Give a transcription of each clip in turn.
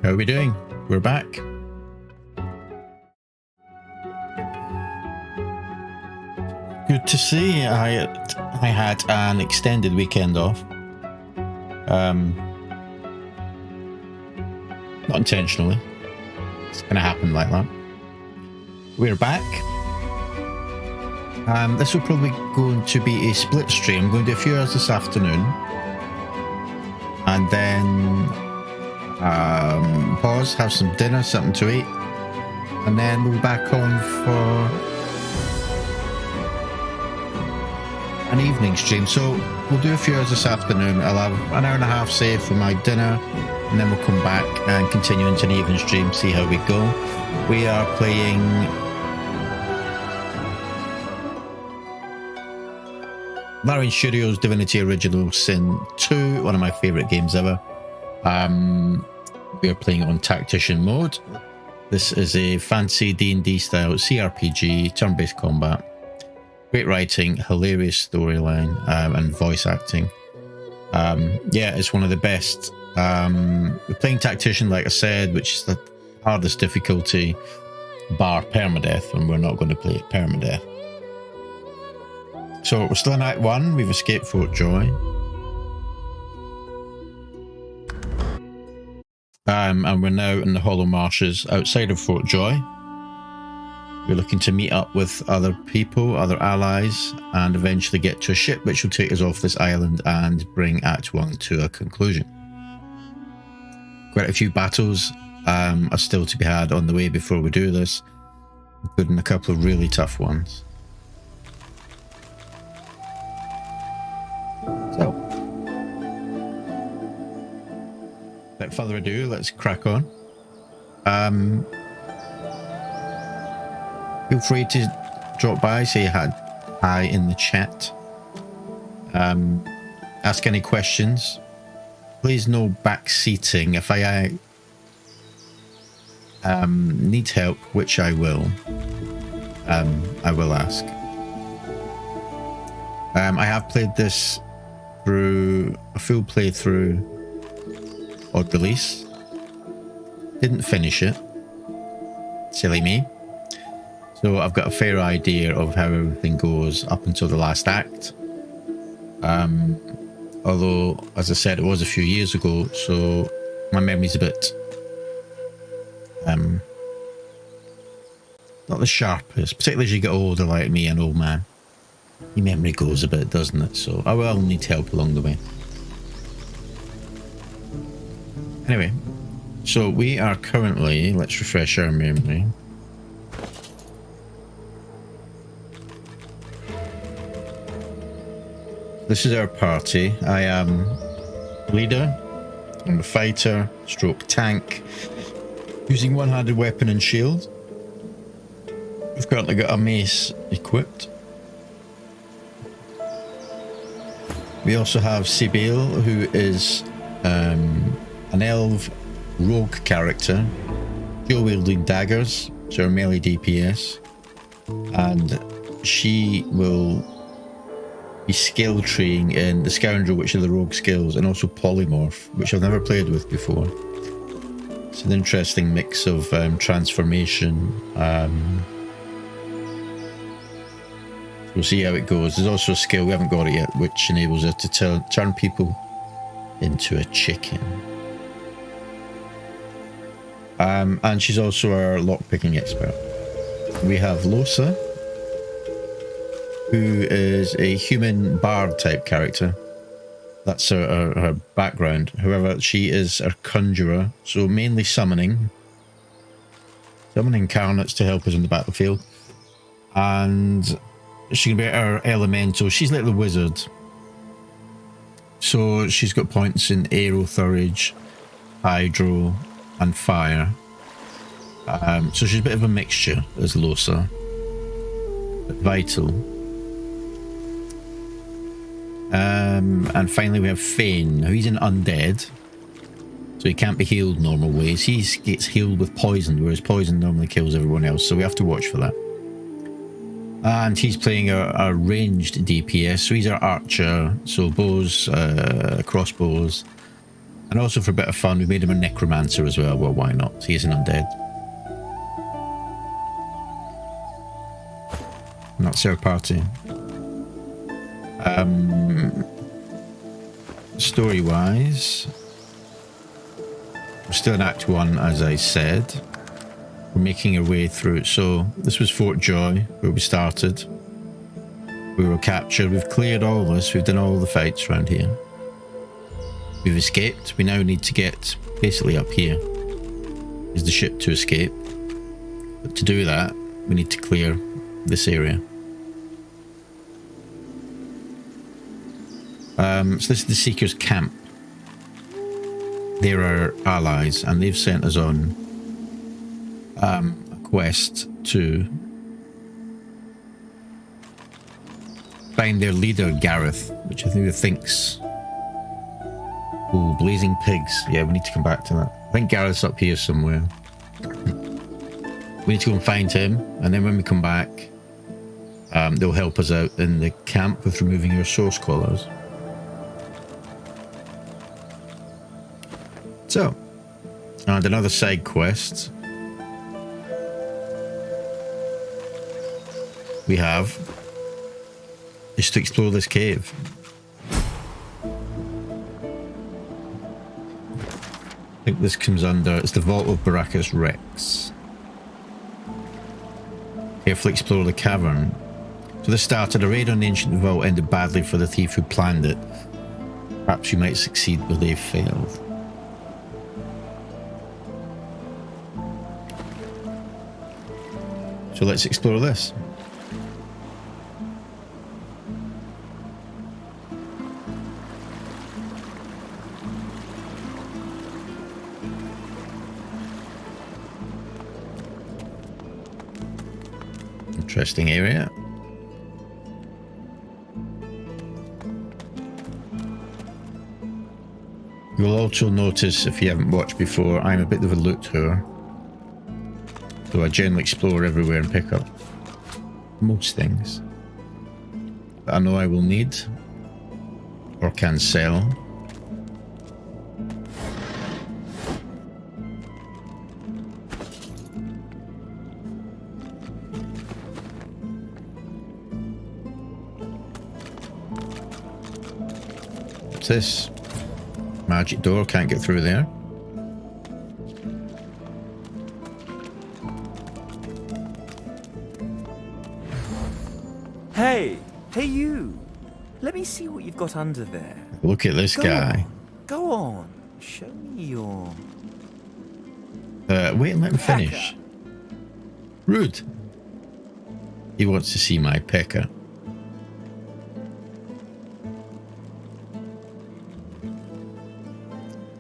How are we doing? We're back. Good to see. I had an extended weekend off. Not intentionally. It's gonna happen like that. We're back. This will probably going to be a split stream. I'm going to do a few hours this afternoon, and then pause, have some dinner, something to eat, and then we'll be back on for an evening stream. So we'll do a few hours this afternoon. I'll have an hour and a half saved for my dinner, and then we'll come back and continue into an evening stream, see how we go. We are playing Larian Studios' Divinity Original Sin 2, one of my favourite games ever. We are playing on Tactician mode. This is a fancy D&D style CRPG, turn-based combat. Great writing, hilarious storyline, and voice acting. Yeah, it's one of the best. We're playing Tactician, like I said, which is the hardest difficulty, bar permadeath, and we're not going to play it permadeath. So we're still in Act 1, we've escaped Fort Joy. And we're now in the Hollow Marshes outside of Fort Joy. We're looking to meet up with other people, other allies, and eventually get to a ship which will take us off this island and bring Act 1 to a conclusion. Quite a few battles are still to be had on the way before we do this, including a couple of really tough ones. So, without further ado, let's crack on. Feel free to drop by, say hi in the chat. Ask any questions. Please no back seating. If I need help, which I will ask. I have played this through a full playthrough on release. Didn't finish it. Silly me. So I've got a fair idea of how everything goes up until the last act. Although, as I said, it was a few years ago, so my memory's a bit not the sharpest, particularly as you get older like me, an old man. Your memory goes a bit, doesn't it? So I will need help along the way. Anyway, so we are currently, let's refresh our memory. This is our party. I am leader. I'm a fighter, stroke tank, using one-handed weapon and shield. We've currently got a mace equipped. We also have Sibyl, who is an elf rogue character, dual-wielding daggers, so her melee DPS, and she will be skill treeing in the Scoundrel, which are the rogue skills, and also Polymorph, which I've never played with before. It's an interesting mix of transformation. We'll see how it goes. There's also a skill, we haven't got it yet, which enables her to turn people into a chicken. And she's also our lockpicking expert. We have Losa, who is a human bard type character. That's her background. However, she is a conjurer, so mainly summoning incarnates to help us in the battlefield. And she can be our elemental. She's like the wizard. So she's got points in aero, courage, hydro, and fire. So she's a bit of a mixture as Losa, but vital. And finally we have Fane. Now he's an undead, so he can't be healed normal ways. He gets healed with poison, whereas poison normally kills everyone else, so we have to watch for that. And he's playing a ranged DPS, so he's our archer, so bows, crossbows, And also for a bit of fun, we made him a necromancer as well. Well, why not? He is an undead. And that's our party. Story-wise, we're still in Act 1, as I said. We're making our way through. So this was Fort Joy, where we started. We were captured. We've cleared all this. We've done all the fights around here. We've escaped. We now need to get basically up here. Is the ship to escape. But to do that, we need to clear this area. So this is the Seeker's camp. They're our allies, and they've sent us on a quest to find their leader, Gareth, which I think's... Ooh, blazing pigs. Yeah, we need to come back to that. I think Gareth's up here somewhere. We need to go and find him, and then when we come back, they'll help us out in the camp with removing our source collars. So, and another side quest we have is to explore this cave. I think this comes under, it's the Vault of Baracus Rex. Carefully explore the cavern. So this started a raid on the ancient vault, ended badly for the thief who planned it. Perhaps you might succeed, but they failed. So let's explore this. Interesting area. You'll also notice, if you haven't watched before, I'm a bit of a loot whore. So I generally explore everywhere and pick up most things that I know I will need or can sell. What's this? Magic door, can't get through there. Hey you! Let me see what you've got under there. Look at this guy. Go on. Show me your... Wait and let him finish. Rude. He wants to see my pecker.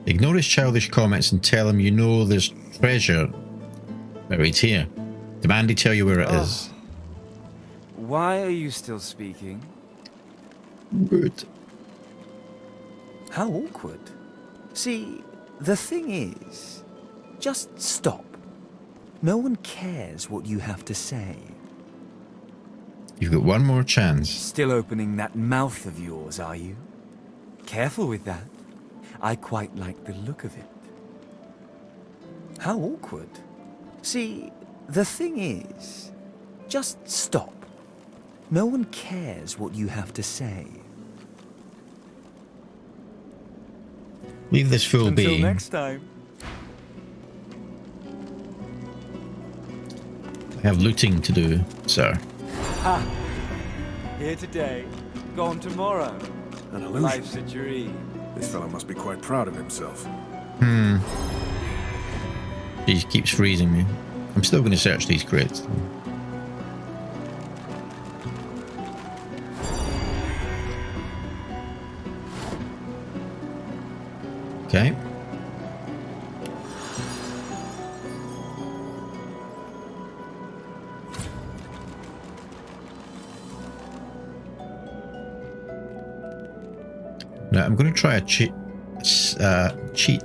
Ignore his childish comments and tell him you know there's treasure buried here. Demand he tell you where it is. Why are you still speaking? Rude. How awkward. See, the thing is, just stop. No one cares what you have to say. You've got one more chance. Still opening that mouth of yours, are you? Careful with that. I quite like the look of it. How awkward. See, the thing is, just stop. No one cares what you have to say. Leave this fool be. Until next time. I have looting to do, sir. Ha! Here today, gone tomorrow. An illusion. Life's a dream. This fellow must be quite proud of himself. He keeps freezing me. I'm still going to search these crates. Okay. Now I'm going to try a cheat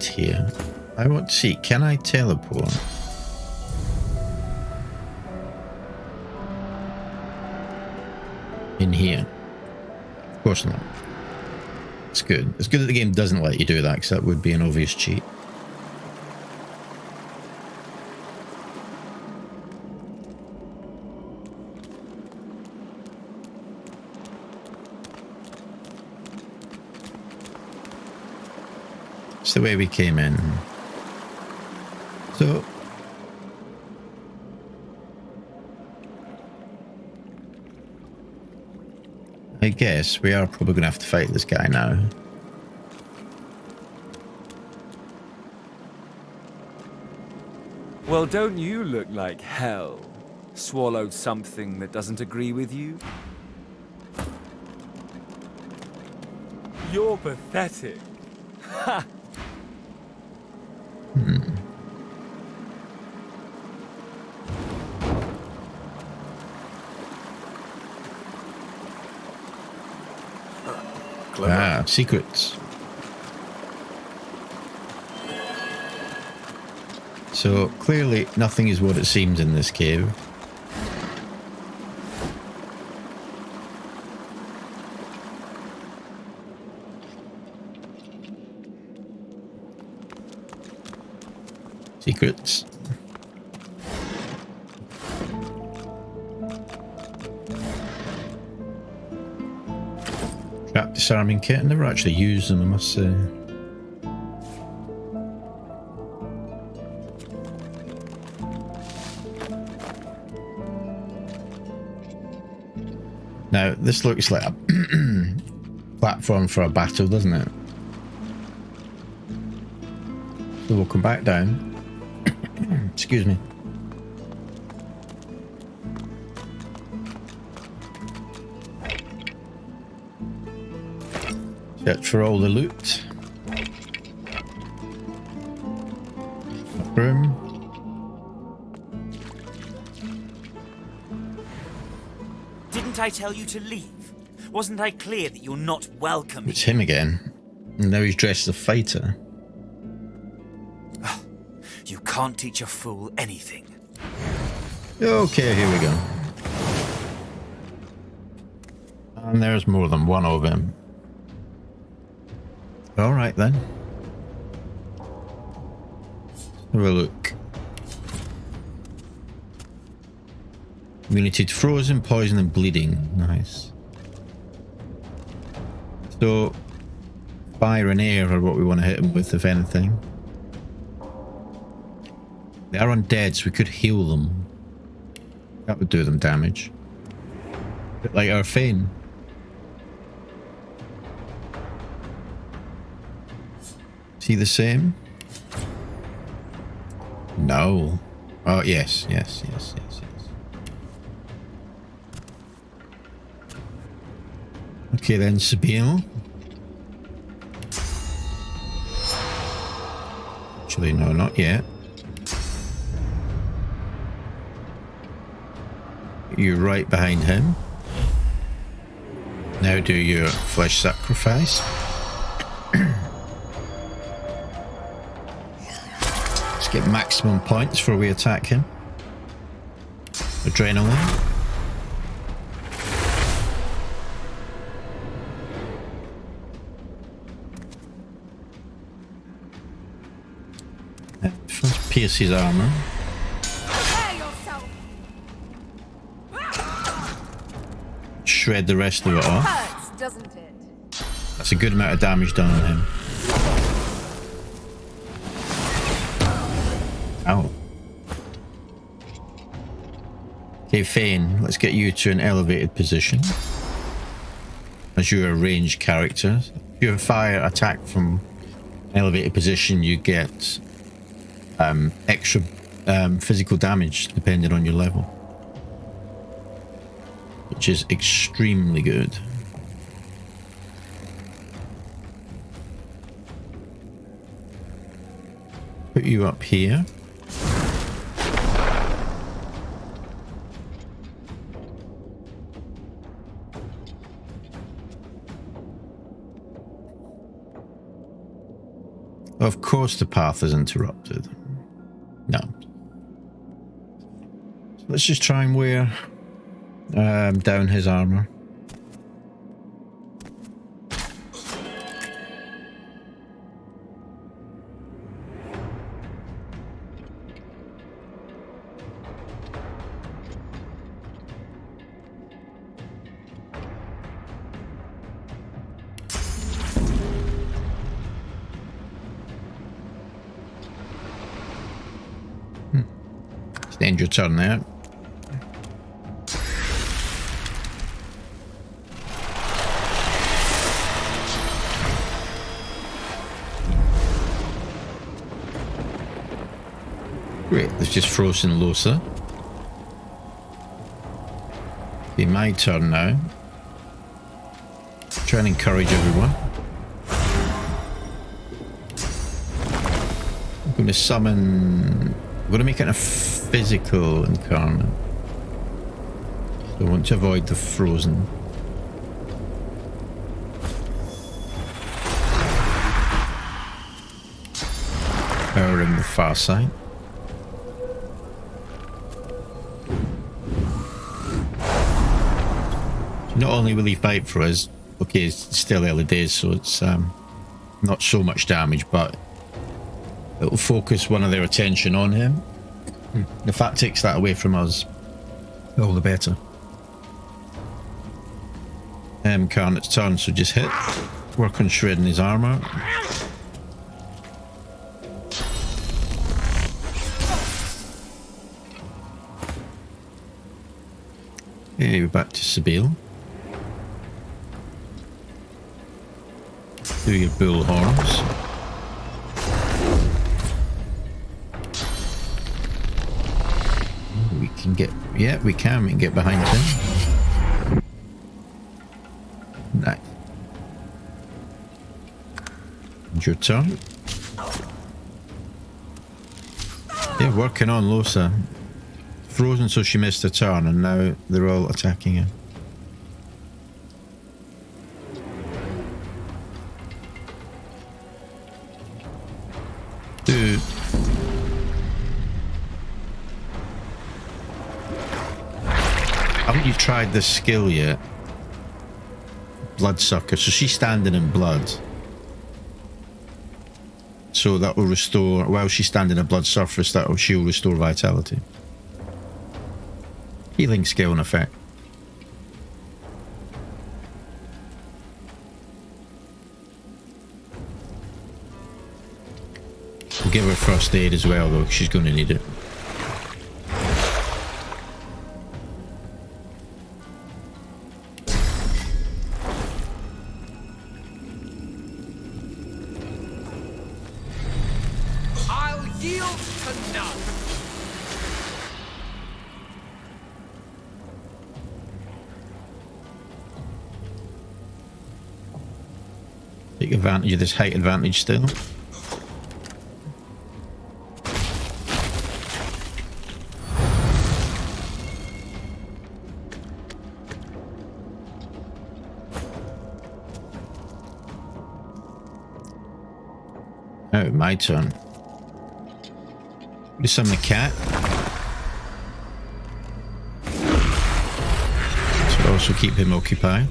here. I want to see, can I teleport? In here? Of course not. It's good. It's good that the game doesn't let you do that, because that would be an obvious cheat. It's the way we came in. So I guess we are probably going to have to fight this guy now. Well, don't you look like hell? Swallowed something that doesn't agree with you? You're pathetic. Ha! Clever. Ah, secrets. So clearly nothing is what it seems in this cave. Secrets. Trap disarming kit. I never actually used them, I must say. Now, this looks like a platform for a battle, doesn't it? So we'll come back down. Excuse me. Search for all the loot. Room. Didn't I tell you to leave? Wasn't I clear that you're not welcome? It's him again. And now he's dressed as a fighter. You can't teach a fool anything. Okay, here we go. And there's more than one of him. Alright then. Have a look. Immunity to frozen, poison and bleeding. Nice. So, fire and air are what we want to hit him with, if anything. They are undead, so we could heal them. That would do them damage. Bit like our Fane. See the same? No. Oh, yes, yes, yes, yes, yes. Okay then, Sabine. Actually, no, not yet. You're right behind him. Now do your flesh sacrifice. Let's get maximum points before we attack him. Adrenaline. First pierce his armor. Shred the rest of it off. Hurts, doesn't it? That's a good amount of damage done on him. Ow. Okay, Fane, let's get you to an elevated position. As you're a ranged character. If you fire attack from an elevated position, you get extra physical damage depending on your level. Which is extremely good. Put you up here. Of course the path is interrupted. No. So let's just try and wear down his armor. Just end your turn there. Great, they've just frozen Losa. Be my turn now. Try and encourage everyone. I'm going to summon... I'm going to make it a physical incarnate. So I want to avoid the frozen. Powering the far side. Not only will he fight for us, okay, it's still early days, so it's not so much damage, but it'll focus one of their attention on him. If that takes that away from us, all the better. Carnot's turn, so just hit. Work on shredding his armor. Okay, we're back to Sibyl. Do your bull horns. Oh, we can get... Yeah, we can get behind him. Nice. And your turn. Yeah, working on Losa. Frozen so she missed her turn, and now they're all attacking her. Dude. Haven't you tried this skill yet? Bloodsucker. So she's standing in blood. So that will restore, while she's standing in blood surface, she'll restore vitality. Healing skill in effect. We'll give her first aid as well, though, because she's going to need it. I'll yield to none. Take advantage of this height advantage still. Oh, my turn. Do summon a cat. So also keep him occupied.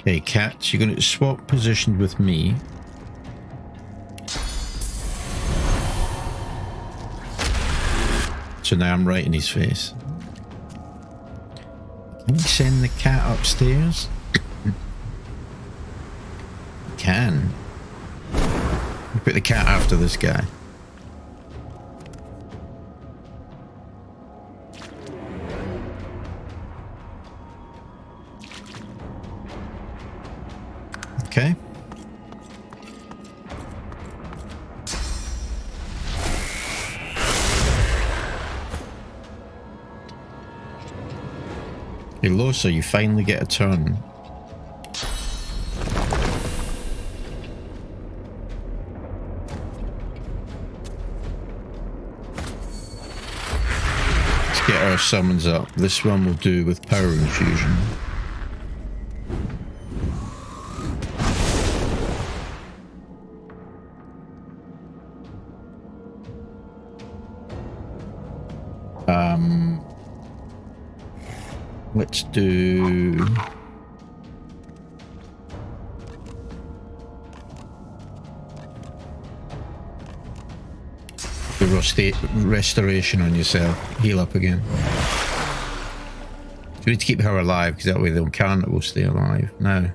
Okay, cat, you're going to swap positions with me. So now I'm right in his face. Can we send the cat upstairs? Can. We put the cat after this guy. Okay. Hey, Losa, you finally get a turn. Let's get our summons up. This one will do with power infusion. Let's do... the restoration on yourself. Heal up again. So we need to keep her alive because that way the incarnate will stay alive. Now.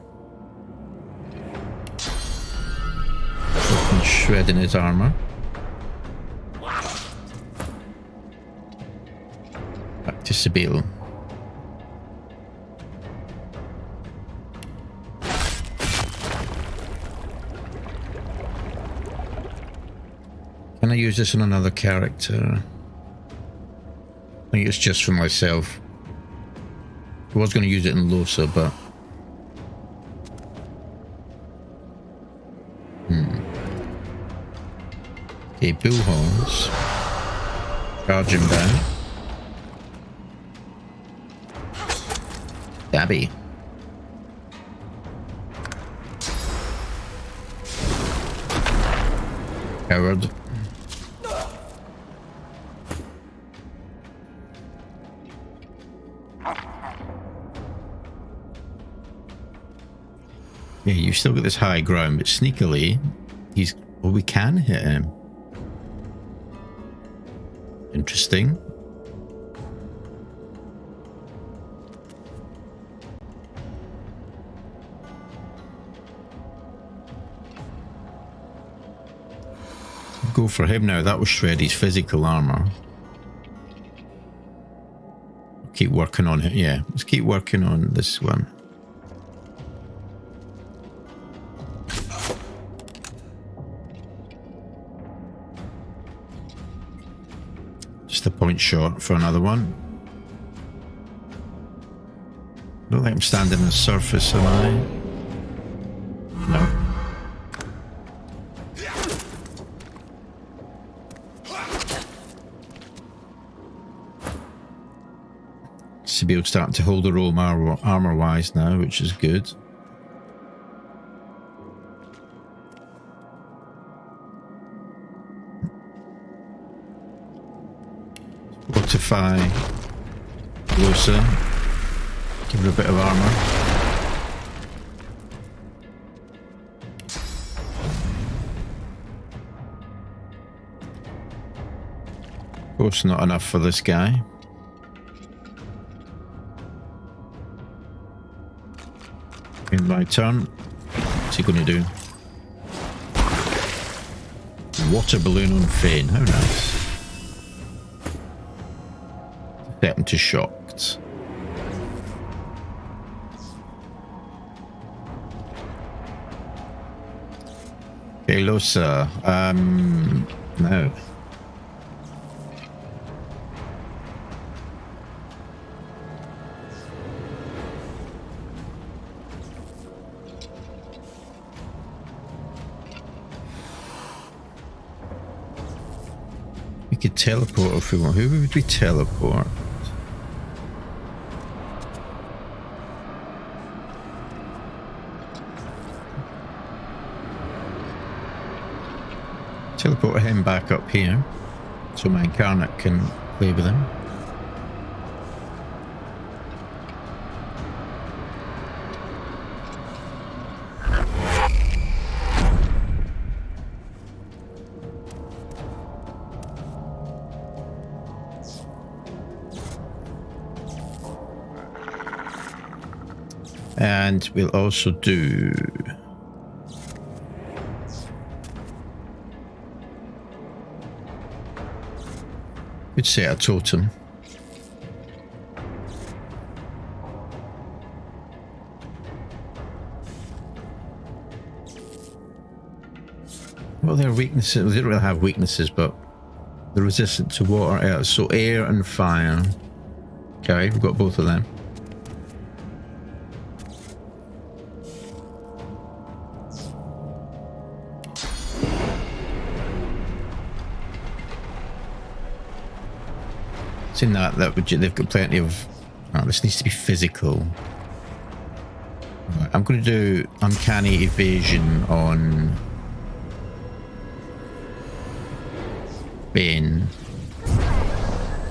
Shredding his armor. Back to Sibyl. Can I use this on another character? I think it's just for myself. I was going to use it in Losa, but... Okay, bullhorns. Charge him down. Dabby. Coward. Yeah, you've still got this high ground, but sneakily, well, we can hit him. Interesting. Go for him now. That will shred his physical armor. Keep working on it. Yeah, let's keep working on this one. Just a point short for another one. Don't think I'm standing on the surface, am I? No. Sibyl starting to hold her own armor-wise now, which is good. Fortify Losa. Give her a bit of armor. Of course, not enough for this guy. In my turn. What's he going to do? Water balloon on Fane. How nice. Set him to shocked. Okay, Losa. No. We could teleport if we want. Who would we teleport? Teleport him back up here so my incarnate can play with him. And we'll also do we'd set a totem. Well, their weaknesses, they don't really have weaknesses, but they're resistant to water, so air and fire. Okay, we've got both of them. In that would, they've got plenty of. Oh, this needs to be physical. Right, I'm going to do uncanny evasion on Bane.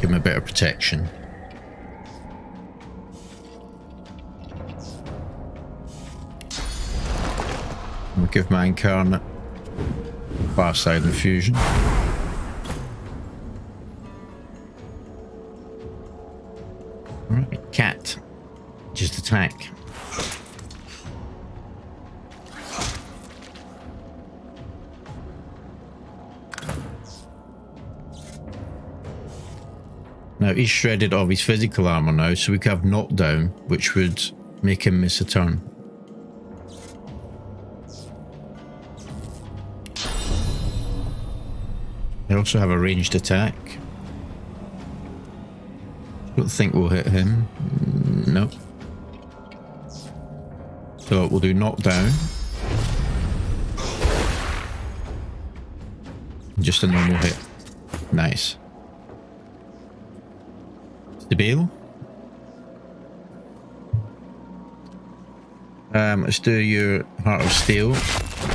Give him a bit of protection. I'll give my incarnate far side infusion. Alright, cat. Just attack. Now he's shredded of his physical armor now, so we could have knockdown, which would make him miss a turn. I also have a ranged attack. Don't think we'll hit him. Nope. So we'll do knockdown. Just a normal hit. Nice. Stabile. Let's do your Heart of Steel.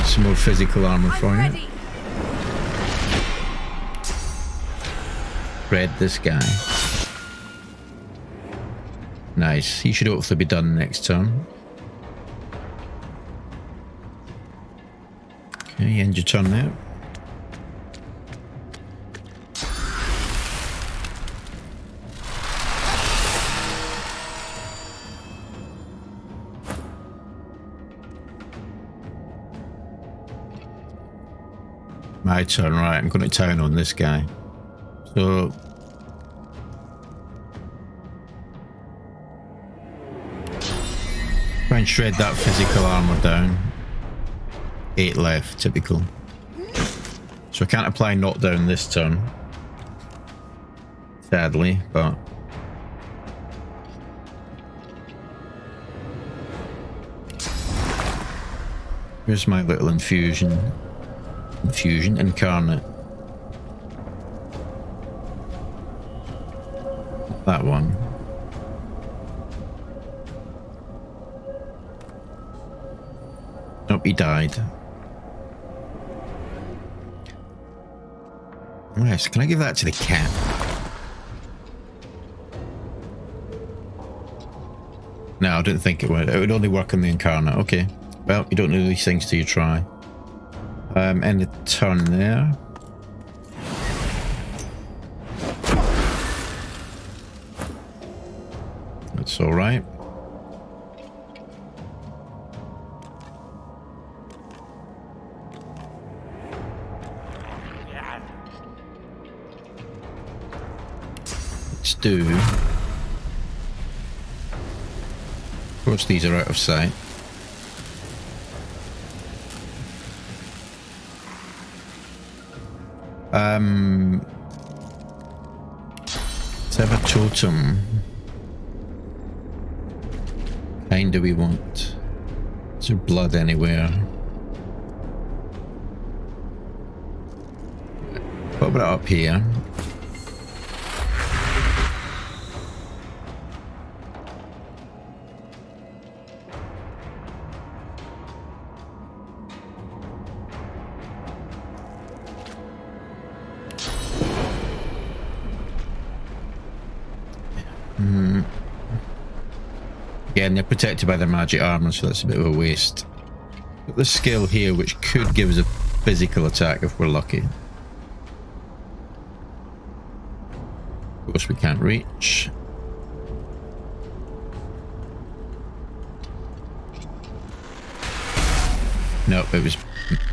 Some more physical armor for you. Shred this guy. Nice. He should hopefully be done next turn. Okay, end your turn now. My turn, right. I'm going to town on this guy. So try and shred that physical armor down. 8 left, typical. So I can't apply knockdown this turn. Sadly, but here's my little infusion. Incarnate. That one. Nope, he died. Yes, can I give that to the cat? No, I didn't think it would. It would only work on the incarnate. Okay. Well, you don't know these things till you try. End the turn there. That's all right. Let's do. Of course, these are out of sight. Let's have a totem. Kind do we want? Is there blood anywhere? What about up here? Again, they're protected by their magic armor, so that's a bit of a waste. Got the skill here, which could give us a physical attack if we're lucky. Of course, we can't reach. Nope, it was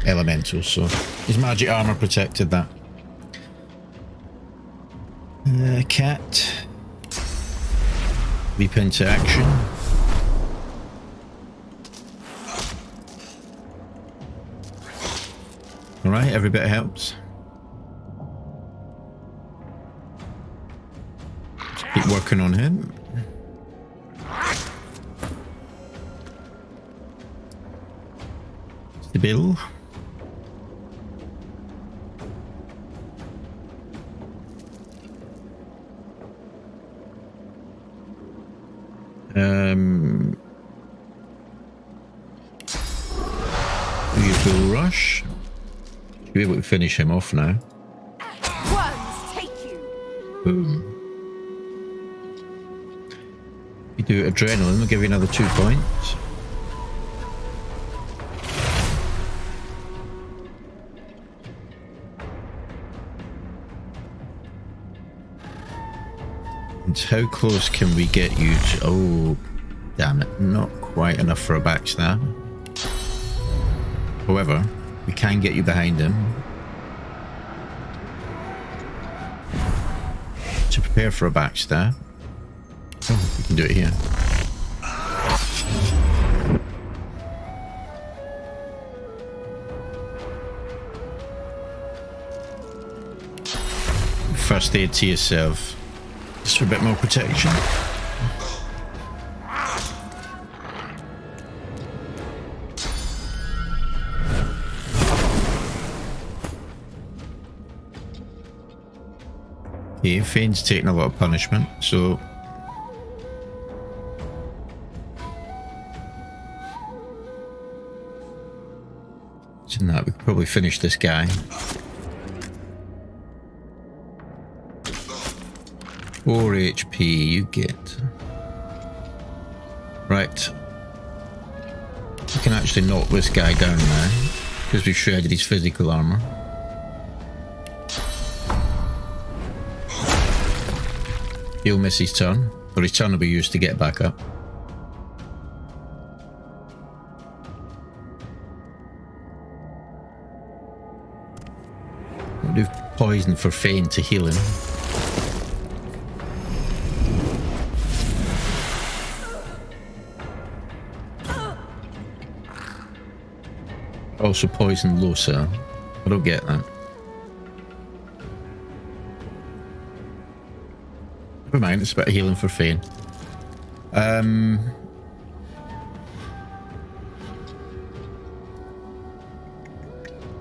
elemental, so his magic armor protected that. Cat. Leap into action. Alright, every bit helps. Keep working on him. Stabile. You full rush. Should be able to finish him off now. Worms take you. Boom. You do adrenaline, we'll give you another 2 points. And how close can we get you to... Oh, damn it. Not quite enough for a backstab. However, we can get you behind him. To prepare for a backstab. Oh, we can do it here. First aid to yourself. Just for a bit more protection. Okay, Fane's taking a lot of punishment, so... In that, we could probably finish this guy. 4 HP you get. Right. We can actually knock this guy down now, because we've shredded his physical armor. He'll miss his turn, or his turn will be used to get back up. We'll do poison for Fane to heal him. Also poison Losa. I don't get that. Never mind, it's a bit of healing for Fane.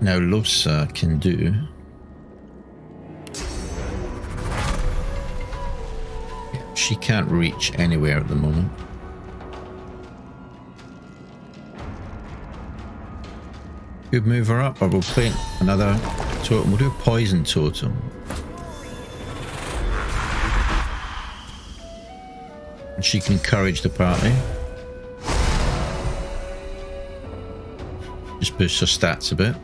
Now Losa can do... She can't reach anywhere at the moment. Could move her up, or we'll plant another totem. We'll do a poison totem. And she can encourage the party. Just boost her stats a bit.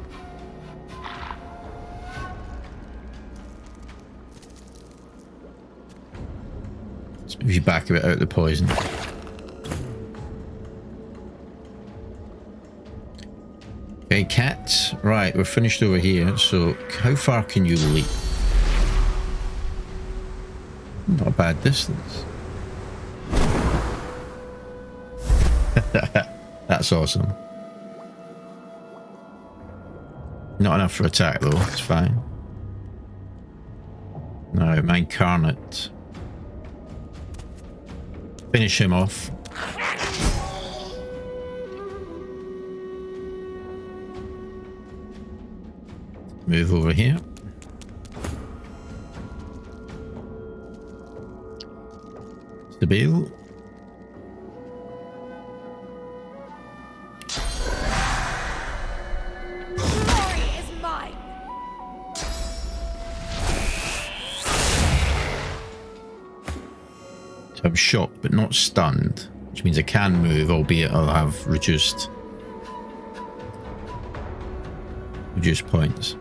Let's move you back a bit out of the poison. Okay, cat. Right, we're finished over here. So, how far can you leap? Not a bad distance. That's awesome. Not enough for attack though, it's fine. No, my incarnate. Finish him off. Move over here. Stabil. Glory is mine. So I'm shocked but not stunned, which means I can move, albeit I'll have reduced points.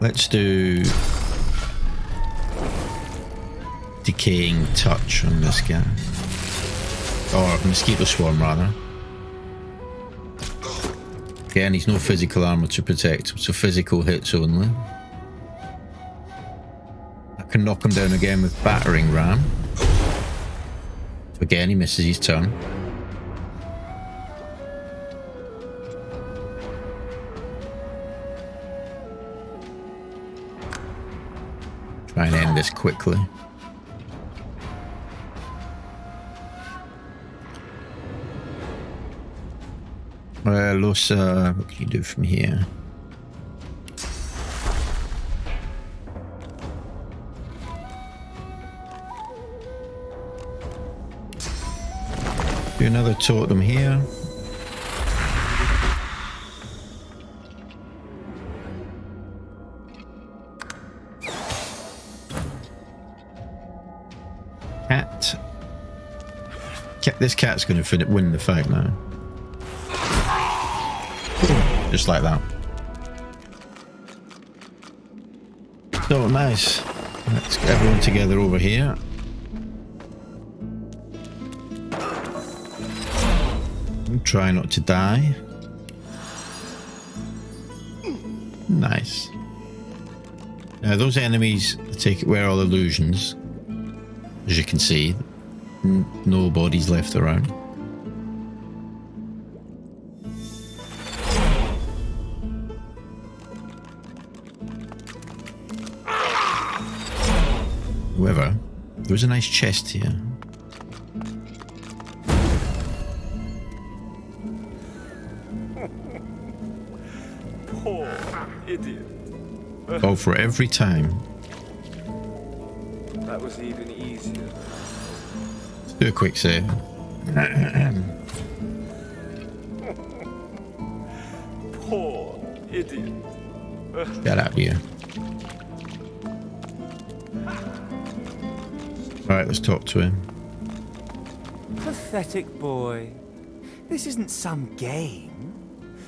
Let's do decaying touch on this guy, or mosquito swarm rather. Again, he's no physical armor to protect him, so physical hits only. I can knock him down again with battering ram. Again, he misses his turn. Try and end this quickly. Losa, what can you do from here? Do another totem here. Cat. This cat's going to win the fight now. Just like that. So nice. Let's get everyone together over here. And try not to die. Nice. Now those enemies, I take it, were all illusions. As you can see, no bodies left around. However, there was a nice chest here. Poor idiot. Oh, for every time. That was even easier. Let's do a quick save. Poor idiot. Get out of here. Right, let's talk to him. Pathetic boy. This isn't some game.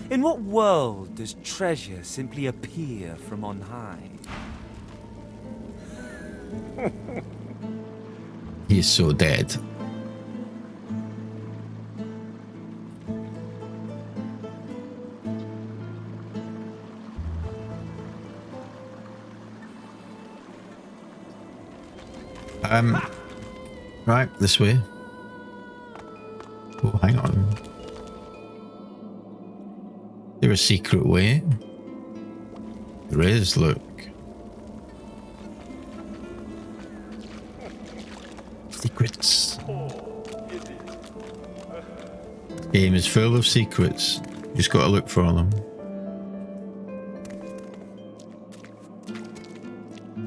In what world does treasure simply appear from on high? He's so dead. Right, this way. Oh, hang on. There's a secret way. There is, look. Secrets. This game is full of secrets. You just gotta look for them.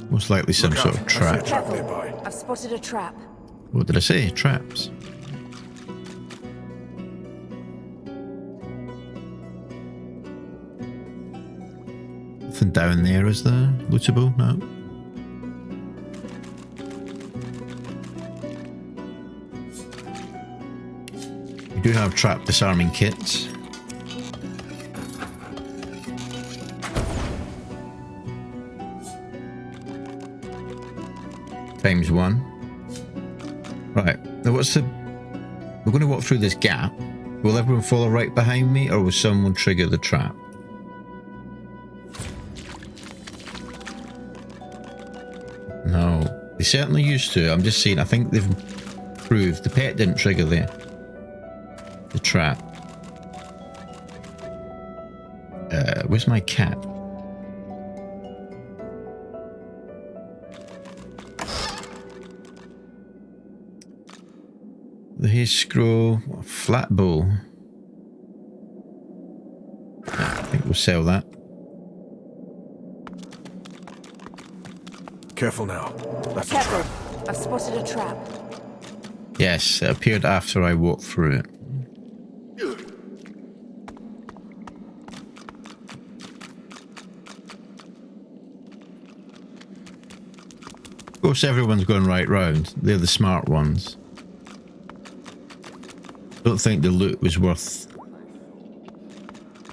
Most likely some sort of trap. Trap nearby. I've spotted a trap. What did I say? Traps. Nothing down there, is there? Lootable? No. We do have trap disarming kits. ×1. Right, now what's the... We're going to walk through this gap. Will everyone follow right behind me, or will someone trigger the trap? No, they certainly used to. I'm just saying, I think they've proved the pet didn't trigger the trap. Where's my cat? The hay scroll, flat bow. I think we'll sell that. Careful now. That's a Careful. trap. I've spotted a trap. Yes, it appeared after I walked through it. Of course, everyone's going right round. They're the smart ones. Don't think the loot was worth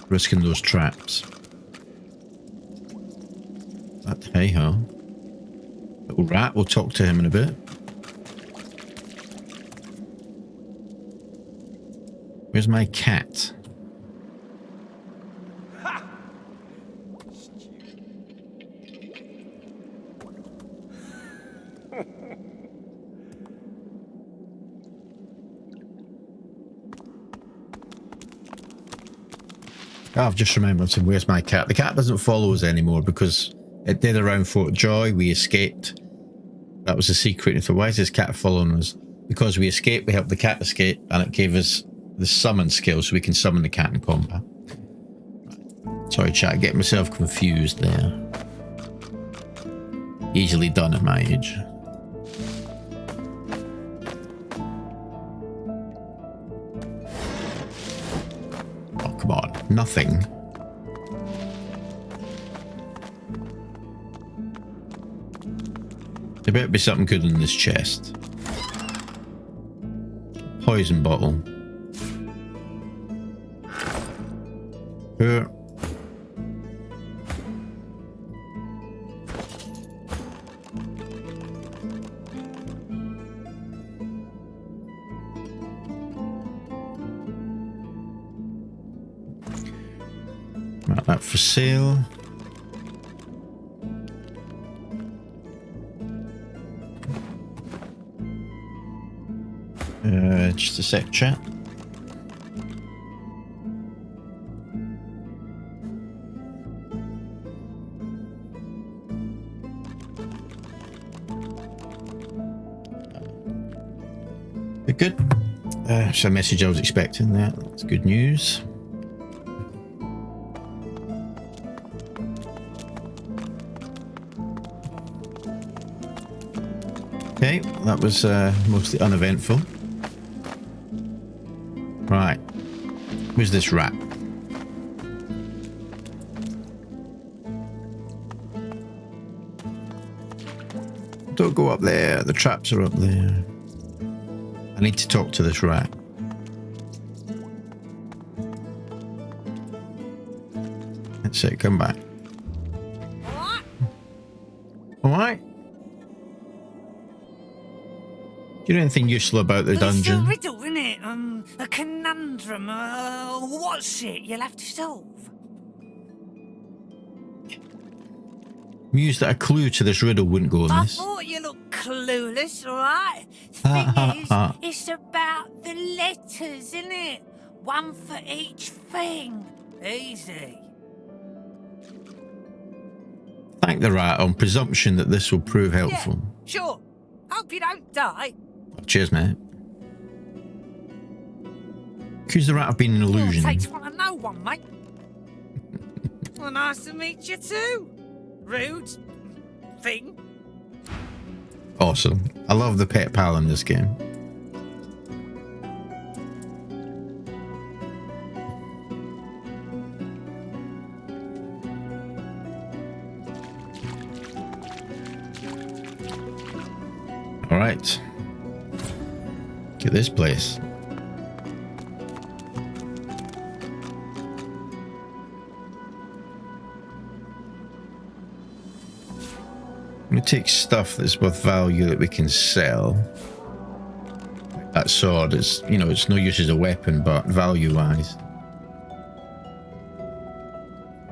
risking those traps. But hey ho. Little rat, we'll talk to him in a bit. Where's my cat? Oh, I've just remembered some. Where's my cat? The cat doesn't follow us anymore because it did around Fort Joy. We escaped. That was the secret. So why is this cat following us? Because we escaped, we helped the cat escape, and it gave us the summon skill so we can summon the cat in combat. Right. Sorry, chat, getting myself confused there. Easily done at my age. Oh, come on. Nothing. There better be something good in this chest. Poison bottle. Here. That for sale. Just a sec, chat. Good. It's a message I was expecting. That's good news. Okay, that was mostly uneventful. Right, where's this rat? Don't go up there, the traps are up there. I need to talk to this rat. That's it, come back. Alright? Do you know anything useful about the dungeon? It's a riddle, isn't it? A conundrum. What's it you'll have to solve? Mused that a clue to this riddle wouldn't go I amiss. thought you looked clueless, alright? Thing is, it's about the letters, isn't it? One for each thing. Easy. Thank the rat on presumption that this will prove helpful. Yeah, sure. Hope you don't die. Cheers, mate. Accuse the rat of being an illusion. Takes one to know one, mate. Well, nice to meet you too. Rude thing. Awesome. I love the pet pal in this game. All right. Look at this place. I'm going to take stuff that's worth value that we can sell. That sword is, you know, it's no use as a weapon, but value-wise.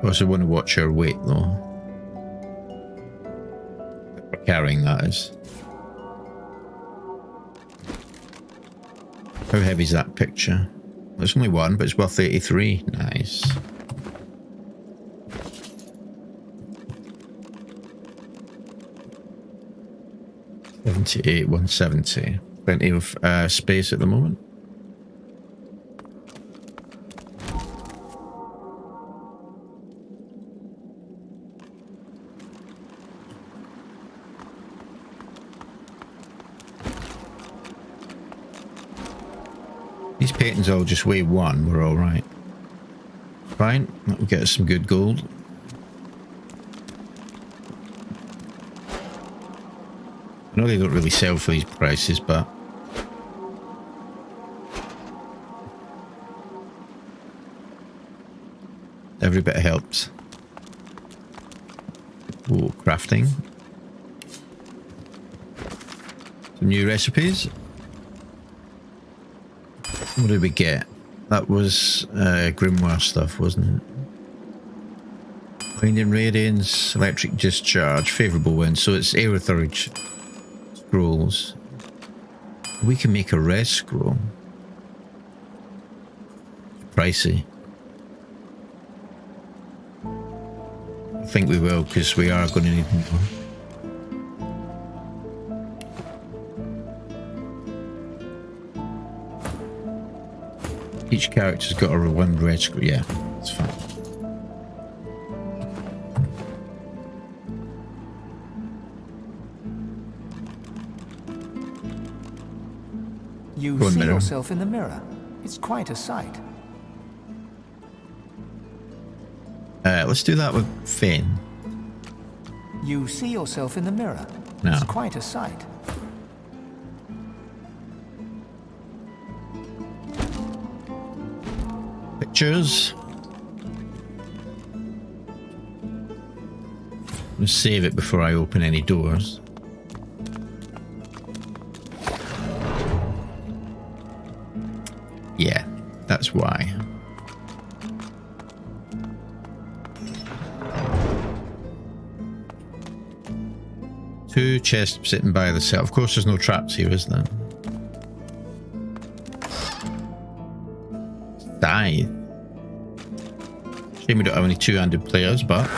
Also want to watch our weight, though. We're carrying, that is. How heavy is that picture? There's only one, but it's worth 83. Nice. $78, 170. Plenty of space at the moment. These paintings all just weigh 1. We're all right. Fine. That'll get us some good gold. I know they don't really sell for these prices, but every bit helps. Oh, crafting. Some new recipes. What did we get? That was grimoire stuff, wasn't it? Winding radiance, electric discharge, favourable wind. So it's Aerothurge scrolls. We can make a res scroll. Pricey. I think we will, because we are going to need more. Each character's got a one red scroll. Yeah, that's fine. You Go on, see Mirror. yourself in the mirror. It's quite a sight. Let's do that with Finn. You see yourself in the mirror. No. It's quite a sight. Pictures. Let's save it before I open any doors. Yeah, that's why. Two chests sitting by the cell. Of course, there's no traps here, is there? Die. Shame we don't have any two-handed players, but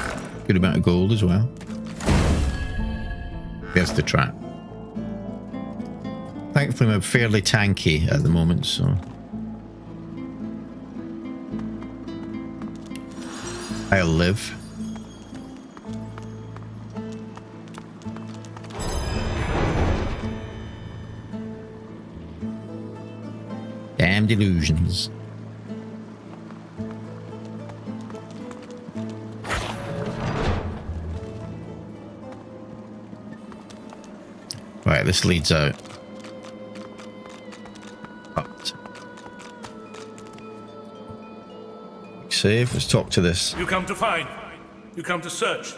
good amount of gold as well. There's the trap. Thankfully, I'm fairly tanky at the moment, so... I'll live. Damn delusions. Right, this leads out. But. Save, let's talk to this. You come to find. You come to search.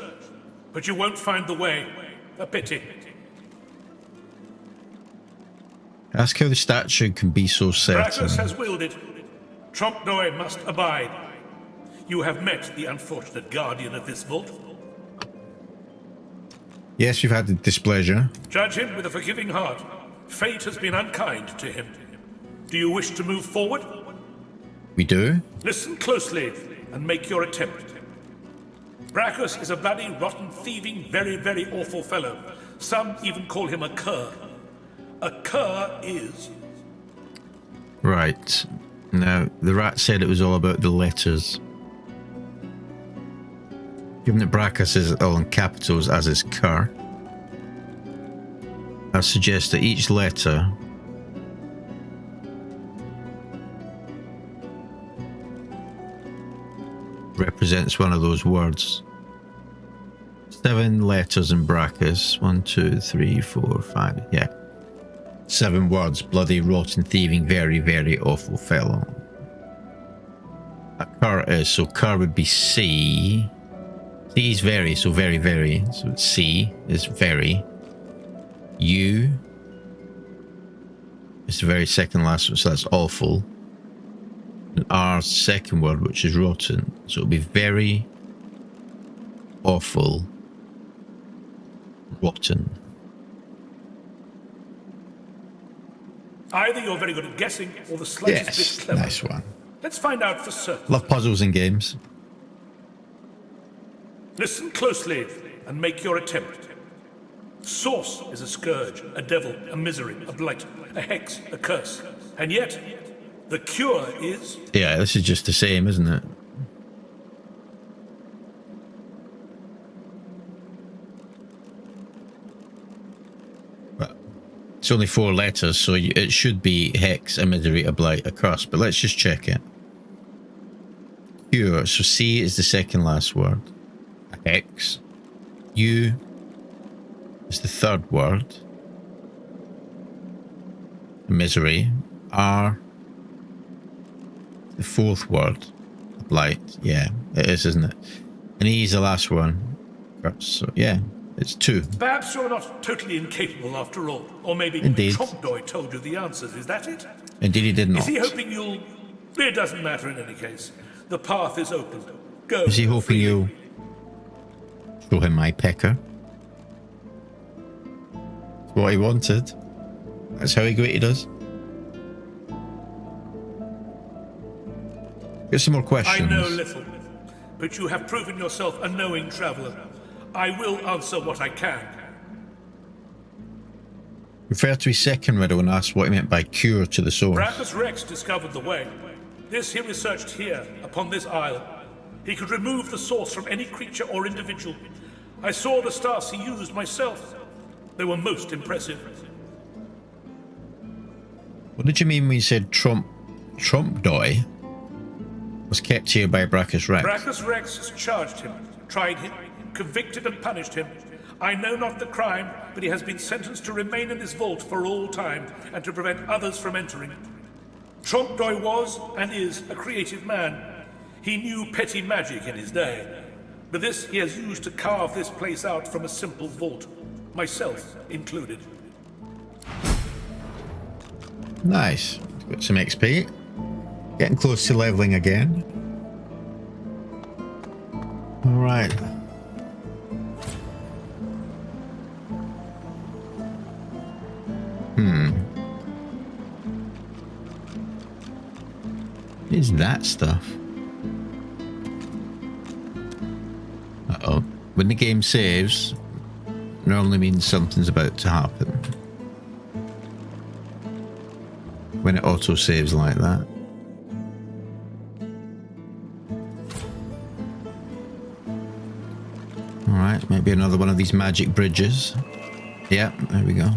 But you won't find the way. A pity. Ask how the statue can be so certain. Brachus has willed it. Trompdoy must abide. You have met the unfortunate guardian of this vault. Yes, you've had the displeasure. Judge him with a forgiving heart. Fate has been unkind to him. Do you wish to move forward? We do. Listen closely and make your attempt. Brachus is a bloody, rotten, thieving, very, very awful fellow. Some even call him a cur. A cur is... Right. Now, the rat said it was all about the letters. Given that Brachus is all in capitals, as is cur, I suggest that each letter represents one of those words. 7 letters in Brachus. 1, 2, 3, 4, 5. Yeah. 7 words. Bloody, rotten, thieving, very, very awful fellow. A cur is, so cur would be C. C is very, so very, very. So C is very. U is the very second last one, so that's awful. And R's second word, which is rotten. So it'll be very awful, rotten. Either you're very good at guessing, or the slightest bit clever. Nice one. Let's find out for certain. Love puzzles and games. Listen closely and make your attempt. Source is a scourge, a devil, a misery, a blight, a hex, a curse. And yet, the cure is... Yeah, this is just the same, isn't it? But it's only 4 letters, so it should be hex, a misery, a blight, a curse. But let's just check it. Cure, so C is the second last word. Hex. U is the third word. Misery. R, the fourth word. Blight. Yeah, it is, isn't it? And E is the last one. So yeah, it's 2. Perhaps you're not totally incapable after all. Or maybe Indeed. Trompdoy told you the answers. Is that it? Indeed, he did not. Is he hoping you'll... It doesn't matter in any case. The path is open. Go. Is he hoping freely. you'll show him my pecker? That's what he wanted. That's how he greeted us. Get some more questions. I know little, but you have proven yourself a knowing traveler. I will answer what I can. Refer to his second riddle and ask what he meant by cure to the source. Brachus Rex discovered the way. This he researched here, upon this isle. He could remove the source from any creature or individual. I saw the stars he used myself. They were most impressive. What did you mean when you said Trompdoy was kept here by Brachus Rex? Brachus Rex has charged him, tried him, convicted and punished him. I know not the crime, but he has been sentenced to remain in this vault for all time and to prevent others from entering. Trompdoy was and is a creative man. He knew petty magic in his day, but this he has used to carve this place out from a simple vault, myself included. Nice. Got some XP. Getting close to leveling again. Alright. What is that stuff? Uh-oh. When the game saves, normally means something's about to happen. When it auto-saves like that. Alright, maybe another one of these magic bridges. Yeah, there we go.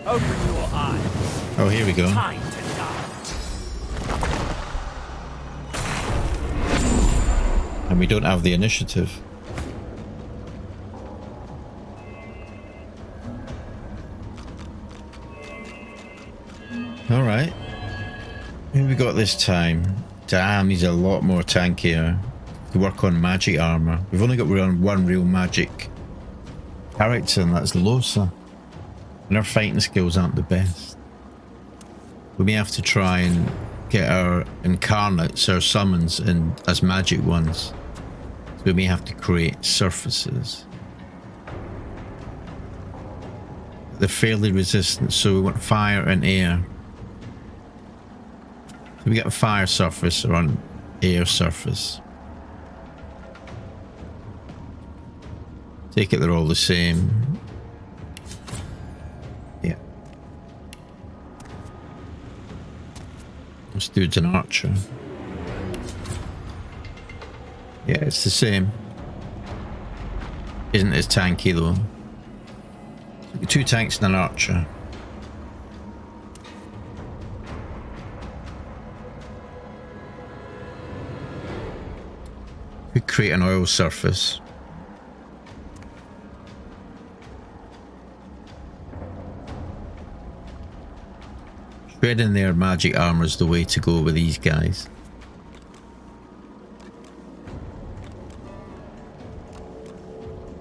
Open your eyes. Oh, here we go. Time to die. And we don't have the initiative. Alright. Who we got this time? Damn, he's a lot more tankier. To work on magic armor. We've only got one real magic character, and that's Losa. And our fighting skills aren't the best. We may have to try and get our incarnates, our summons, in as magic ones. So we may have to create surfaces. They're fairly resistant, so we want fire and air. So we get a fire surface or an air surface. Take it they're all the same. Yeah. This dude's an archer. Yeah, it's the same. Isn't as tanky though. 2 tanks and an archer. We create an oil surface. Shredding their magic armor is the way to go with these guys.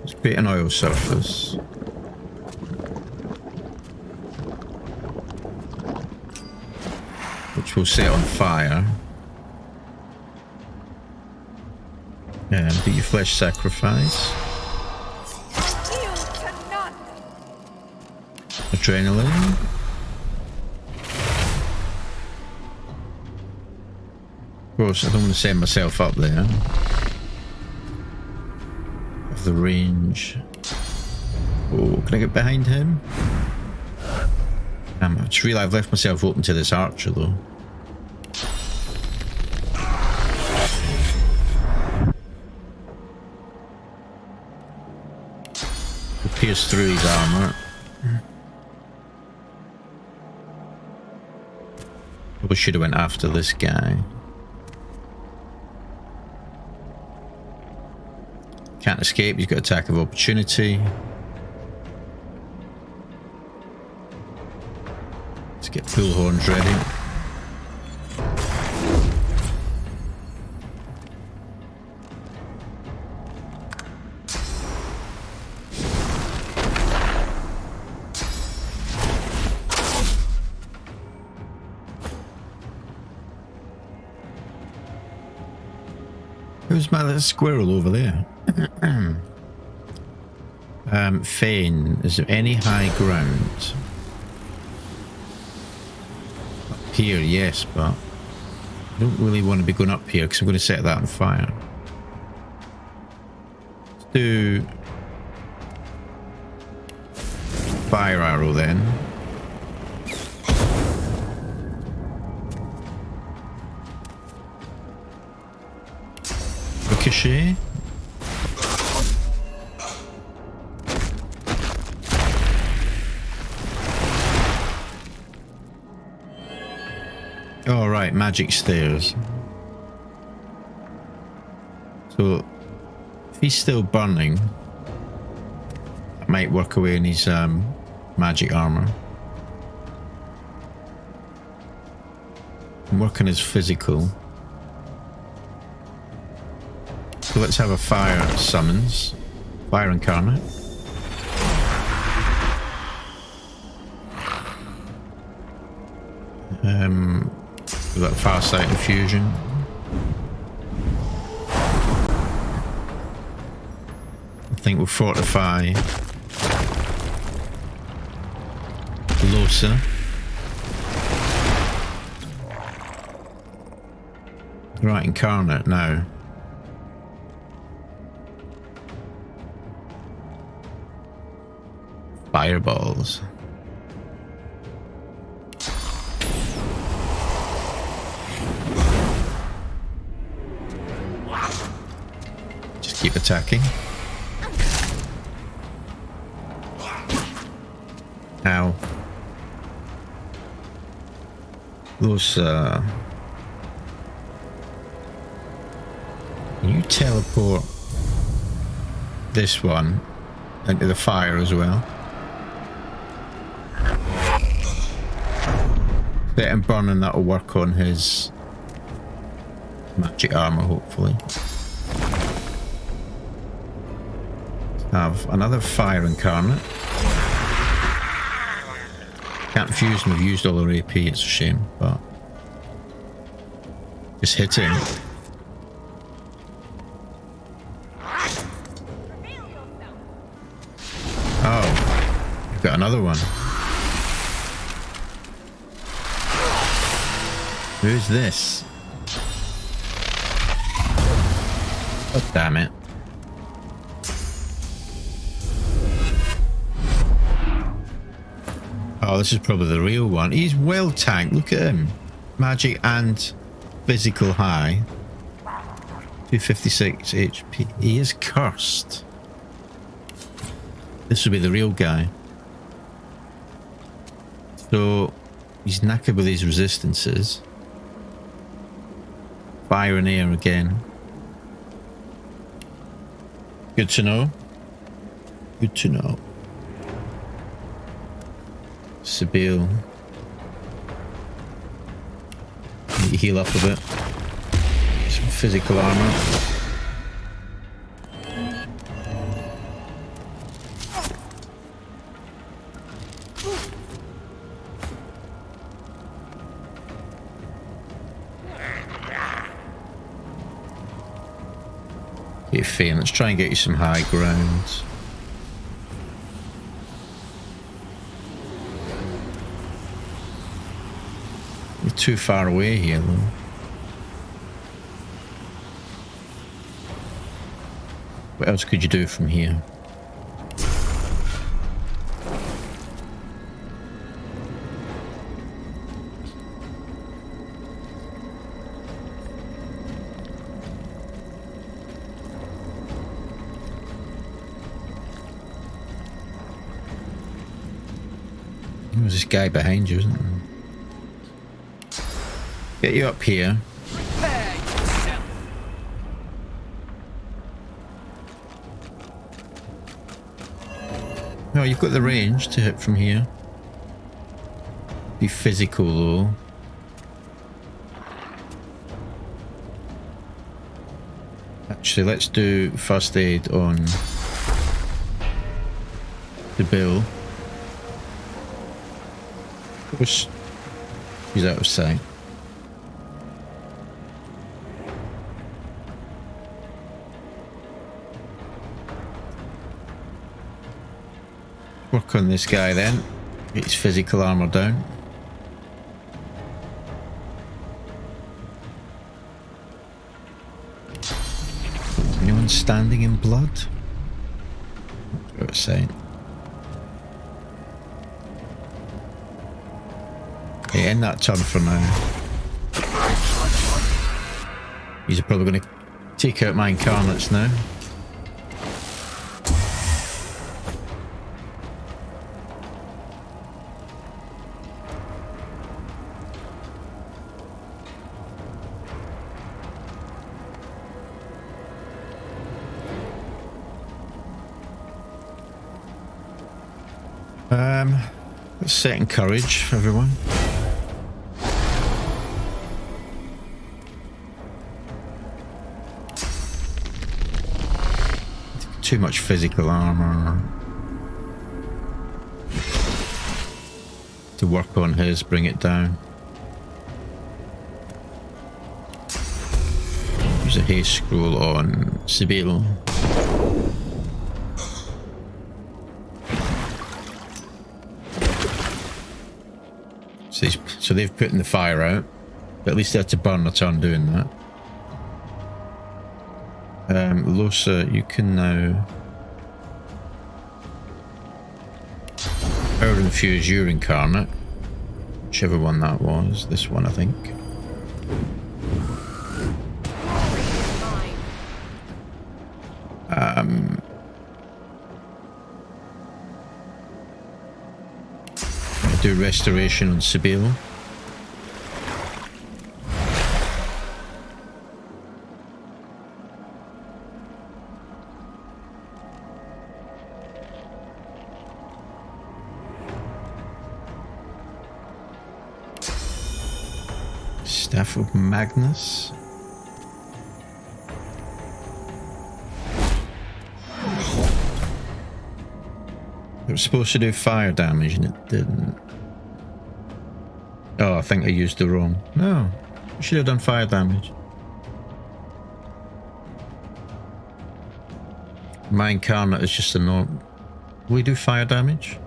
Let's create an oil surface. Which we'll set on fire. And do your flesh sacrifice. Yield to none. Adrenaline. Of course, I don't want to send myself up there. Of the range. Oh, can I get behind him? Damn, I just realised I've left myself open to this archer though. We'll pierce through his armour. We should have went after this guy. Can't escape, he's got attack of opportunity. Let's get full horns ready. Who's my little squirrel over there? Fane, is there any high ground? Up here, yes, but I don't really want to be going up here because I'm going to set that on fire. Let's do fire arrow then. Ricochet. All right, magic stairs. So if he's still burning, that might work away in his magic armor. I'm working his physical. So let's have a fire summons. Fire incarnate. We've got Farsight Infusion. I think we'll fortify Losa. Right, Incarnate now. Fireballs. Just keep attacking. Ow. Those, can you teleport this one into the fire as well? Let him burn and that'll work on his magic armor, hopefully. Have another fire incarnate. Can't fuse them, we've used all our AP, it's a shame, but just hit him. Oh, we've got another one. Who's this? Oh, damn it. Oh, this is probably the real one. He's well tanked. Look at him. Magic and physical high. 256 HP. He is cursed. This will be the real guy. So, he's knackered with these resistances. Fire and air again. Good to know. Good to know. Sibyl. Need to heal up a bit. Some physical armor. Get Fane. Let's try and get you some high ground. You're too far away here, though. What else could you do from here? There's this guy behind you, isn't there? Get you up here. No, you've got the range to hit from here. Be physical though. Actually, let's do first aid on the Bill. Push. He's out of sight. Work on this guy then. Get his physical armor down. Anyone standing in blood? That's what it's saying. Okay, end that turn for now. He's probably going to take out my incarnates now. Let's set encourage everyone. Too much physical armor to work on his, bring it down. Use a haste scroll on Sibyl. So they've put in the fire out, but at least they had to burn a turn doing that. Losa, you can now power infuse your incarnate, whichever one that was. This one, I think. Do restoration on Sibyl. Staff of Magnus. It was supposed to do fire damage and it didn't. Oh, I think I used the wrong. No, I should have done fire damage. My incarnate is just a norm. Will he do fire damage?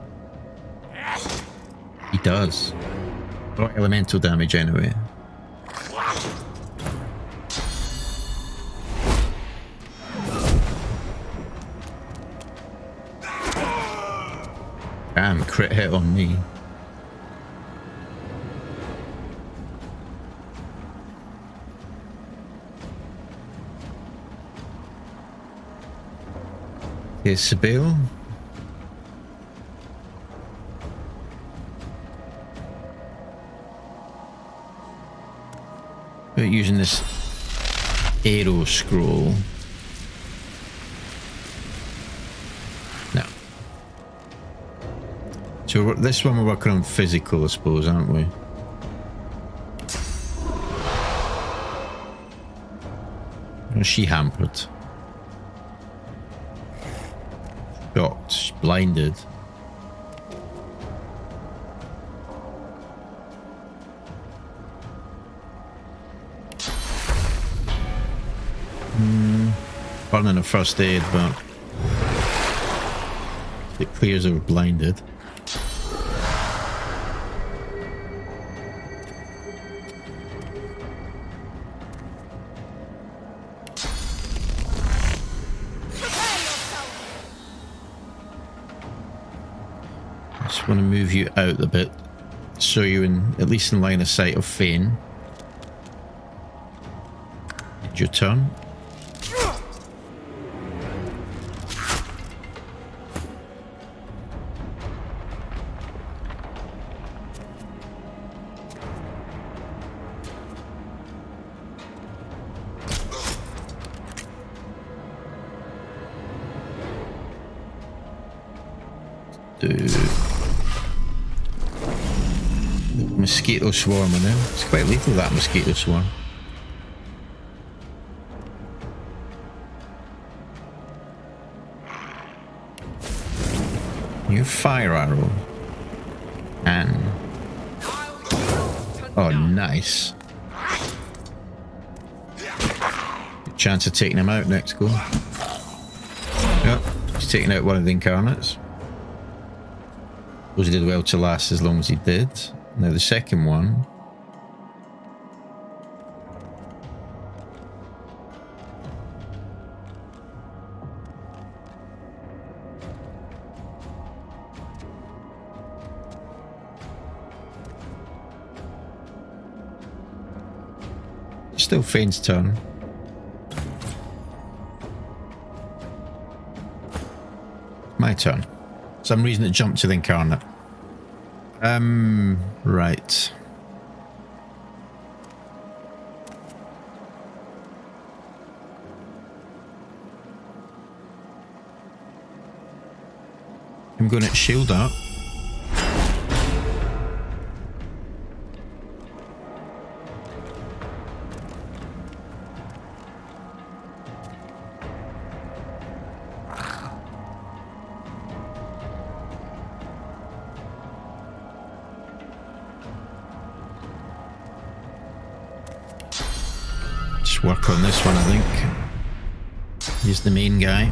He does. Or elemental damage anyway. Damn, crit hit on me. Here's Sibyl. We're using this arrow scroll. No. So this one we're working on physical, I suppose, aren't we? Or is she hampered? Shocked, she's blinded. Burning a first aid, but it clears her blinded. Just want to move you out a bit, so you're in at least in line of sight of Fane. It's your turn. Mosquito swarm in there. It's quite lethal, that mosquito swarm. Your fire arrow. And oh, nice. Good chance of taking him out next go. Yep, he's taking out one of the incarnates. Suppose he did well to last as long as he did. Now the second one. Still Fane's turn. My turn. Some reason it jumped to the incarnate. Right. I'm going to shield up. Just work on this one, I think. He's the main guy.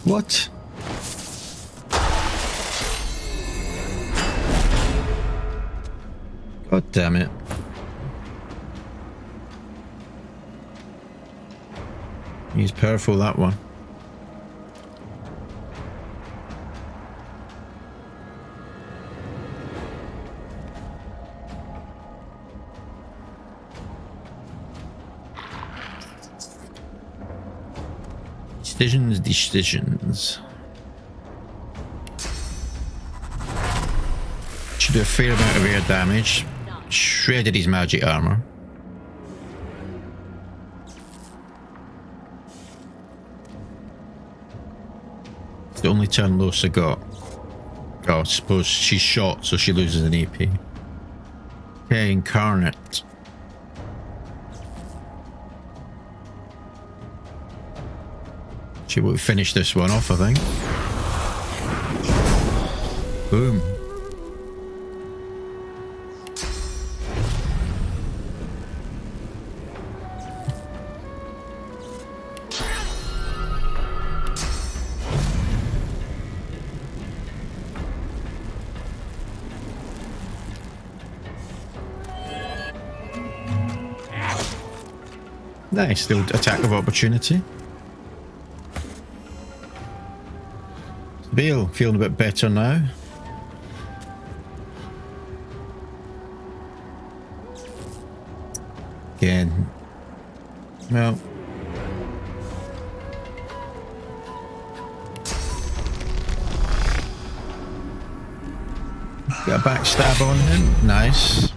What? God damn it. He's powerful, that one. Decisions. Should do a fair amount of air damage. Shredded his magic armor. It's the only turn Losa got. Oh, I suppose she's shot, so she loses an AP. Okay, Incarnate. She will finish this one off, I think. Boom. Nice, still attack of opportunity. Bale, feeling a bit better now. Again. Well. Get a backstab on him. Nice.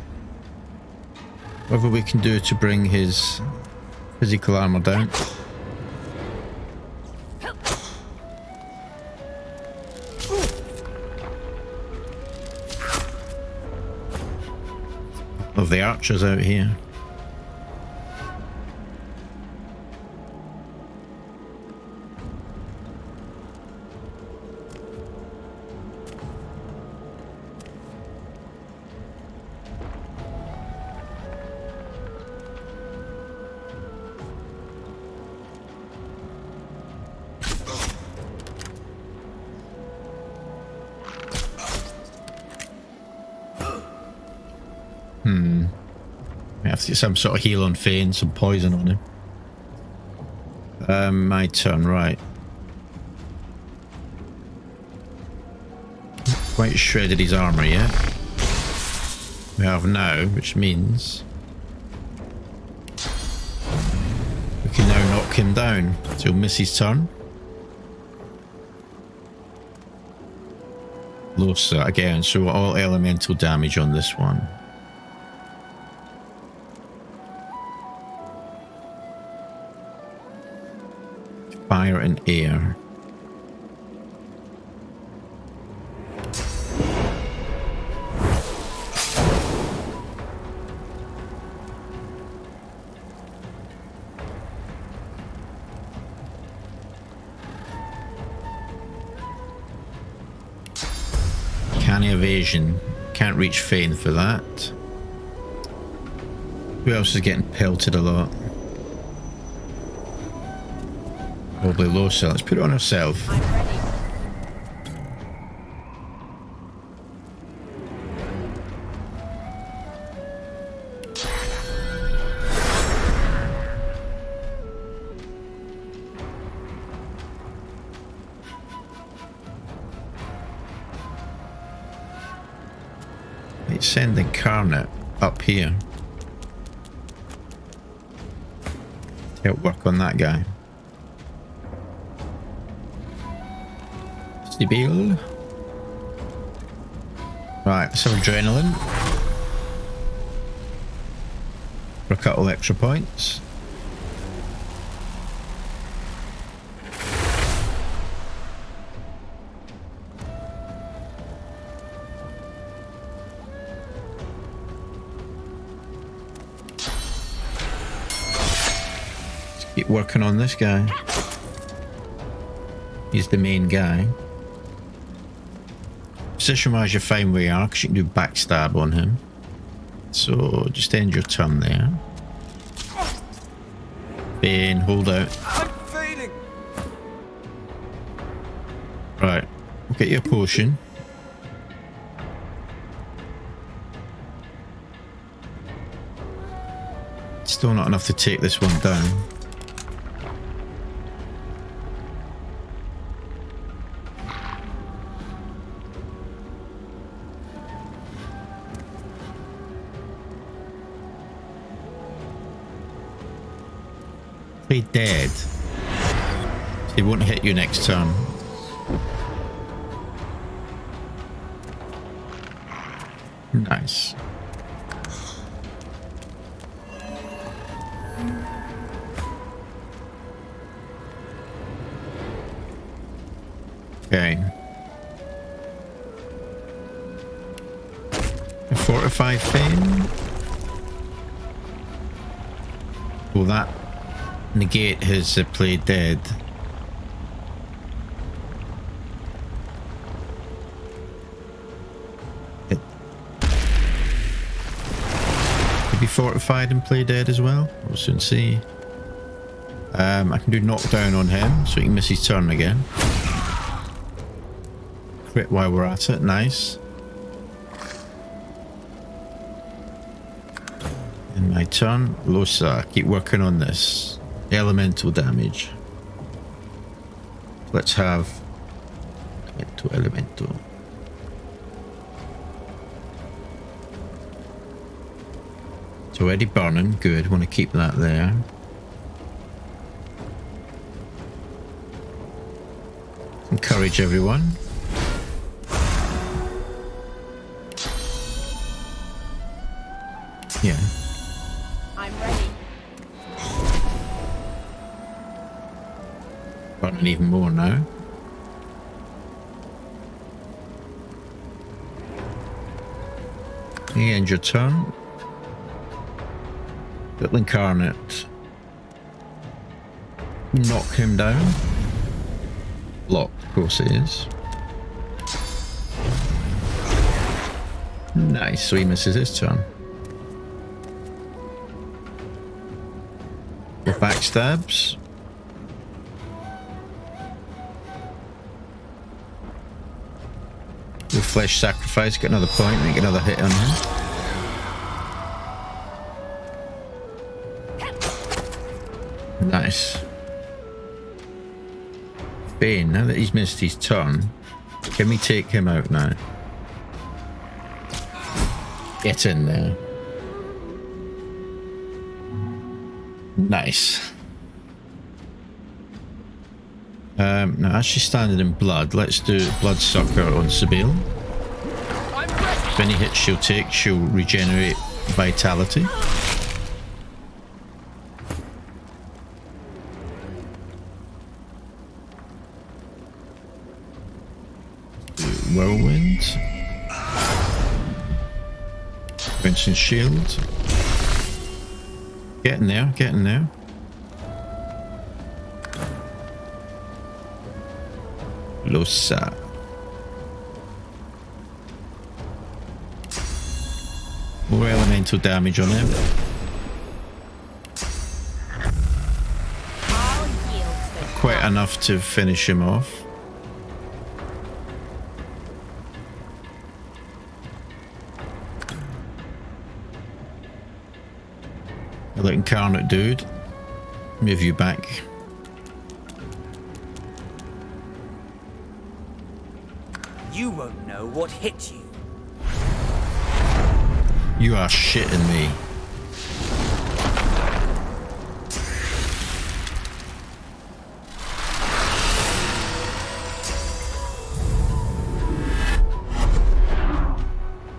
Whatever we can do to bring his physical armor down. Of the archers out here. I have to get some sort of heal on Fane, some poison on him. My turn, right. Quite shredded his armor yet. We have now, which means we can now knock him down. So he'll miss his turn. Losa again, so all elemental damage on this one. Fire and air. Canny evasion. Can't reach Fane for that. Who else is getting pelted a lot? Probably Losa. Let's put it on herself. Let's send Incarnate up here. Help work on that guy. Bill. Right, some adrenaline. For a couple extra points. Let's keep working on this guy. He's the main guy. Position-wise, you're fine where you are, because you can do backstab on him. So just end your turn there. Bane, hold out. I'm fading. Right, we'll get you a potion. Still not enough to take this one down. Play dead. He won't hit you next turn. Nice. Okay. A fortified thing. Will that negate his play dead? It could be fortified and play dead as well. We'll soon see. I can do knockdown on him so he can miss his turn again. Crit while we're at it, nice. In my turn, Losa, keep working on this. Elemental damage. Let's have elemental. It's already burning, good, want to keep that there. Encourage everyone. Yeah. I'm ready. Burning even more now. You end your turn. Little incarnate. Knock him down. Block, of course it is. Nice, so he misses his turn. Backstabs. With flesh sacrifice, get another point, make another hit on him. Nice. Bane, now that he's missed his turn, can we take him out now? Get in there. Nice. Now as she's standing in blood, let's do Bloodsucker on Sibyl. If any hits she'll take, she'll regenerate vitality. Whirlwind. Vincent Shield. Getting there, getting there. Losa. More elemental damage on him. Quite enough to finish him off. The incarnate dude. Move you back. You won't know what hit you. You are shitting me.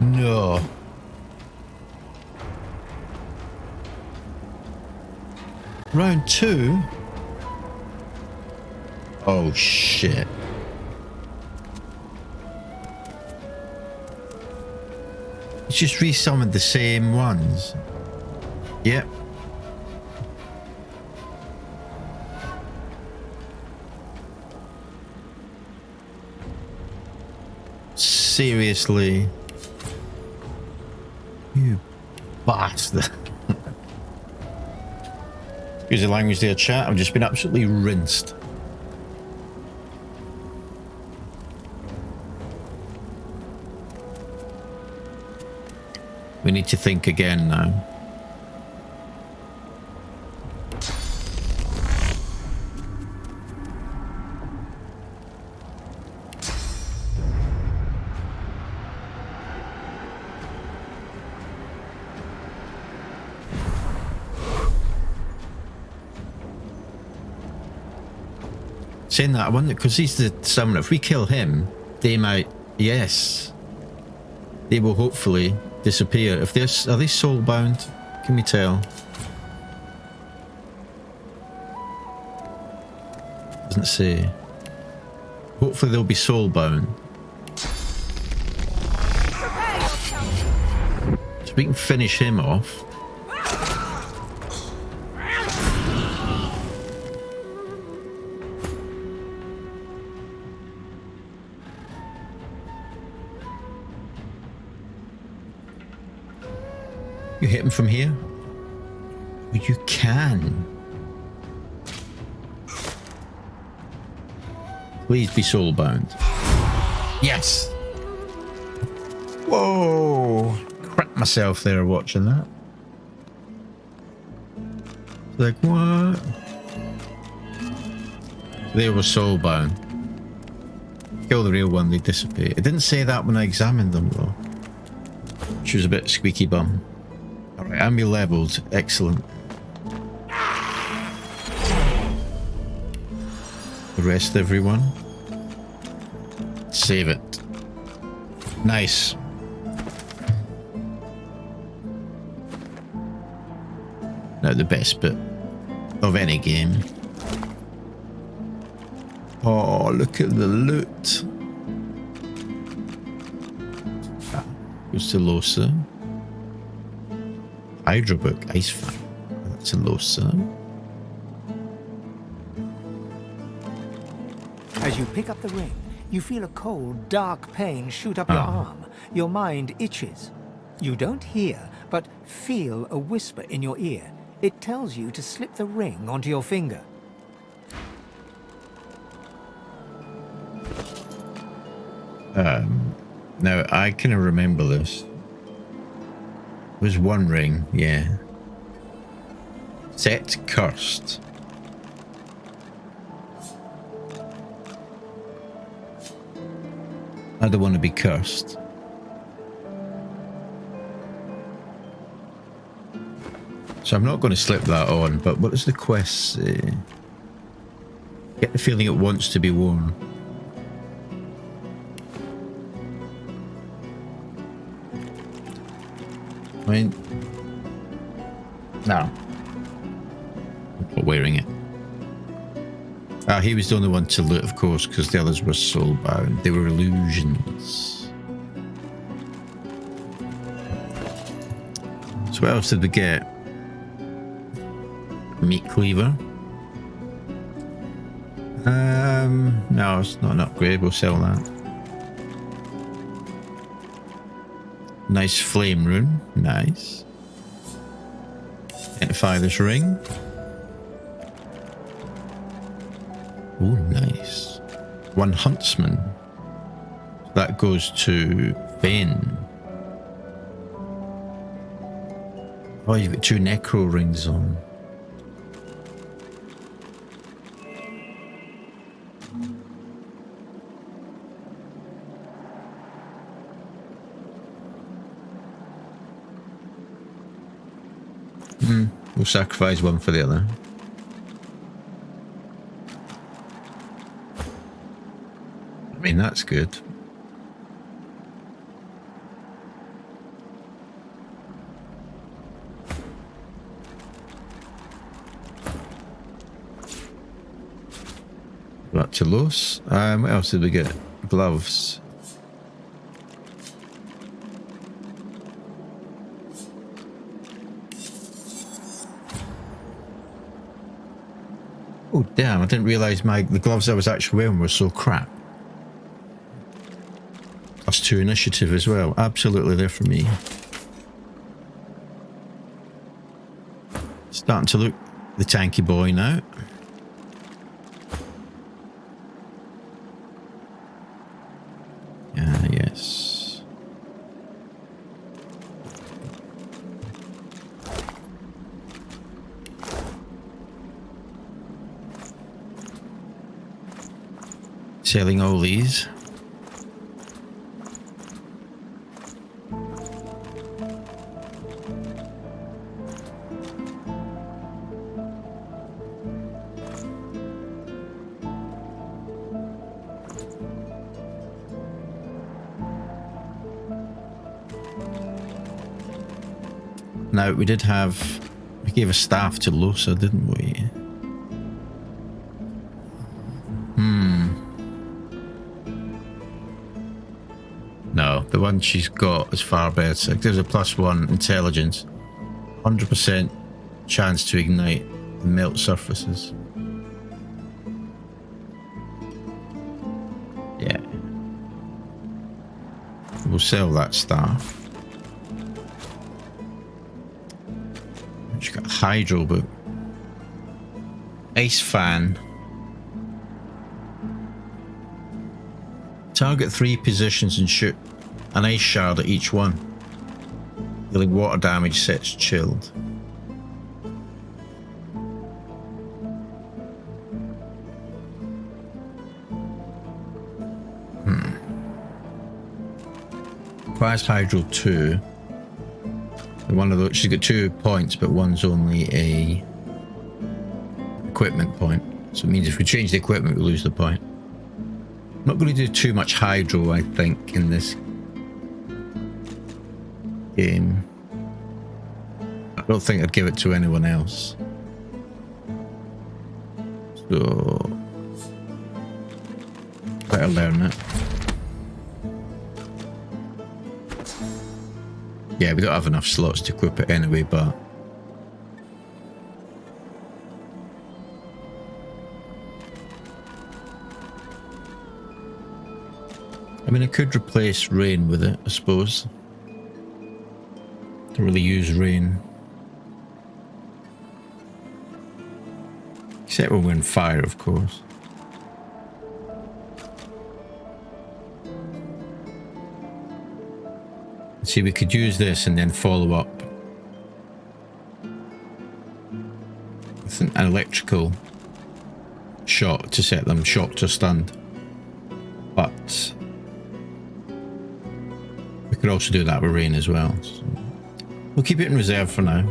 No. Round 2? Oh shit. It's just resummoned the same ones. Yep. Seriously. You bastard. Excuse the language there, chat. I've just been absolutely rinsed. We need to think again now. Saying that, I wonder, because he's the summoner, if we kill him, they might, yes, they will hopefully disappear. If they're, are they soul bound? Can we tell? Doesn't say. Hopefully they'll be soul bound. So we can finish him off. You hit him from here? Well, you can. Please be soul bound. Yes! Whoa! Crap myself there watching that. Like, what? They were soul bound. Kill the real one, they dissipate. It didn't say that when I examined them though. She was a bit squeaky bum. Alright, I'm leveled. Excellent. Rest everyone. Save it. Nice. Now the best bit of any game. Oh, look at the loot. Ah, goes to Losa. Hydro book, ice fan. That's a Losa. As you pick up the ring, you feel a cold, dark pain shoot up your arm. Your mind itches. You don't hear, but feel a whisper in your ear. It tells you to slip the ring onto your finger. Now I kind of remember this. There's one ring, yeah. Set cursed. I don't want to be cursed. So I'm not going to slip that on, but what does the quest say? Get the feeling it wants to be worn. I mean, no. I'm wearing it. Ah, he was the only one to loot, of course, because the others were soul bound. They were illusions. So what else did we get? Meat cleaver. No, it's not an upgrade. We'll sell that. Nice flame rune. Nice. Identify this ring. Oh, nice. One huntsman. That goes to Ben. Oh, you've got 2 necro rings on. We'll sacrifice one for the other. I mean, that's good. Back to Los. What else did we get? Gloves. Oh damn, I didn't realise the gloves I was actually wearing were so crap. +2 initiative as well. Absolutely there for me. Starting to look the tanky boy now. Yes. Selling all these. Now, we gave a staff to Losa, didn't we? No, the one she's got is far better. It gives a +1 intelligence, 100% chance to ignite and melt surfaces. Yeah. We'll sell that staff. She's got a hydro book. Ice fan. Target 3 positions and shoot an ice shard at each one. Dealing water damage sets chilled. Requires hydro 2. One of those, she's got 2 points, but one's only a equipment point. So it means if we change the equipment, we lose the point. I'm not going to do too much hydro, I think, in this game. I don't think I'd give it to anyone else. So better learn it. Yeah, we don't have enough slots to equip it anyway, but I mean, I could replace rain with it, I suppose. Don't really use rain. Except when we're in fire, of course. See, we could use this and then follow up with an electrical shot to set them shocked or stunned. But we could also do that with rain as well. So we'll keep it in reserve for now.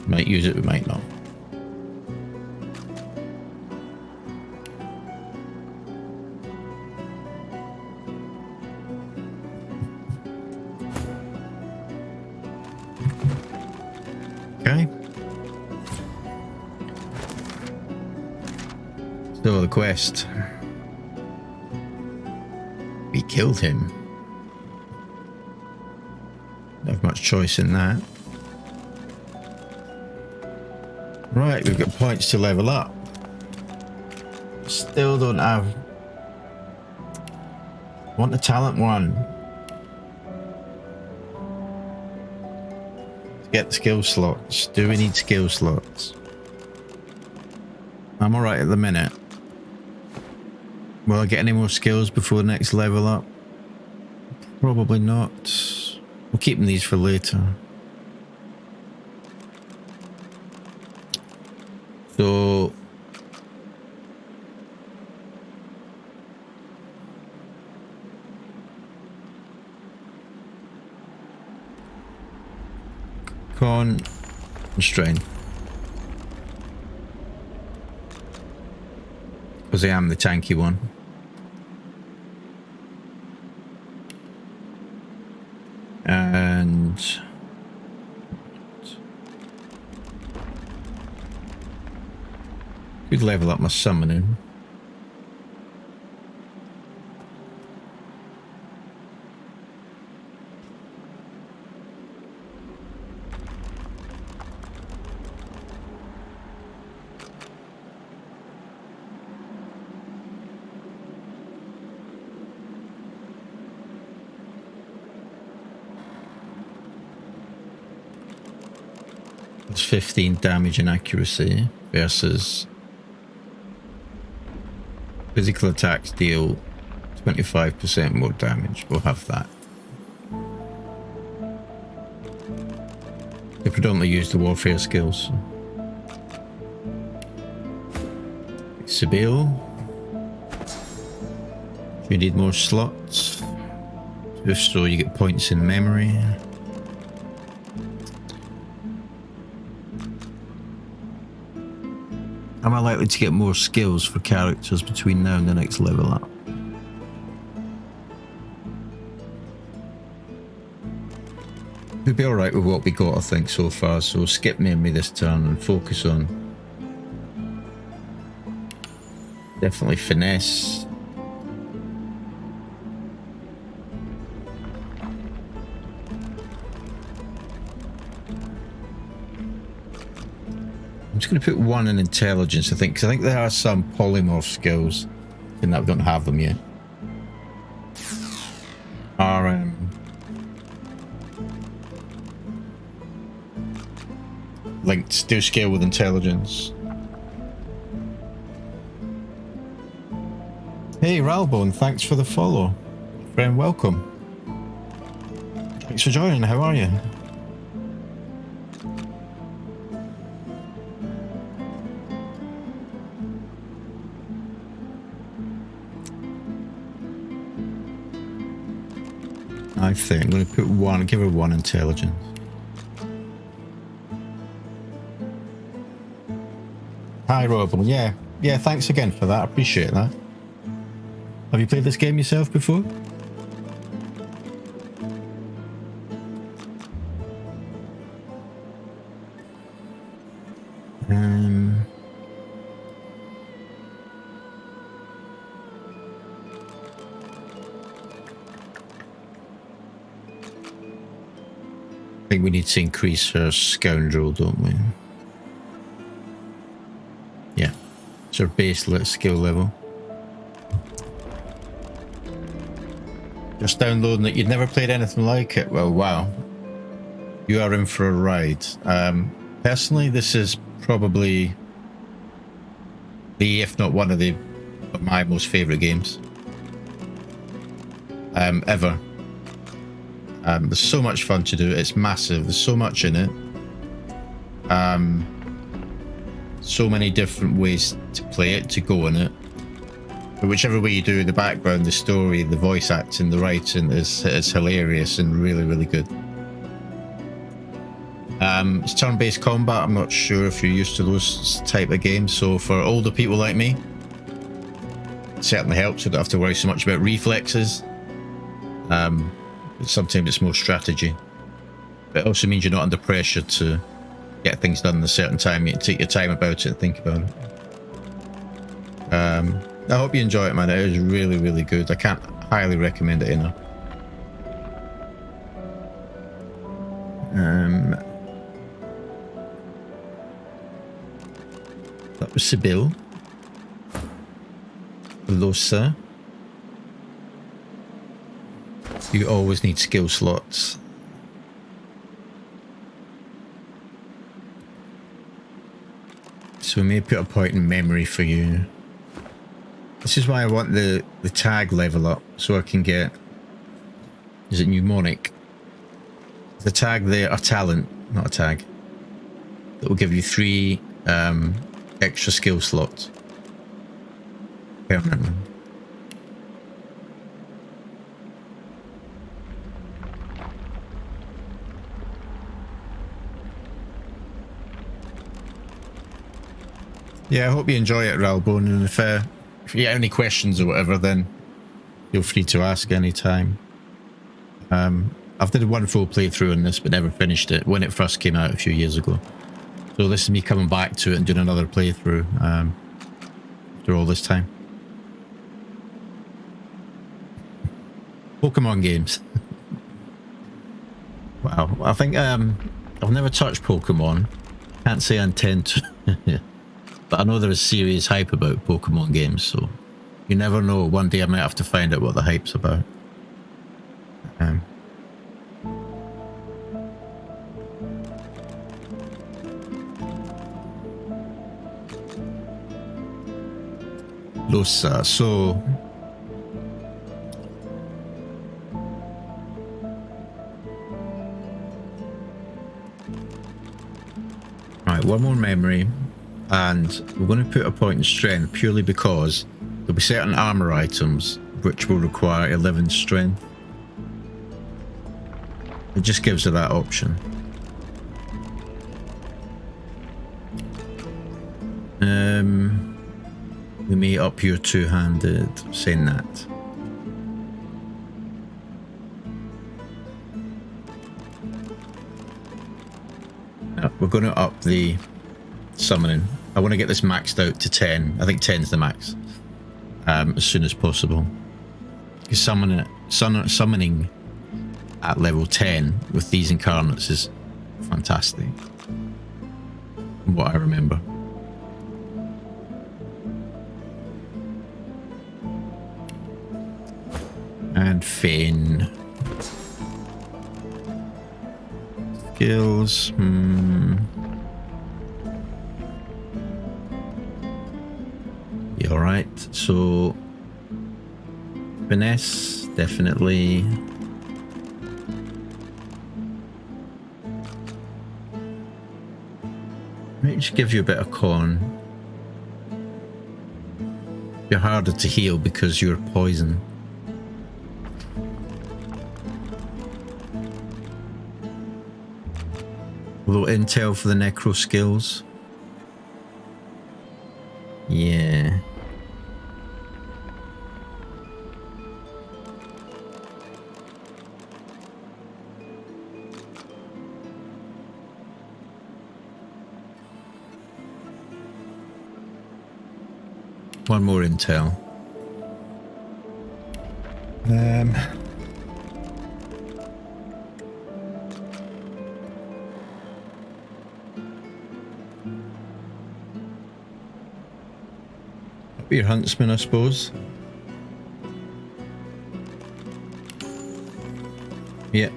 Might use it, we might not. Okay. So the quest. We killed him. Don't have much choice in that. Right, we've got points to level up. Still don't have. Want the talent one. Get skill slots. Do we need skill slots? I'm alright at the minute. Will I get any more skills before the next level up? Probably not. We're keeping these for later. So con and strength. Because I am the tanky one. And could level up my summoning. It's 15 damage and accuracy versus physical attacks deal 25% more damage. We'll have that. They predominantly use the warfare skills. Sibyl. You need more slots. Just so you get points in memory. Am I likely to get more skills for characters between now and the next level up? We'll be alright with what we got, I think, so far, so skip memory this turn and focus on definitely finesse. I'm just going to put one in intelligence, I think, because I think there are some polymorph skills in that we don't have them yet. RM. Linked, do scale with intelligence. Hey Rivellon, thanks for the follow. Friend, welcome. Thanks for joining, how are you? I think I'm going to put one, give her one intelligence. Hi Rivellon, yeah, thanks again for that, I appreciate that. Have you played this game yourself before? I think we need to increase her scoundrel, don't we? Yeah, it's her base skill level. Just downloading it. You'd never played anything like it. Well, wow. You are in for a ride. Personally, this is probably if not one of my most favourite games ever. There's so much fun to do. It's massive. There's so much in it. So many different ways to play it, to go in it. But whichever way you do, the background, the story, the voice acting, the writing is hilarious and really, really good. It's turn-based combat. I'm not sure if you're used to those type of games. So for older people like me, it certainly helps. You don't have to worry so much about reflexes. Sometimes it's more strategy. But it also means you're not under pressure to get things done in a certain time. You can take your time about it and think about it. I hope you enjoy it, man. It is really, really good. I can't highly recommend it enough. That was Sibyl. Losa. You always need skill slots. So we may put a point in memory for you. This is why I want the tag level up, so I can get... Is it mnemonic? The tag there, a talent, not a tag. That will give you 3 extra skill slots. Permanently. Yeah, I hope you enjoy it, Rivellon, and if you get any questions or whatever, then feel free to ask anytime. I've did one full playthrough on this, but never finished it when it first came out a few years ago. So this is me coming back to it and doing another playthrough after all this time. Pokemon games. Wow, I think I've never touched Pokemon. Can't say I intend to. But I know there is serious hype about Pokemon games, so you never know. One day I might have to find out what the hype's about. Losa. So right, one more memory, and we're going to put a point in strength purely because there'll be certain armor items which will require 11 strength. It just gives her that option. We may up your two-handed, saying that. We're going to up the summoning. I want to get this maxed out to 10. I think 10 is the max. As soon as possible. Because summoning at level 10 with these incarnates is fantastic. From what I remember. And Fane. Skills. Yeah, alright. So finesse, definitely. Might just give you a bit of con. You're harder to heal because you're poison. A little intel for the necro skills. Yeah. One more intel. Be your huntsman, I suppose. Yeah.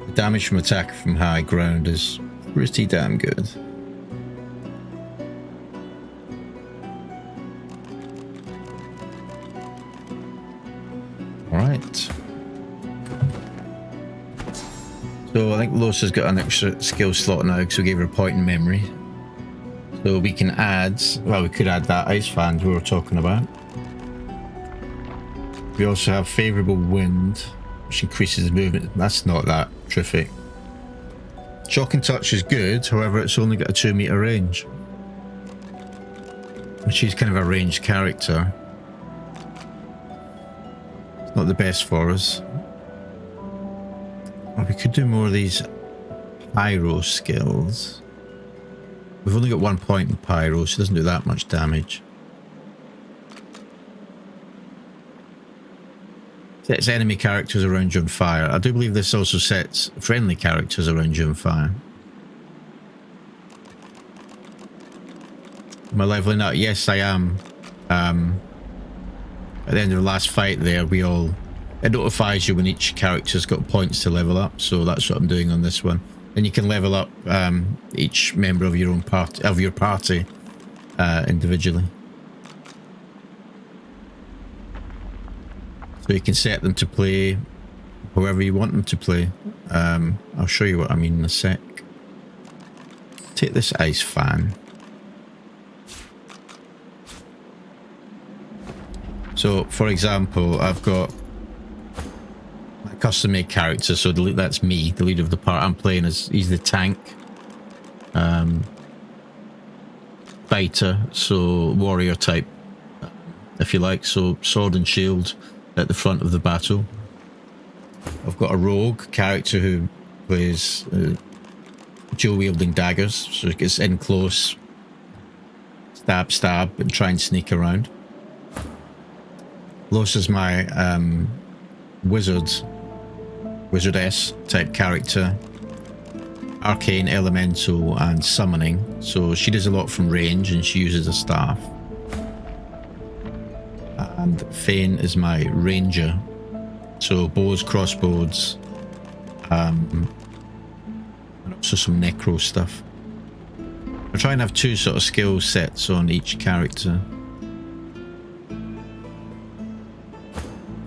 The damage from attack from high ground is pretty damn good. Alright. So I think Losa's got an extra skill slot now because we gave her a point in memory. So we can add, well, we could add that ice fan we were talking about. We also have favourable wind, which increases movement. That's not that terrific. Shock and touch is good, however, it's only got a 2-meter range. And she's kind of a ranged character. It's not the best for us. Well, we could do more of these pyro skills. We've only got 1 point in pyro, so it doesn't do that much damage. Sets enemy characters around you on fire. I do believe this also sets friendly characters around you on fire. Am I leveling up? Yes, I am. At the end of the last fight there, it notifies you when each character's got points to level up, so that's what I'm doing on this one. And you can level up each member of your own party individually. So you can set them to play however you want them to play. I'll show you what I mean in a sec. Take this ice fan. So, for example, I've got a custom-made character, so that's me, the leader of the party. I'm playing as, he's the tank. Fighter, so warrior type, if you like, so sword and shield at the front of the battle. I've got a rogue character who plays dual-wielding daggers, so it gets in close, stab, and try and sneak around. Losa's my wizardess type character, arcane, elemental, and summoning. So she does a lot from range, and she uses a staff. And Fane is my ranger, so bows, crossbows, and also some necro stuff. I try and have 2 sort of skill sets on each character.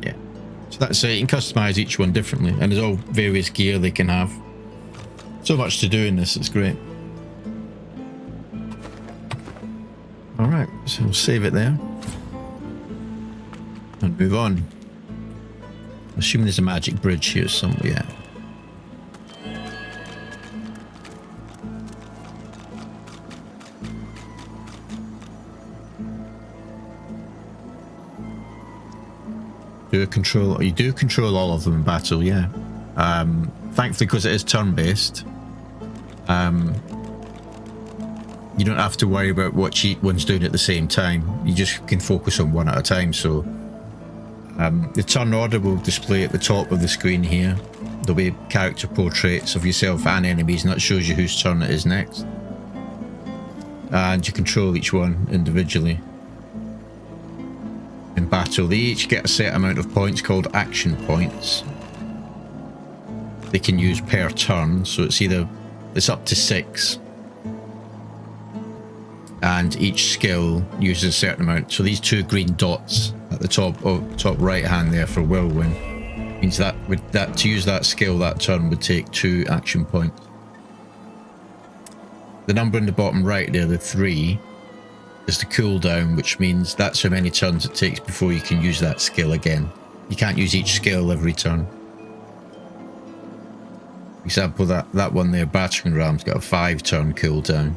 Yeah. So that's it. You can customize each one differently, and there's all various gear they can have. So much to do in this, it's great. Alright, so we'll save it there. And move on. I'm assuming there's a magic bridge here somewhere, yeah. You do control all of them in battle, yeah. Thankfully, because it is turn-based, you don't have to worry about what each one's doing at the same time. You just can focus on one at a time. So the turn order will display at the top of the screen here. There'll be character portraits of yourself and enemies, and that shows you whose turn it is next. And you control each one individually. In battle, they each get a set amount of points called action points. They can use per turn, so it's up to 6. And each skill uses a certain amount. So these 2 green dots at the top right hand there for whirlwind means that to use that skill that turn would take 2 action points. The number in the bottom right there, the 3, is the cooldown, which means that's how many turns it takes before you can use that skill again. You can't use each skill every turn. For example, that one there, battering ram's got a 5-turn cooldown.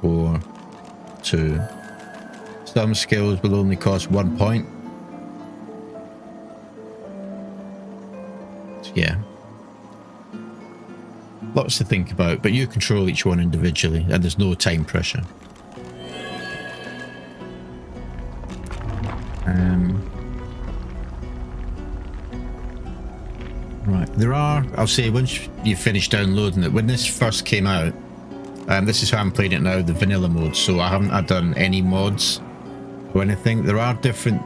4, 2. Some skills will only cost 1 point. So yeah. Lots to think about, but you control each one individually, and there's no time pressure. Right, there are, I'll say, once you finish downloading it, when this first came out, this is how I'm playing it now, the vanilla mode, so I haven't done any mods or anything. There are different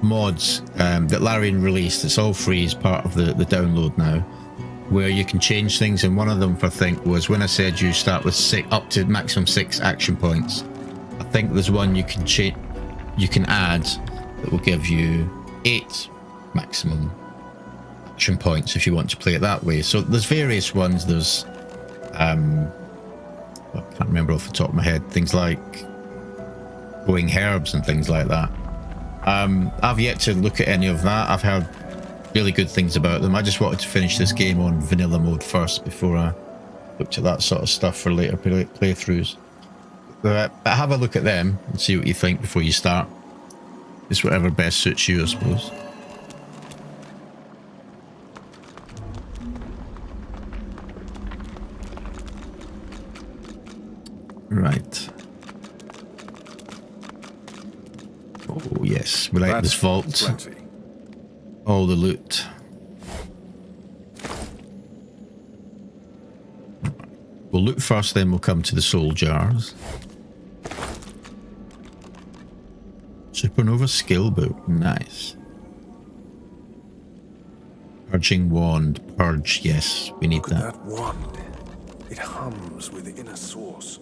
mods that Larian released. It's all free as part of the download now, where you can change things, and one of them, I think, was when I said you start with up to maximum 6 action points. I think there's one you can add that will give you 8 maximum action points if you want to play it that way. So there's various ones. There's I can't remember off the top of my head, things like growing herbs and things like that. I've yet to look at any of that. I've heard really good things about them. I just wanted to finish this game on vanilla mode first before I looked at that sort of stuff for later playthroughs. But have a look at them and see what you think before you start. It's whatever best suits you, I suppose. Right. Oh yes, we like this vault. Plenty. All the loot. We'll loot first, then we'll come to the soul jars. Supernova skill book, nice. Purging wand, purge, yes, we need Look at that. that wand. It hums with the inner source.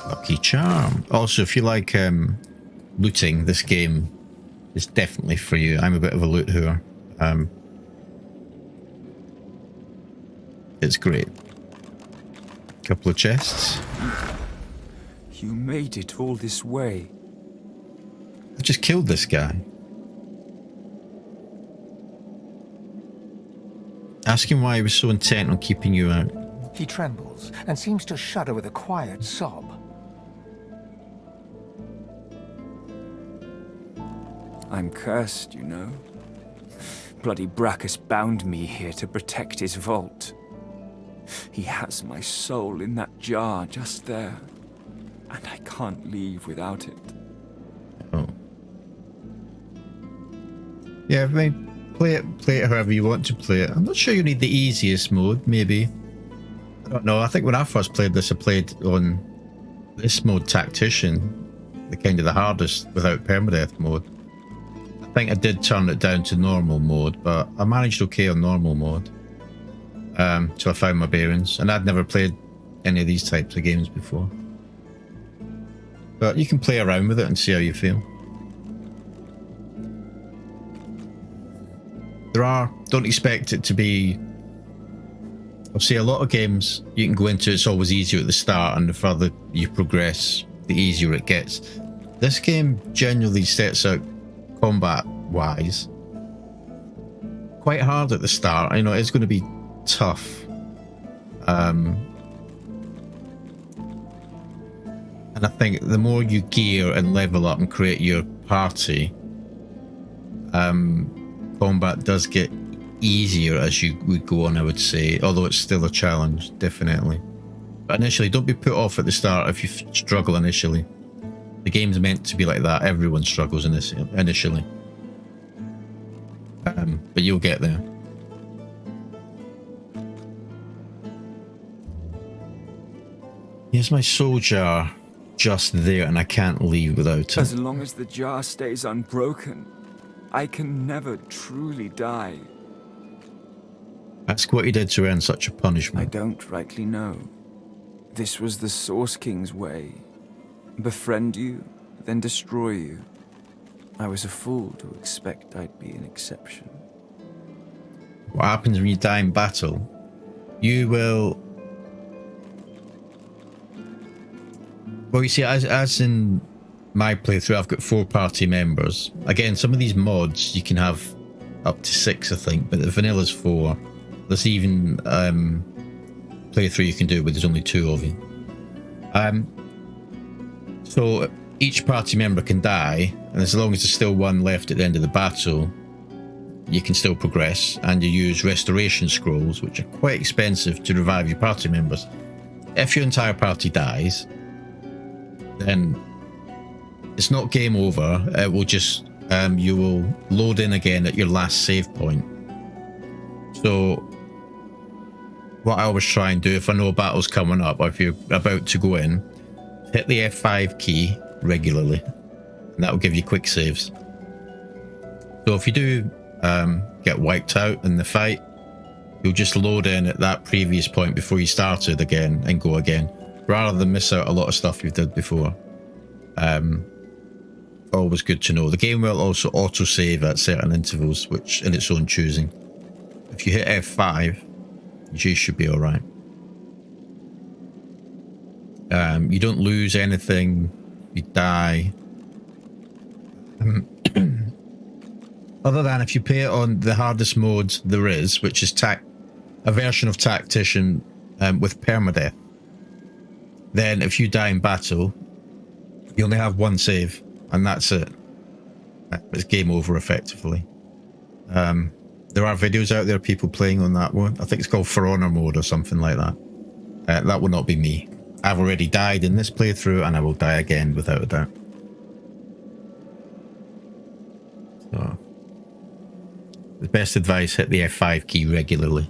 Lucky charm. Also, if you like looting, this game is definitely for you. I'm a bit of a loot whore. It's great. Couple of chests. You made it all this way. I just killed this guy. Ask him why he was so intent on keeping you out. He trembles and seems to shudder with a quiet sob. I'm cursed, you know. Bloody Brachus bound me here to protect his vault. He has my soul in that jar just there, and I can't leave without it. Oh. Yeah, I mean, play it however you want to play it. I'm not sure you need the easiest mode, maybe. I don't know. I think when I first played this, I played on this mode, Tactician. the kind of the hardest without permadeath mode. I think I did turn it down to normal mode, but I managed okay on normal mode. So I found my bearings, and I'd never played any of these types of games before. But you can play around with it and see how you feel. Don't expect it to be, I'll say a lot of games you can go into, it's always easier at the start, and the further you progress, the easier it gets. This game genuinely sets out combat wise quite hard at the start. You know, it's going to be tough. And I think the more you gear and level up and create your party, combat does get easier as you would go on, I would say, although it's still a challenge, definitely. But initially, don't be put off at the start if you struggle initially. The game's meant to be like that. Everyone struggles initially. But you'll get there. Here's my soul jar just there, and I can't leave without it. As long as the jar stays unbroken, I can never truly die. Ask what he did to earn such a I punishment. don't rightly know. This was the Source King's way. Befriend you, then destroy you. I was a fool to expect I'd be an exception. What happens when you die in battle? You will... Well, you see, as in my playthrough, I've got 4 party members. Again, some of these mods, you can have up to 6, I think, but the vanilla's 4. There's even playthrough you can do where there's only 2 of you. So each party member can die, and as long as there's still one left at the end of the battle, you can still progress, and you use restoration scrolls, which are quite expensive to revive your party members. If your entire party dies, then it's not game over. It will just you will load in again at your last save point. So what I always try and do, if I know a battle's coming up, or if you're about to go in, hit the F5 key regularly, and that will give you quick saves. So if you do get wiped out in the fight, you'll just load in at that previous point before you started again and go again, rather than miss out a lot of stuff you've did before. Always good to know. The game will also auto-save at certain intervals, which in its own choosing. If you hit F5, you should be alright. You don't lose anything, you die. Other than if you play it on the hardest mode there is, which is a version of Tactician with permadeath. Then if you die in battle, you only have 1 save, and that's it. It's game over effectively. There are videos out there of people playing on that one. I think it's called For Honor mode or something like that. That will not be me. I've already died in this playthrough, and I will die again without a doubt. So, the best advice, hit the F5 key regularly.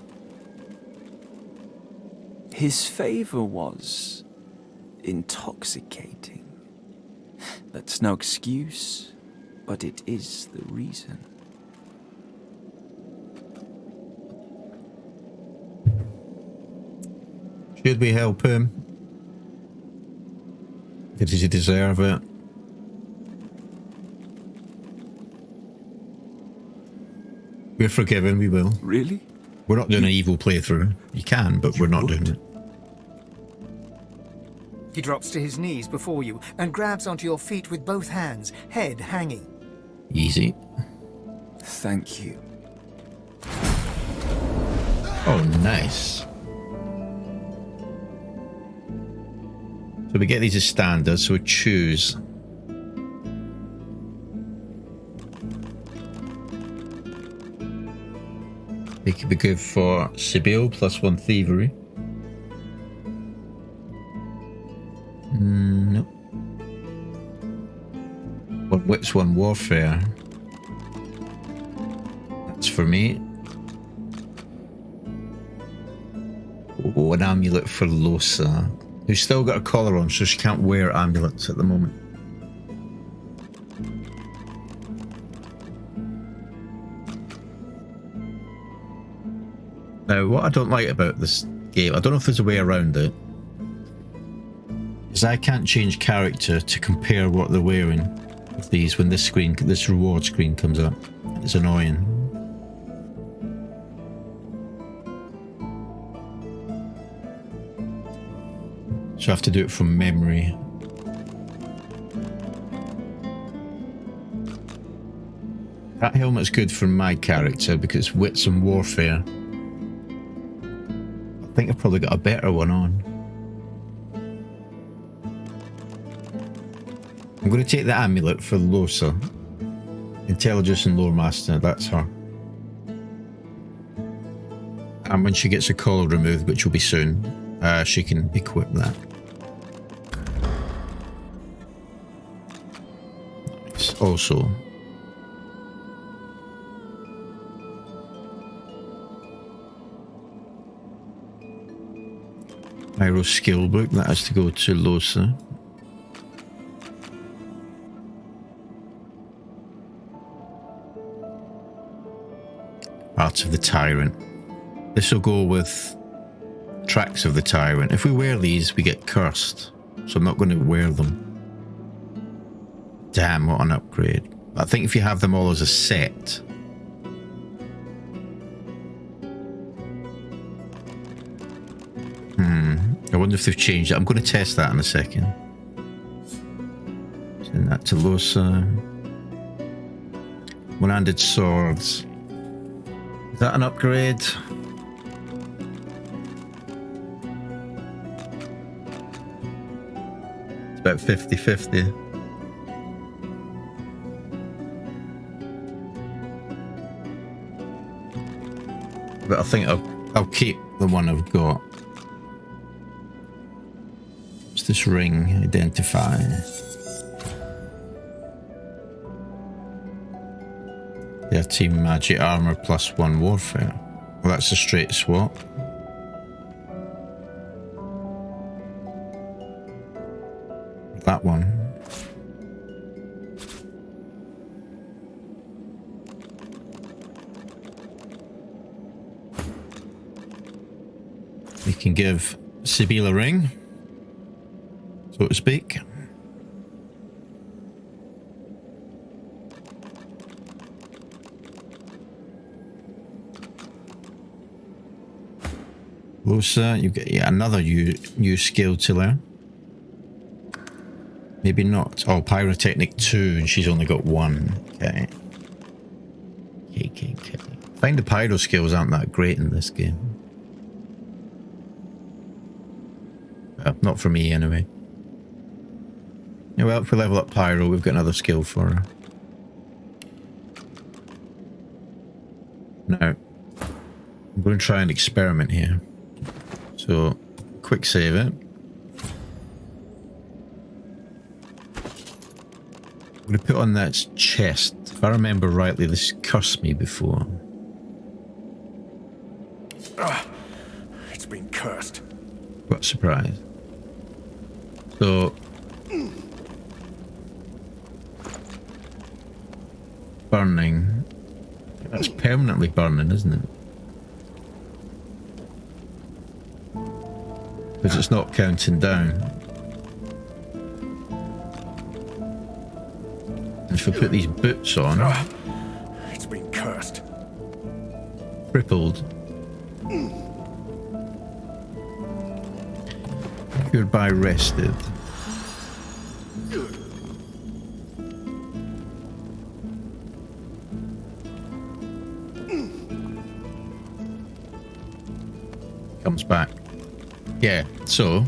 His favor was intoxicating. That's no excuse, but it is the reason. Should we help him? Did he deserve it? We're forgiven, we will. Really? We're not doing an evil playthrough. You can, but we're not doing it. He drops to his knees before you and grabs onto your feet with both hands, head hanging. Easy. Thank you. Oh, nice. So we get these as standard, so we choose. They could be good for Sibyl, +1 thievery. No. 1 wits, 1 warfare. That's for me. Oh, an amulet for Losa, who's still got a collar on, so she can't wear amulets at the moment. Now, what I don't like about this game, I don't know if there's a way around it, is I can't change character to compare what they're wearing with these when this reward screen comes up. It's annoying. So I have to do it from memory. That helmet's good for my character because it's wits and warfare. I think I've probably got a better one on. I'm going to take the amulet for Losa. Intelligence and Lore Master, that's her. And when she gets her collar removed, which will be soon, she can equip that. Nice. Also, Pyro skill book, that has to go to Losa. Art of the Tyrant. This will go with Tracks of the Tyrant. If we wear these, we get cursed. So I'm not going to wear them. Damn, what an upgrade. I think if you have them all as a set... I wonder if they've changed it. I'm going to test that in a second. Send that to Losa. One-handed swords. Is that an upgrade? It's about 50-50. But I think I'll keep the one I've got. What's this ring? Identify. Their team magic armor +1 warfare. Well, that's a straight swap. That one. We can give Sibyl a ring, so to speak. Losa, you get another new skill to learn. Maybe not. Oh, Pyrotechnic 2, and she's only got 1. Okay. Okay. I find the pyro skills aren't that great in this game. Not for me, anyway. Yeah, well, if we level up Pyro, we've got another skill for her. Now, I'm going to try and experiment here. So, quick save it. I'm going to put on that chest. If I remember rightly, this cursed me before. It's been cursed. What a surprise. So, burning. That's permanently burning, isn't it? Because it's not counting down. And if I put these boots on, It's been cursed. crippled. Goodbye, rested. Comes back. Yeah, so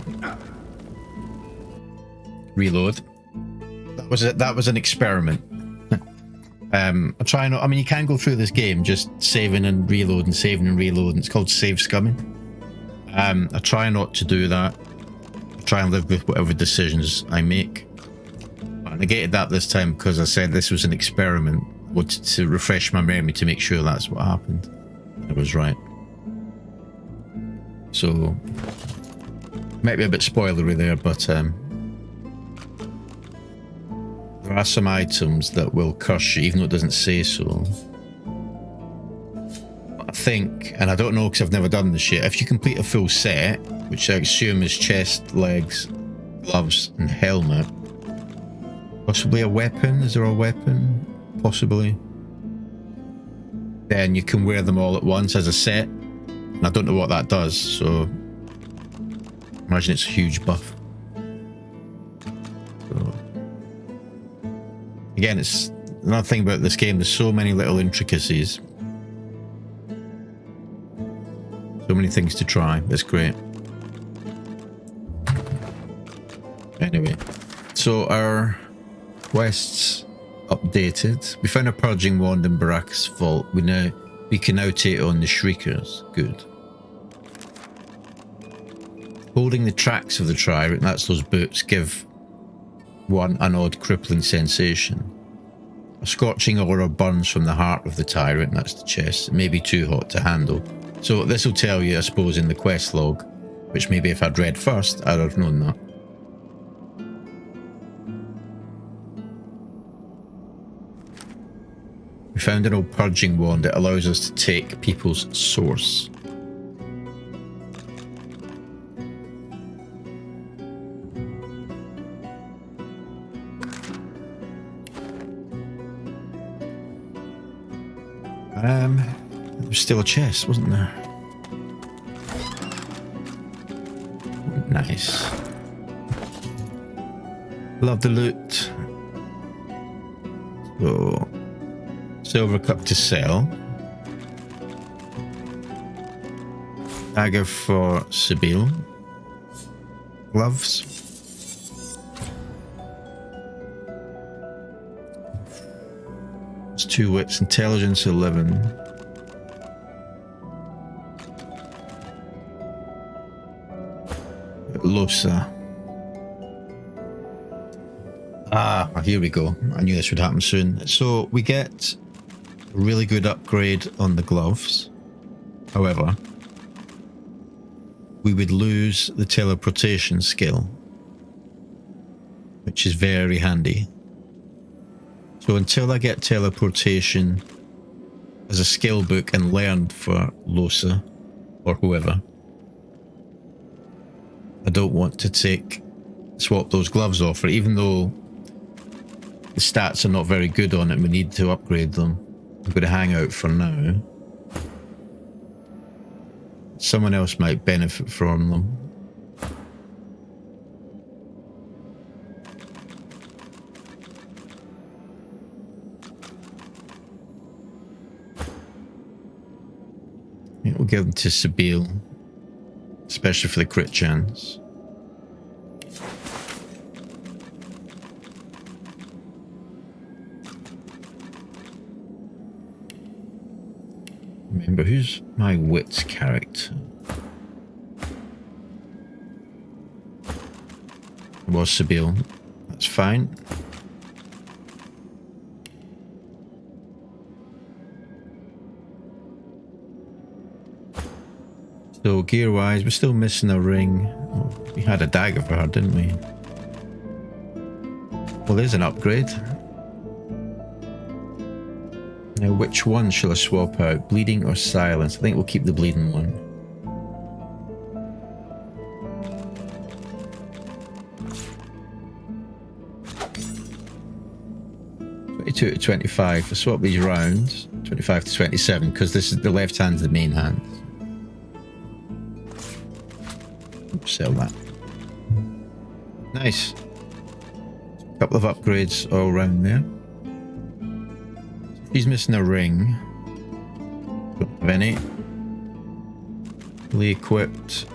reload. That was it. That was an experiment. I try not. I mean, you can go through this game just saving and reloading, saving and reloading. It's called save scumming. I try not to do that. I try and live with whatever decisions I make. I negated that this time because I said this was an experiment. I wanted to refresh my memory to make sure that's what happened. I was right. So, might be a bit spoilery there, but there are some items that will curse you, even though it doesn't say so. I think, and I don't know because I've never done this yet, if you complete a full set, which I assume is chest, legs, gloves, and helmet, possibly a weapon. Is there a weapon? Possibly. Then you can wear them all at once as a set. And I don't know what that does, so imagine it's a huge buff. So, again, it's another thing about this game, there's so many little intricacies. So many things to try. That's great. Anyway, so our quests updated. We found a purging wand in Baracus' vault. We can now take on the Shriekers. Good. Holding the tracks of the tyrant, that's those boots, give one an odd crippling sensation. A scorching aura burns from the heart of the tyrant, that's the chest. It may be too hot to handle. So this will tell you, I suppose, in the quest log, which maybe if I'd read first, I'd have known that. We found an old purging wand that allows us to take people's source. There was still a chest, wasn't there? Nice. Love the loot. So, silver cup to sell. Dagger for Sibyl. Gloves. It's 2 wits, intelligence 11. Losa. Ah, here we go. I knew this would happen soon. So we get a really good upgrade on the gloves. However, we would lose the teleportation skill, which is very handy. So until I get teleportation as a skill book and learned for Losa or whoever, I don't want to swap those gloves off her, even though the stats are not very good on it and we need to upgrade them. I'm going to hang out for now. Someone else might benefit from them. Yeah, we'll give them to Sibyl, especially for the crit chance. Remember, who's my wits character? It was Sibyl. That's fine. So gear-wise, we're still missing a ring. Oh, we had a dagger for her, didn't we? Well, there's an upgrade. Now, which one shall I swap out? Bleeding or silence? I think we'll keep the bleeding one. (22 to 25). I swap these rounds. 25 to 27, because this is the left hand's the main hand. Sell that. Nice. Couple of upgrades all around there. She's missing a ring. Don't have any. Fully equipped.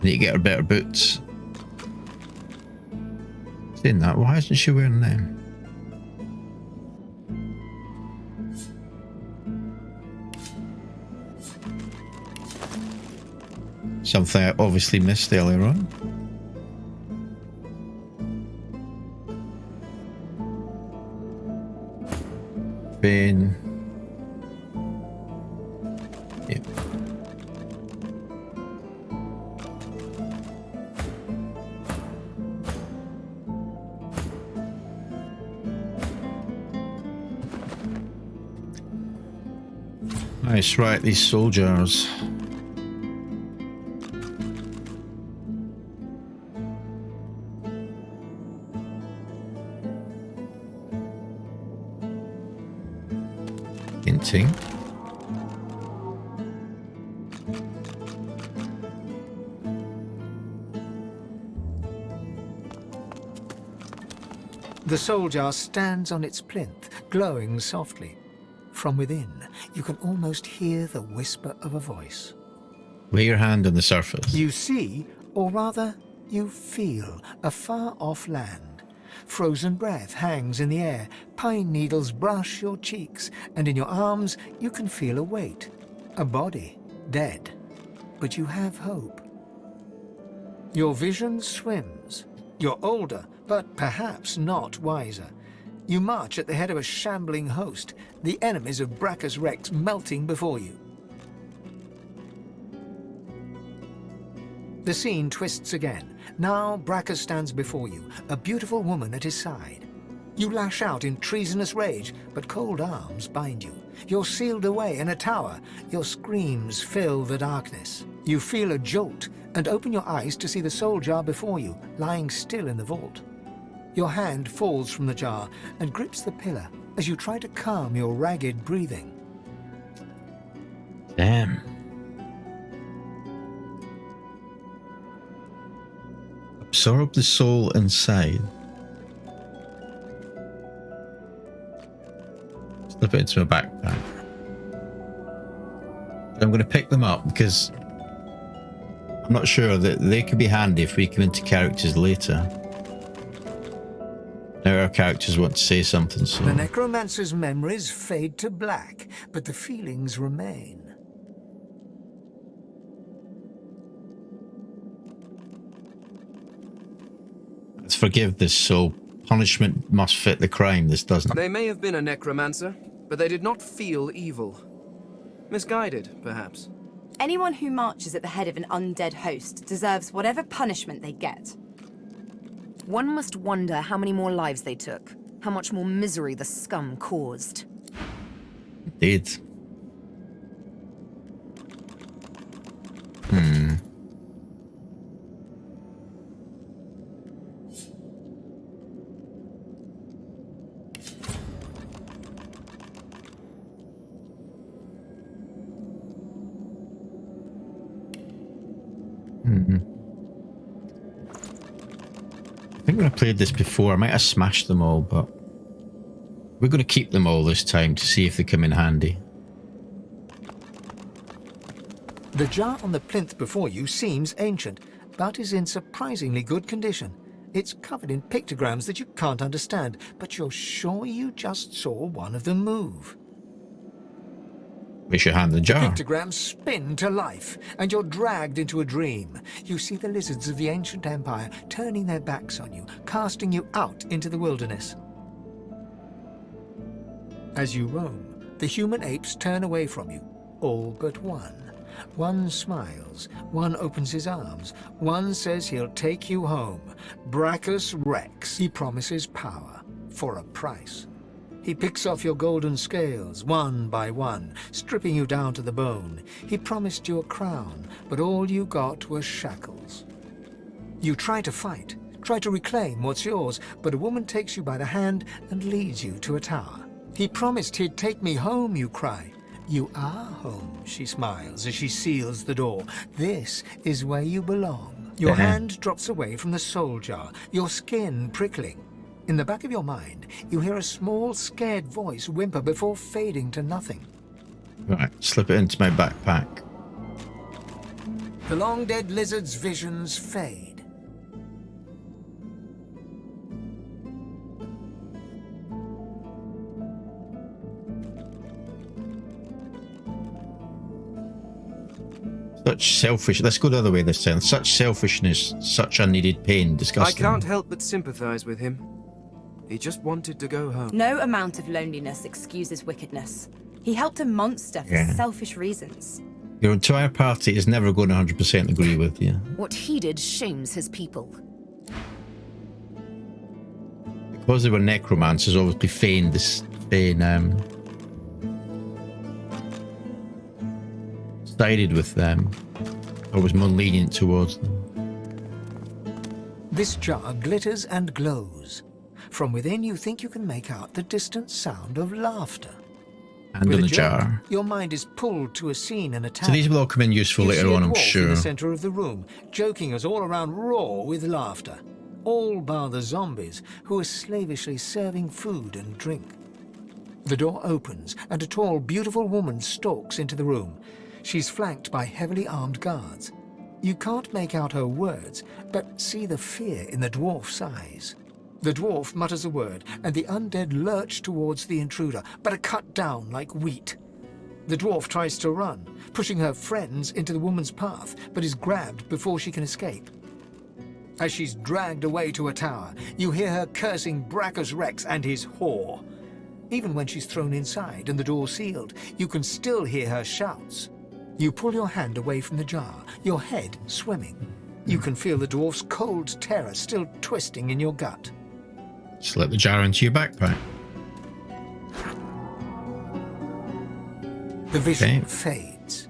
Need to get her better boots. Saying that, why isn't she wearing them? Something I obviously missed earlier on. Bane. Yeah. Nice, right, these soldiers. Hinting. The soul jar stands on its plinth, glowing softly. From within, you can almost hear the whisper of a voice. Lay your hand on the surface. You see, or rather, you feel a far-off land. Frozen breath hangs in the air, pine needles brush your cheeks, and in your arms you can feel a weight. A body, dead. But you have hope. Your vision swims. You're older, but perhaps not wiser. You march at the head of a shambling host, the enemies of Brachus Rex melting before you. The scene twists again. Now Brachus stands before you, a beautiful woman at his side. You lash out in treasonous rage, but cold arms bind you. You're sealed away in a tower. Your screams fill the darkness. You feel a jolt and open your eyes to see the soul jar before you, lying still in the vault. Your hand falls from the jar and grips the pillar as you try to calm your ragged breathing. Damn. Absorb the soul inside. Slip it into my backpack. I'm going to pick them up because I'm not sure that they could be handy if we come into characters later. Now our characters want to say something, so... The necromancer's memories fade to black, but the feelings remain. Let's forgive this soul. Punishment must fit the crime. This doesn't. They may have been a necromancer, but they did not feel evil. Misguided, perhaps. Anyone who marches at the head of an undead host deserves whatever punishment they get. One must wonder how many more lives they took, how much more misery the scum caused. Indeed. I think when I played this before, I might have smashed them all, but we're going to keep them all this time to see if they come in handy. The jar on the plinth before you seems ancient, but is in surprisingly good condition. It's covered in pictograms that you can't understand, but you're sure you just saw one of them move. Place your hand in the jar. Pictograms spin to life, and you're dragged into a dream. You see the lizards of the ancient empire turning their backs on you, casting you out into the wilderness. As you roam, the human apes turn away from you, all but one. One smiles, one opens his arms, one says he'll take you home. Brachus Rex. He promises power, for a price. He picks off your golden scales, one by one, stripping you down to the bone. He promised you a crown, but all you got was shackles. You try to fight, try to reclaim what's yours, but a woman takes you by the hand and leads you to a tower. He promised he'd take me home, you cry. You are home, she smiles as she seals the door. This is where you belong. Your hand drops away from the soul jar, your skin prickling. In the back of your mind, you hear a small, scared voice whimper before fading to nothing. Right, slip it into my backpack. The long-dead lizard's visions fade. Such selfish. Let's go the other way this time. Such selfishness, such unneeded pain, disgusting. I can't help but sympathize with him. He just wanted to go home. No amount of loneliness excuses wickedness. He helped a monster for selfish reasons. Your entire party is never going to 100% agree with you. What he did shames his people. Because they were necromancers, obviously feigned this. sided with them or was more lenient towards them. This jar glitters and glows. From within, you think you can make out the distant sound of laughter. And With in a the jerk, jar. your mind is pulled to a scene in a town. So these will all come in useful You later see a on, I'm dwarf sure. in the center of the room, joking us all around raw with laughter. All bar the zombies, who are slavishly serving food and drink. The door opens, and a tall, beautiful woman stalks into the room. She's flanked by heavily armed guards. You can't make out her words, but see the fear in the dwarf's eyes. The dwarf mutters a word, and the undead lurch towards the intruder, but are cut down like wheat. The dwarf tries to run, pushing her friends into the woman's path, but is grabbed before she can escape. As she's dragged away to a tower, you hear her cursing Brachus Rex and his whore. Even when she's thrown inside and the door sealed, you can still hear her shouts. You pull your hand away from the jar, your head swimming. You can feel the dwarf's cold terror still twisting in your gut. Slip the jar into your backpack. The vision Okay. fades.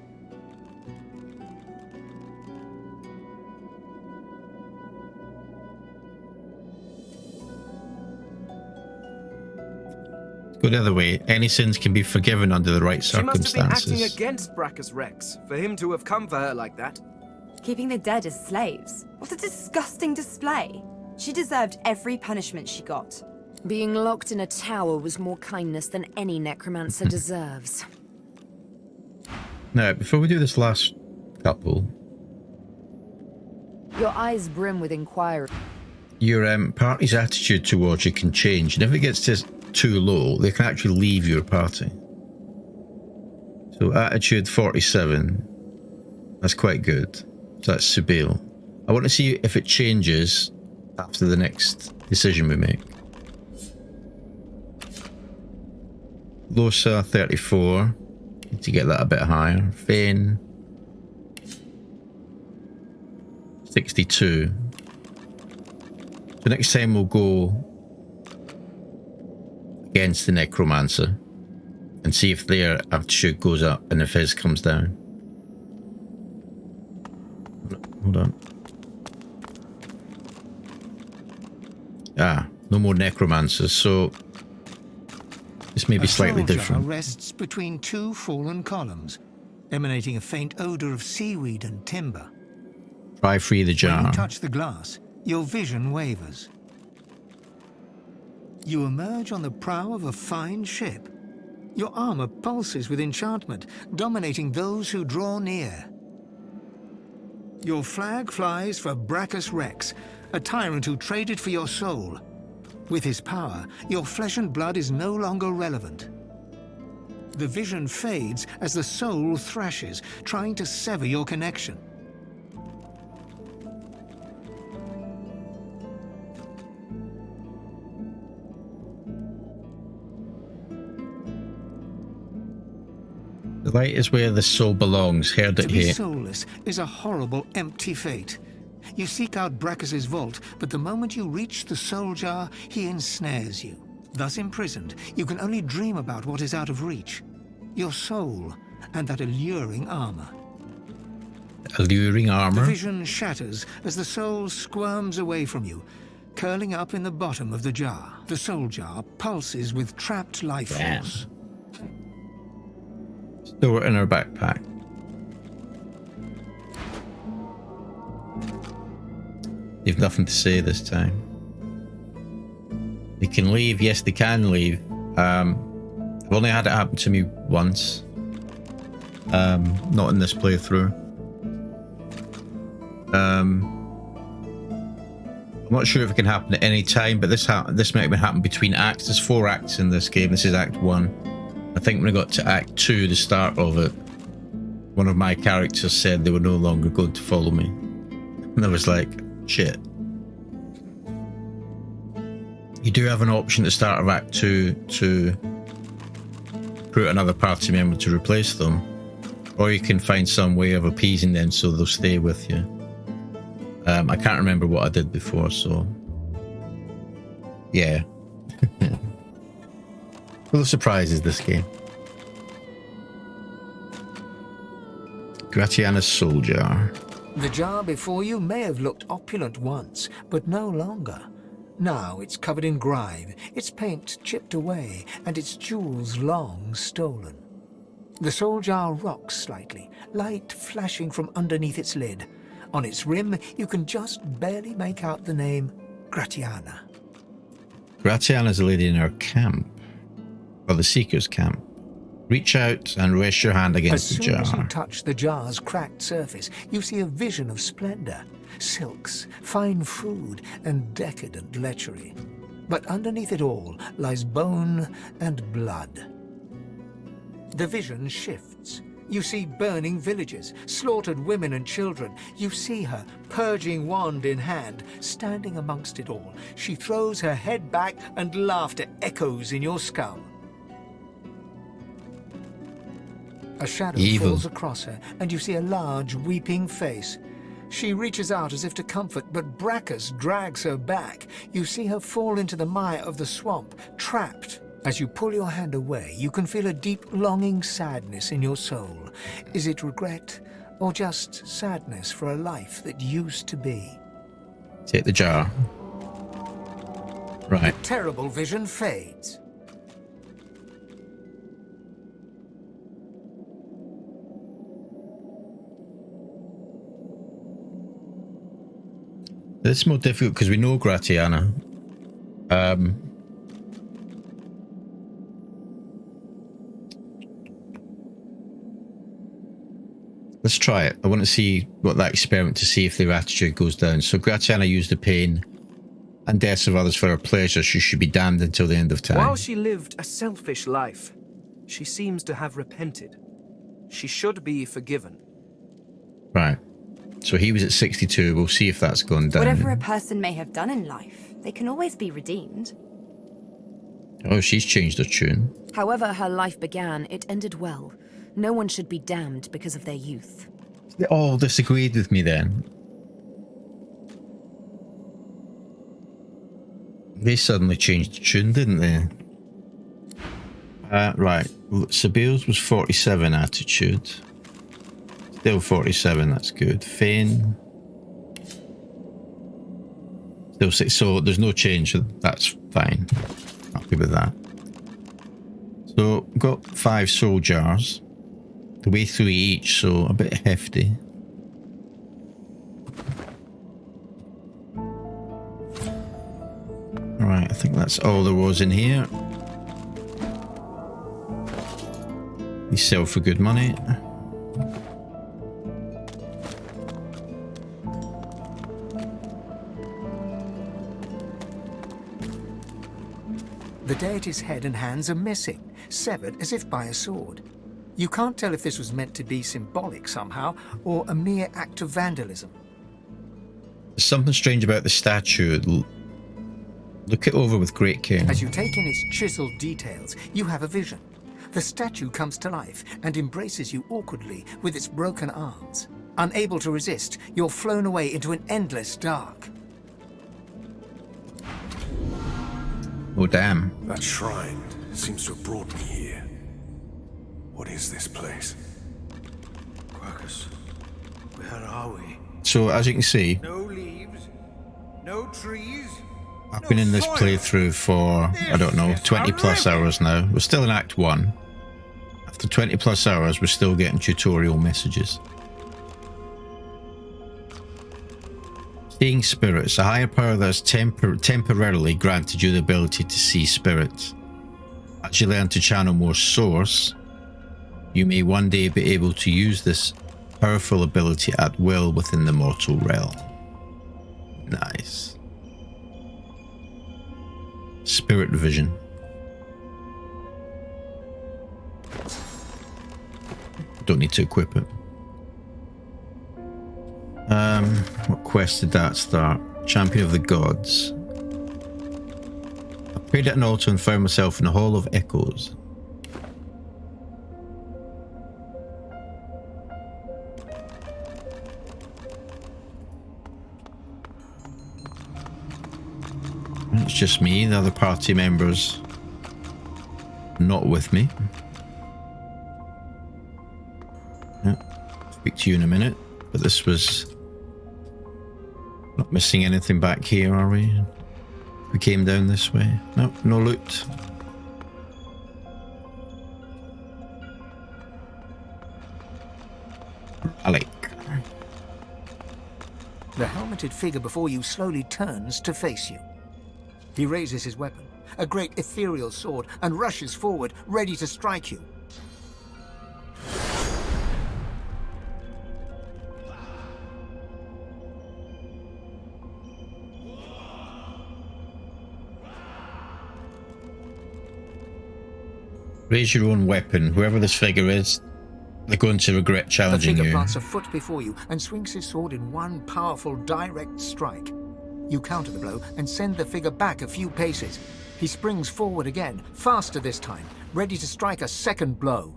Go the other way. Any sins can be forgiven under the right She must have been acting circumstances. against Brachus Rex for him to have come for her like that. Keeping the dead as slaves? What a disgusting display. She deserved every punishment she got. Being locked in a tower was more kindness than any necromancer deserves. Now, before we do this last couple, Your eyes brim with inquiry. your party's attitude towards you can change, and if it gets to too low, they can actually leave your party. So attitude 47, that's quite good. So that's Sibyl. I want to see if it changes after the next decision we make. Losa 34, need to get that a bit higher. Fane 62. So next time we'll go against the necromancer and see if their aptitude goes up and if his comes down. Hold on. Ah, no more necromancers, so this may be slightly different. Rests between two fallen columns, emanating a faint odor of seaweed and timber. Try free the When jar. you touch the glass, your vision wavers. You emerge on the prow of a fine ship. Your armor pulses with enchantment, dominating those who draw near. Your flag flies for Brachus Rex, a tyrant who traded for your soul. With his power, your flesh and blood is no longer relevant. The vision fades as the soul thrashes, trying to sever your connection. The light is where the soul belongs. Heard To it be here. soulless is a horrible, empty fate. You seek out Brachus's vault, but the moment you reach the soul jar, he ensnares you. Thus imprisoned, you can only dream about what is out of reach. Your soul and that alluring armor. Alluring The armor. vision shatters as the soul squirms away from you, curling up in the bottom of the jar. The soul jar pulses with trapped life Damn. force. Store it in our backpack. They've nothing to say this time. They can leave. Yes, they can leave. I've only had it happen to me once. Not in this playthrough. I'm not sure if it can happen at any time, but this might have happened between acts. There's 4 acts in this game. This is Act 1. I think when I got to Act 2, the start of it, one of my characters said they were no longer going to follow me. And I was like, shit. You do have an option at the start of Act 2 to recruit another party member to replace them, or you can find some way of appeasing them so they'll stay with you. I can't remember what I did before, so yeah. Full of surprises, this game. Gratiana's soul jar. The jar before you may have looked opulent once, but no longer. Now it's covered in grime, its paint chipped away, and its jewels long stolen. The soul jar rocks slightly, light flashing from underneath its lid. On its rim, you can just barely make out the name Gratiana. Gratiana's a lady in our camp, or the Seeker's camp. Reach out and rest your hand against the jar. As soon as you touch the jar's cracked surface, you see a vision of splendor, silks, fine food, and decadent lechery. But underneath it all lies bone and blood. The vision shifts. You see burning villages, slaughtered women and children. You see her, purging wand in hand, standing amongst it all. She throws her head back and laughter echoes in your skull. A shadow falls across her, and you see a large, weeping face. She reaches out as if to comfort, but Bracchus drags her back. You see her fall into the mire of the swamp, trapped. As you pull your hand away, you can feel a deep, longing sadness in your soul. Is it regret, or just sadness for a life that used to be? Take the jar. Right. The terrible vision fades. This is more difficult because we know Gratiana. Let's try it. I want to see what that experiment to see if their attitude goes down. So Gratiana used the pain and deaths of others for her pleasure. She should be damned until the end of time. While she lived a selfish life, she seems to have repented. She should be forgiven. Right. So he was at 62. We'll see if that's gone down. Whatever a person may have done in life, they can always be redeemed. Oh, she's changed her tune. However her life began, it ended well. No one should be damned because of their youth. They all disagreed with me then. They suddenly changed the tune, didn't they? Right. Sabile's was 47 attitude. Still 47, that's good. Fane. Still 6, so there's no change, that's fine. Happy with that. So, got 5 soul jars. The way through each, so a bit hefty. Alright, I think that's all there was in here. These sell for good money. The deity's head and hands are missing, severed as if by a sword. You can't tell if this was meant to be symbolic somehow, or a mere act of vandalism. There's something strange about the statue. Look it over with great care. As you take in its chiseled details, you have a vision. The statue comes to life and embraces you awkwardly with its broken arms. Unable to resist, you're flown away into an endless dark. Oh, damn. That shrine seems to have brought me here. What is this place? Quercus, where are we? So, as you can see, No leaves, no trees. I've been in this playthrough for, I don't know, 20 plus hours now. We're still in Act 1. After 20 plus hours, we're still getting tutorial messages. Seeing spirits, a higher power that has temporarily granted you the ability to see spirits. As you learn to channel more source, you may one day be able to use this powerful ability at will within the mortal realm. Nice. Spirit vision. Don't need to equip it. What quest did that start? Champion of the Gods. I prayed at an altar and found myself in a hall of echoes. It's just me, the other party members not with me. Speak to you in a minute. But this was... Not missing anything back here, are we? We came down this way. No, no loot. Alec. The helmeted figure before you slowly turns to face you. He raises his weapon, a great ethereal sword, and rushes forward, ready to strike you. Raise your own weapon. Whoever this figure is, they're going to regret challenging the figure you. plants a foot before you and swings his sword in one powerful, direct strike. You counter the blow and send the figure back a few paces. He springs forward again, faster this time, ready to strike a second blow.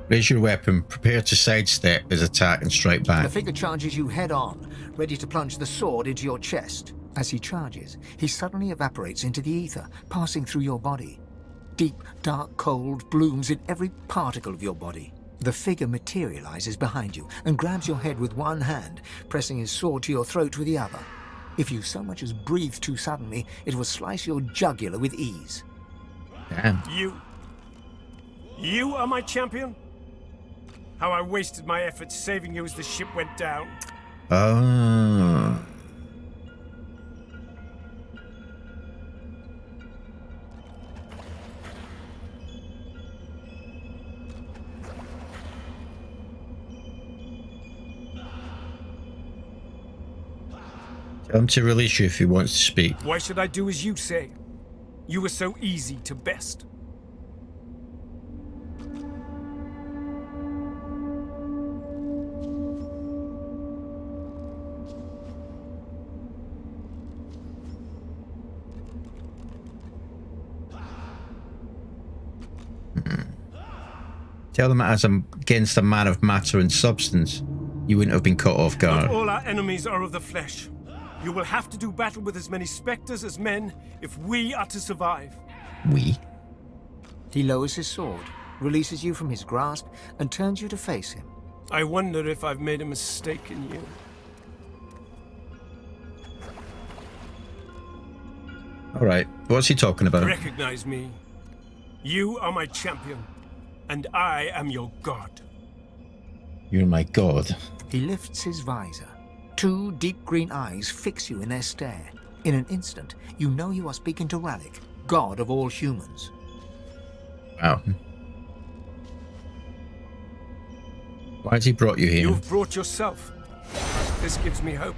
Raise your weapon. Prepare to sidestep his attack and strike back. The figure charges you head on, ready to plunge the sword into your chest. As he charges, he suddenly evaporates into the ether, passing through your body. Deep, dark cold blooms in every particle of your body. The figure materializes behind you and grabs your head with one hand, pressing his sword to your throat with the other. If you so much as breathe too suddenly, it will slice your jugular with ease. Damn. You are my champion? How I wasted my efforts saving you as the ship went down. Oh. Tell him to release you if he wants to speak. Why should I do as you say? You were so easy to best. Tell them as I'm against a man of matter and substance, you wouldn't have been caught off guard. Not all our enemies are of the flesh. You will have to do battle with as many spectres as men if we are to survive. We? He lowers his sword, releases you from his grasp, and turns you to face him. I wonder if I've made a mistake in you. Alright, what's he talking about? Recognize me. You are my champion, and I am your god. You're my god. He lifts his visor. Two deep green eyes fix you in their stare. In an instant, you know you are speaking to Rallick, god of all humans. Wow. Why has he brought you here? You've brought yourself. This gives me hope.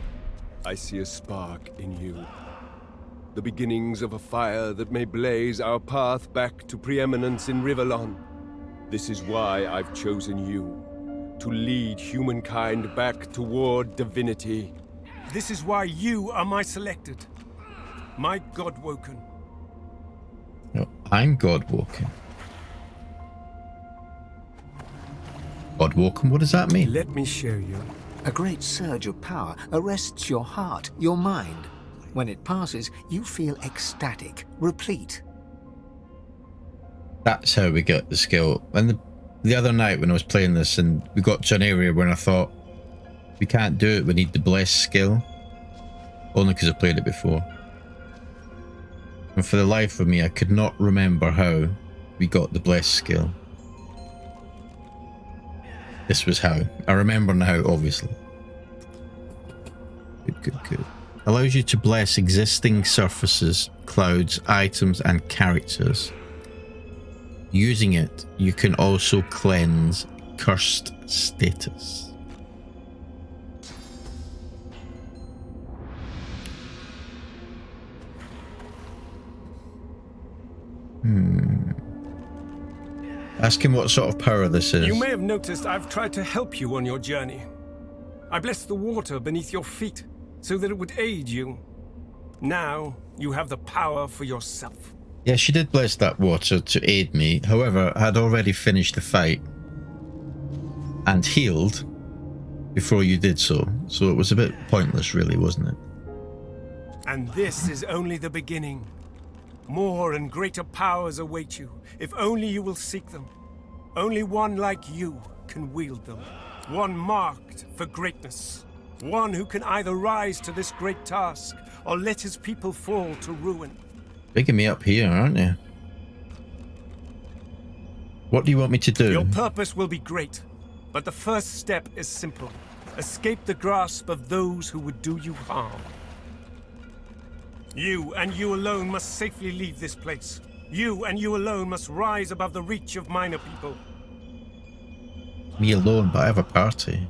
I see a spark in you. The beginnings of a fire that may blaze our path back to preeminence in Rivellon. This is why I've chosen you. To lead humankind back toward divinity. This is why you are my selected. My God-woken. No, I'm God-woken. God-woken, what does that mean? Let me show you. A great surge of power arrests your heart, your mind. When it passes, you feel ecstatic, replete. That's how we got the skill. And the other night when I was playing this and we got to an area where I thought, we can't do it, we need the bless skill. Only because I played it before. And for the life of me, I could not remember how we got the bless skill. This was how. I remember now, obviously. Good, good, good. Allows you to bless existing surfaces, clouds, items, and characters. Using it, you can also cleanse cursed status. Ask him what sort of power this is. You may have noticed I've tried to help you on your journey. I blessed the water beneath your feet so that it would aid you. Now you have the power for yourself. Yeah, she did bless that water to aid me. However, I had already finished the fight and healed before you did so. So it was a bit pointless, really, wasn't it? And this is only the beginning. More and greater powers await you, if only you will seek them. Only one like you can wield them. One marked for greatness. One who can either rise to this great task or let his people fall to ruin. Picking me up here, aren't you? What do you want me to do? Your purpose will be great, but the first step is simple. Escape the grasp of those who would do you harm. You and you alone must safely leave this place. You and you alone must rise above the reach of minor people. Me alone, but I have a party.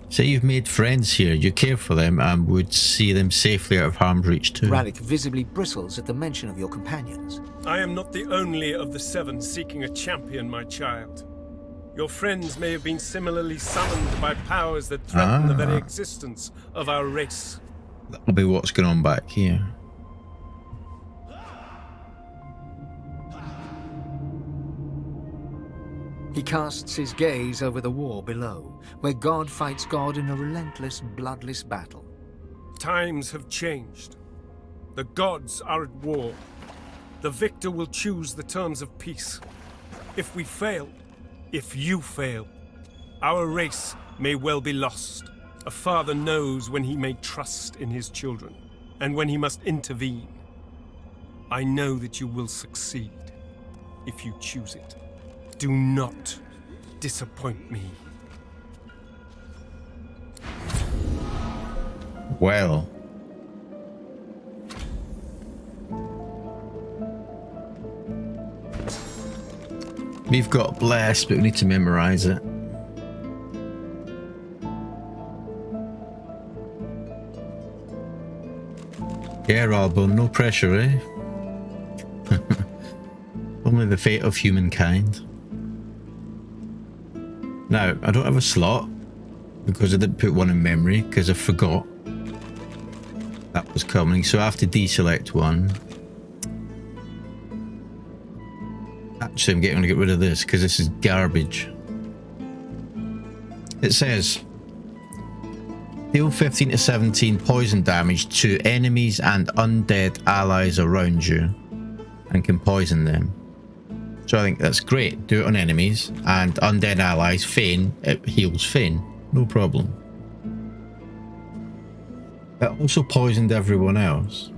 Say you've made friends here, you care for them and would see them safely out of harm's reach too. Rallic visibly bristles at the mention of your companions. I am not the only of the 7 seeking a champion, my child. Your friends may have been similarly summoned by powers that threaten the very existence of our race. That'll be what's going on back here. He casts his gaze over the war below, where God fights God in a relentless, bloodless battle. Times have changed. The gods are at war. The victor will choose the terms of peace. If we fail, if you fail, our race may well be lost. A father knows when he may trust in his children, and when he must intervene. I know that you will succeed, if you choose it. Do not disappoint me. Well. We've got Bless, but we need to memorize it. Yeah, Rivellon, no pressure, eh? Only the fate of humankind. Now, I don't have a slot because I didn't put one in memory because I forgot that was coming, so I have to deselect one. Actually, I'm going to get rid of this because this is garbage. It says deal 15 to 17 poison damage to enemies and undead allies around you and can poison them. So I think that's great. Do it on enemies and undead allies. Feign, it heals Feign. No problem. It also poisoned everyone else.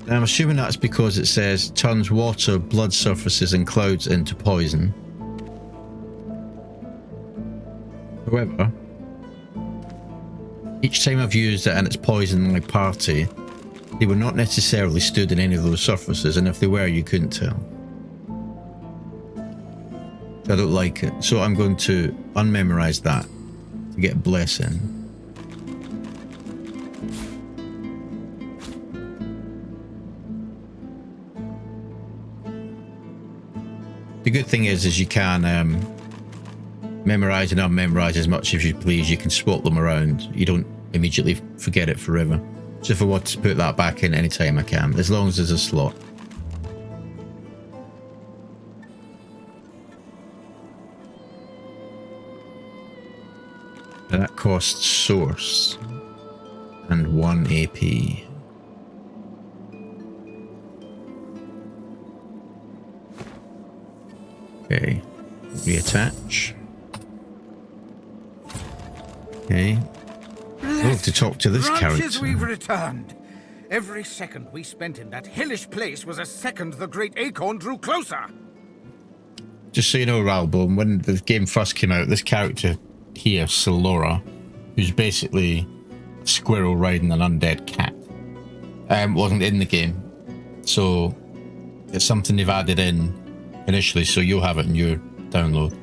And I'm assuming that's because it says turns water, blood surfaces and clouds into poison. However, each time I've used it and it's poisoned my party, they were not necessarily stood in any of those surfaces, and if they were, you couldn't tell. I don't like it, so I'm going to unmemorize that to get Blessing. The good thing is you can memorize and unmemorize as much as you please. You can swap them around. You don't immediately forget it forever. So if I want to put that back in any time I can, as long as there's a slot. And that costs source and 1 AP. Okay, reattach. Okay. Oh, to talk to this character. We've returned. Every second we spent in that hellish place was a second the great acorn drew closer. Just so you know, Rivellon, when the game first came out, this character here, Solora, who's basically a squirrel riding an undead cat, wasn't in the game. So it's something they've added in initially, so you'll have it in your download.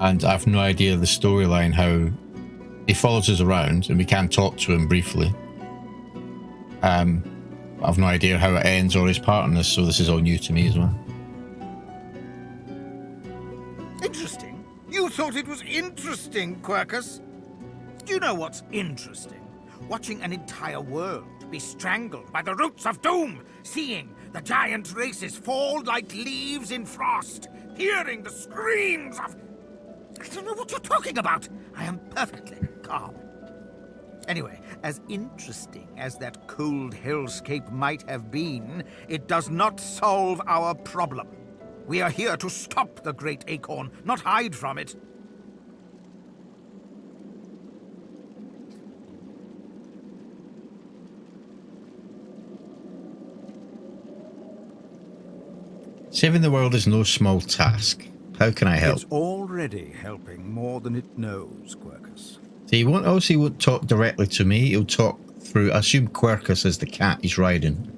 And I've no idea the storyline, how he follows us around and we can talk to him briefly. I've no idea how it ends or his part in this, so this is all new to me as well. Interesting. You thought it was interesting, Quercus? Do you know what's interesting? Watching an entire world be strangled by the roots of doom, seeing the giant races fall like leaves in frost, hearing the screams of... I don't know what you're talking about. I am perfectly calm. Anyway, as interesting as that cold hellscape might have been, it does not solve our problem. We are here to stop the Great Acorn, not hide from it. Saving the world is no small task. How can I help? It's already helping more than it knows, Quercus. So he won't talk directly to me. He'll talk through, I assume Quercus is the cat he's riding.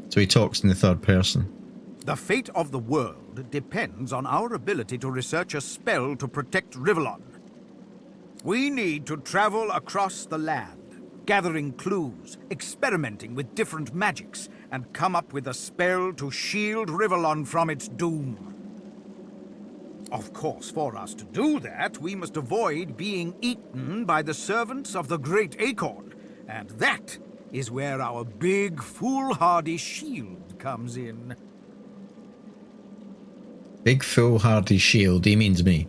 So he talks in the third person. The fate of the world depends on our ability to research a spell to protect Rivellon. We need to travel across the land, gathering clues, experimenting with different magics, and come up with a spell to shield Rivellon from its doom. Of course, for us to do that, we must avoid being eaten by the servants of the Great Acorn, and that is where our big, foolhardy shield comes in. Big foolhardy shield, he means me.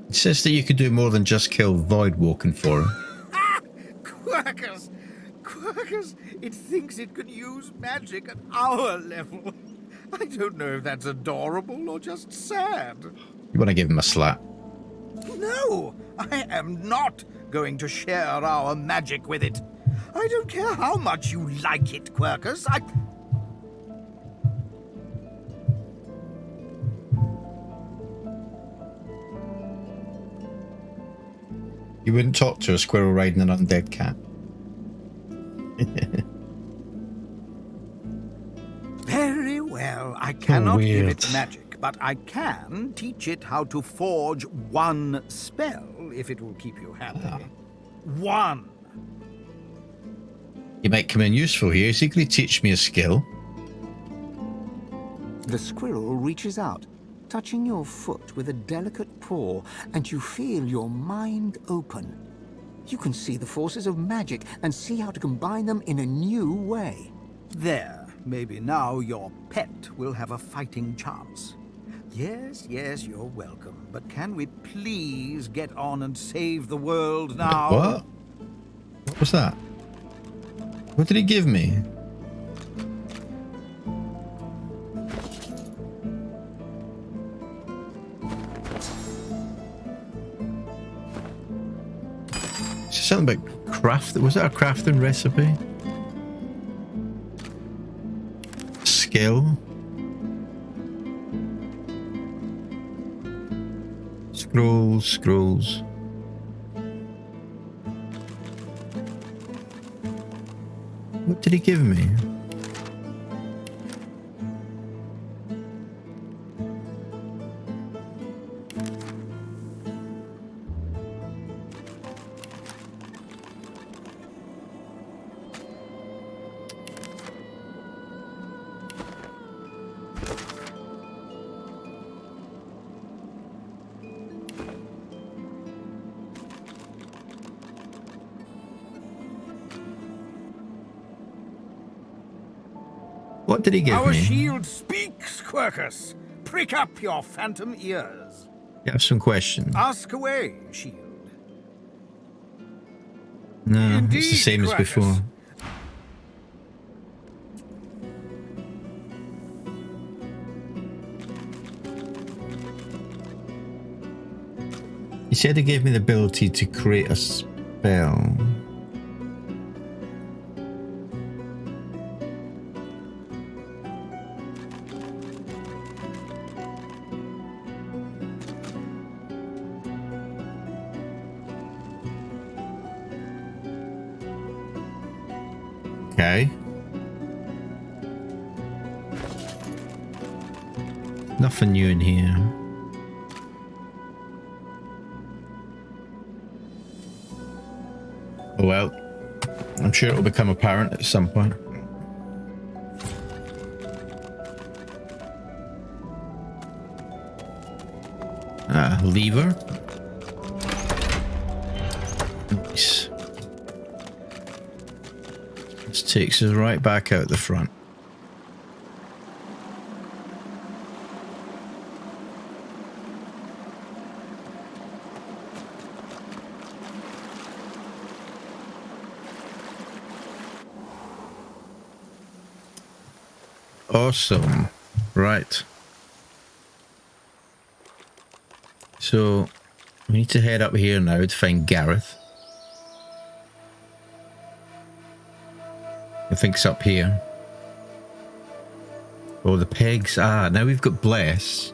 It says that you could do more than just kill Voidwoken for him. Quercus, it thinks it can use magic at our level. I don't know if that's adorable or just sad. You want to give him a slap? No, I am not going to share our magic with it. I don't care how much you like it, Quercus. You wouldn't talk to a squirrel riding an undead cat. Very well, I cannot give it magic, but I can teach it how to forge one spell, if it will keep you happy. One. He might come in useful here. Is he going to teach me a skill? The squirrel reaches out, touching your foot with a delicate paw, and you feel your mind open. You can see the forces of magic and see how to combine them in a new way. There, maybe now your pet will have a fighting chance. Yes, you're welcome, but can we please get on and save the world now? What? What was that? What did he give me? Something about craft. Was that a crafting recipe? Skill. Scrolls. What did he give me? What did he give Our me? shield speaks, Quercus. Prick up your phantom ears. You have some questions. Ask away, shield. No, Indeed, it's the same as Quercus. before. He said he gave me the ability to create a spell. Okay. Nothing new in here. Oh well. I'm sure it'll become apparent at some point. Lever. Nice. This takes us right back out the front. Awesome. Right. So we need to head up here now to find Gareth. I think it's up here. Oh, the pigs. Ah, now we've got Bless.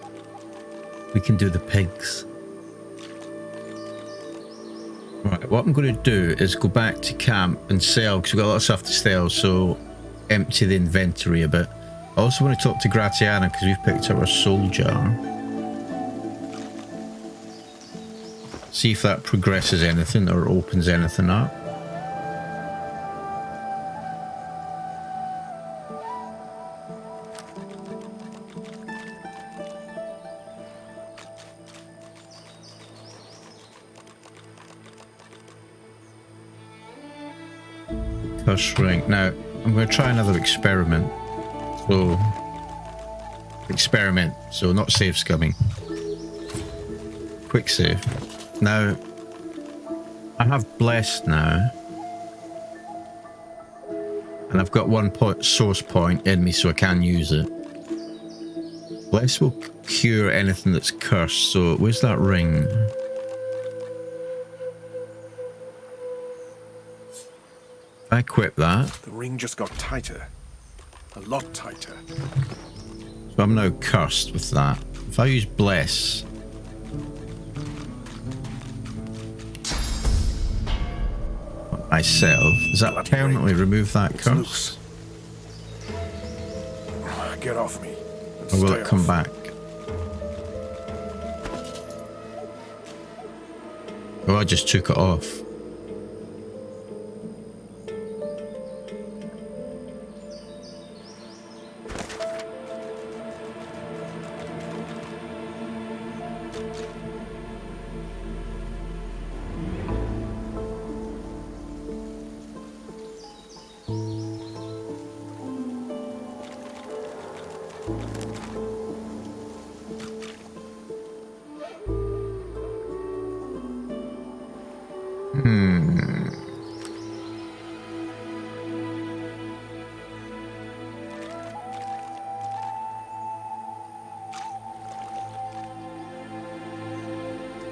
We can do the pigs. Right, what I'm going to do is go back to camp and sell, because we've got a lot of stuff to sell, so empty the inventory a bit. I also want to talk to Gratiana, because we've picked up our soul jar. See if that progresses anything or opens anything up. Curse ring. Now, I'm going to try another experiment. So, experiment. So, not save scumming. Quick save. Now, I have Blessed now. And I've got one source point in me, so I can use it. Bless will cure anything that's cursed. So, where's that ring? I equip that. The ring just got tighter. A lot tighter. So I'm now cursed with that. If I use Bless... myself, does that permanently remove that curse? Get off me. Or will it come back? Oh, I just took it off.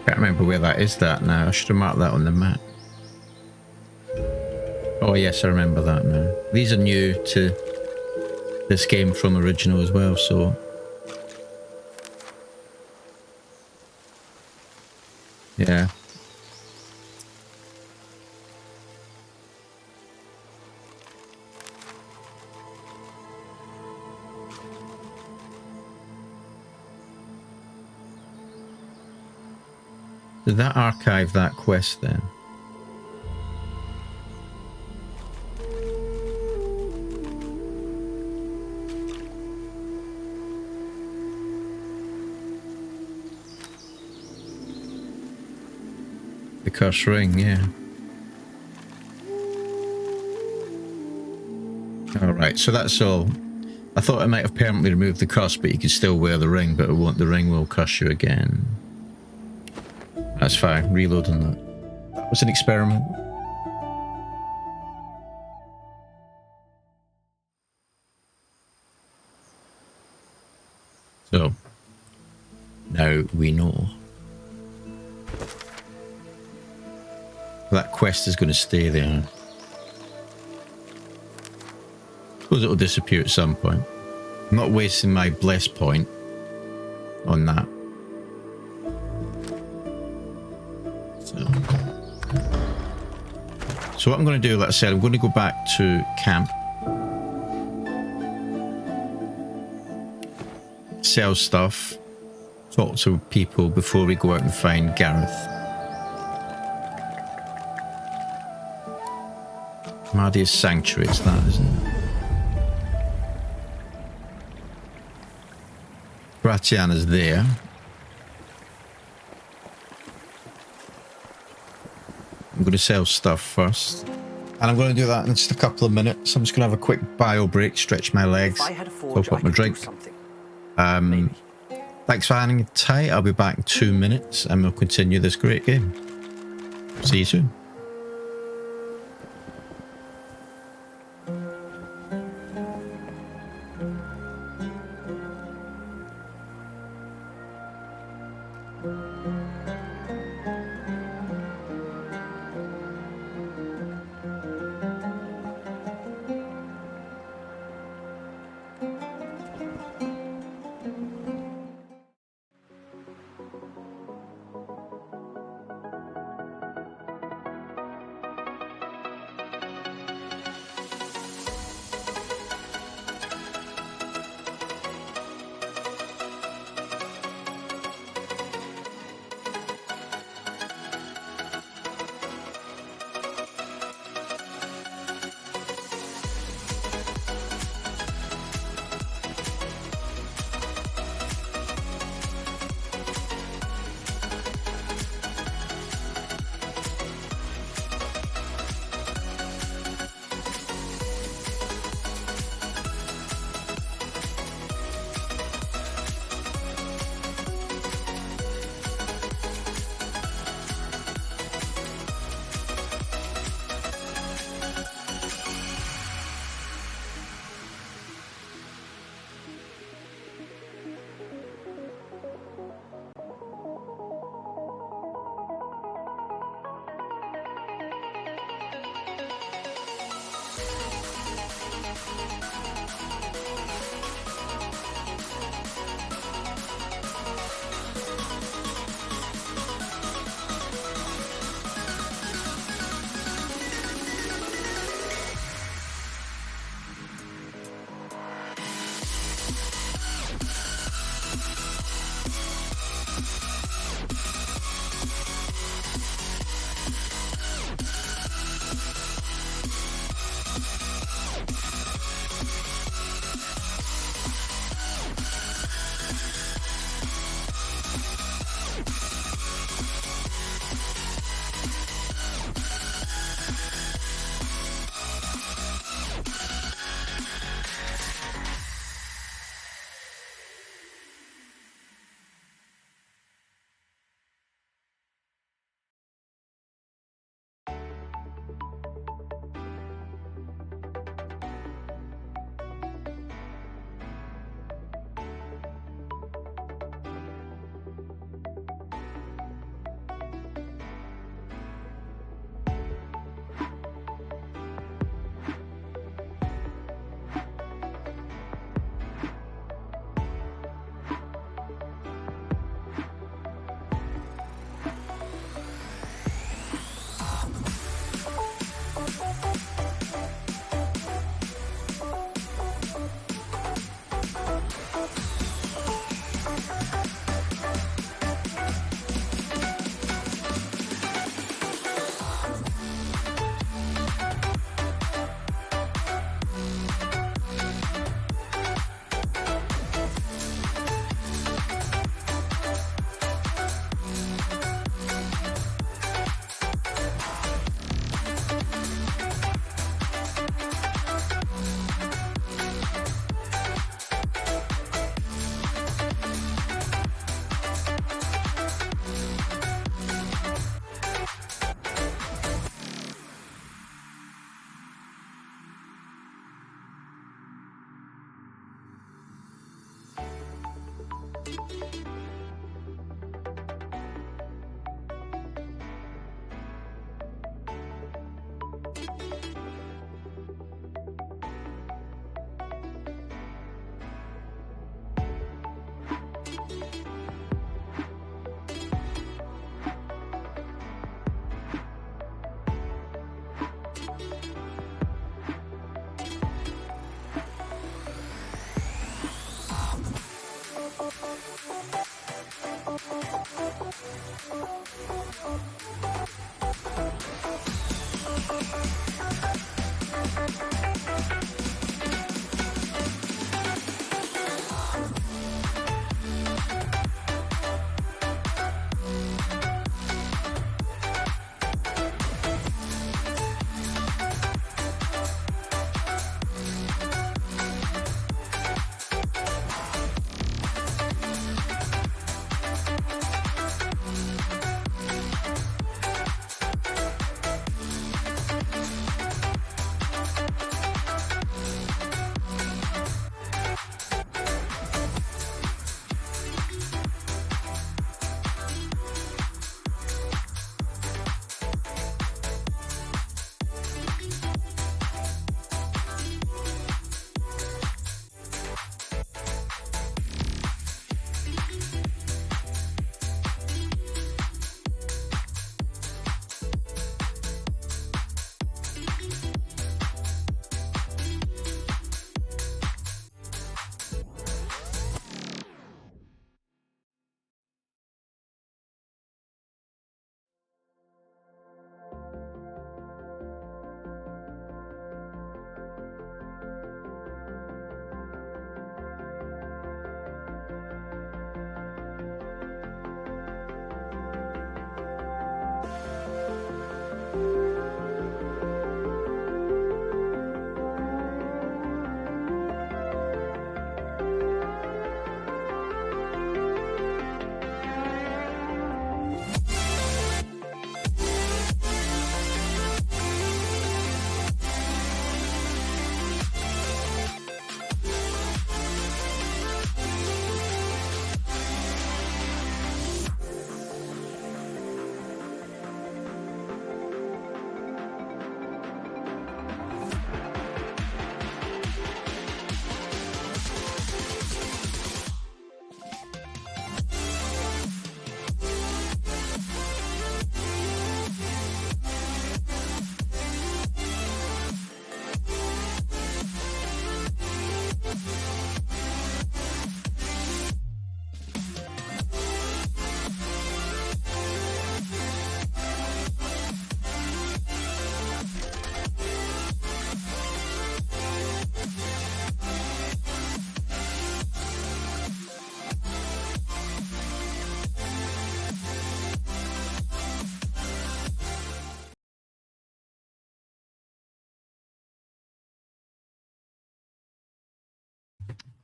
Can't remember where that is now. I should have marked that on the map. Oh yes, I remember that now. These are new to this game from original as well, so... yeah. Did that archive that quest then? The curse ring, yeah. Alright, so that's all. I thought I might have permanently removed the curse, but you could still wear the ring, but the ring will curse you again. That's fine, reloading that. That was an experiment. So, now we know. That quest is going to stay there. I suppose it'll disappear at some point. I'm not wasting my bless point on that. So what I'm going to do, like I said, I'm going to go back to camp. Sell stuff. Talk to people before we go out and find Gareth. Mardia's Sanctuary, it's that, isn't it? Gratiana's there. I'm going to sell stuff first. And I'm going to do that in just a couple of minutes. I'm just going to have a quick bio break, stretch my legs, top up my drink. Thanks for hanging tight. I'll be back in 2 minutes and we'll continue this great game. See you soon.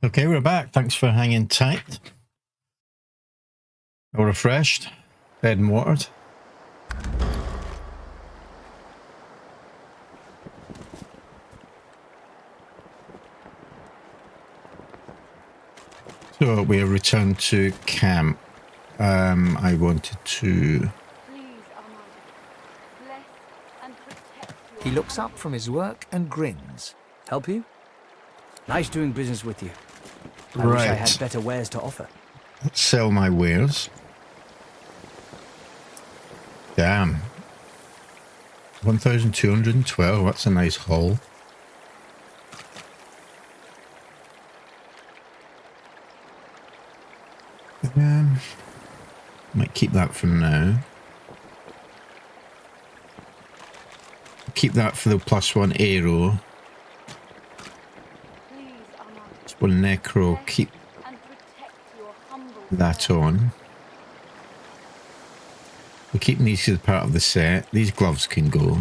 Okay, we're back. Thanks for hanging tight. All refreshed, fed and watered. So we have returned to camp. I wanted to... He looks up from his work and grins. Help you? Nice doing business with you. I wish I had better wares to offer. Let's sell my wares. Damn. 1,212, that's a nice haul. Might keep that for now. Keep that for the +1 arrow. It's one necro, keep that on. We're keeping these as part of the set. These gloves can go.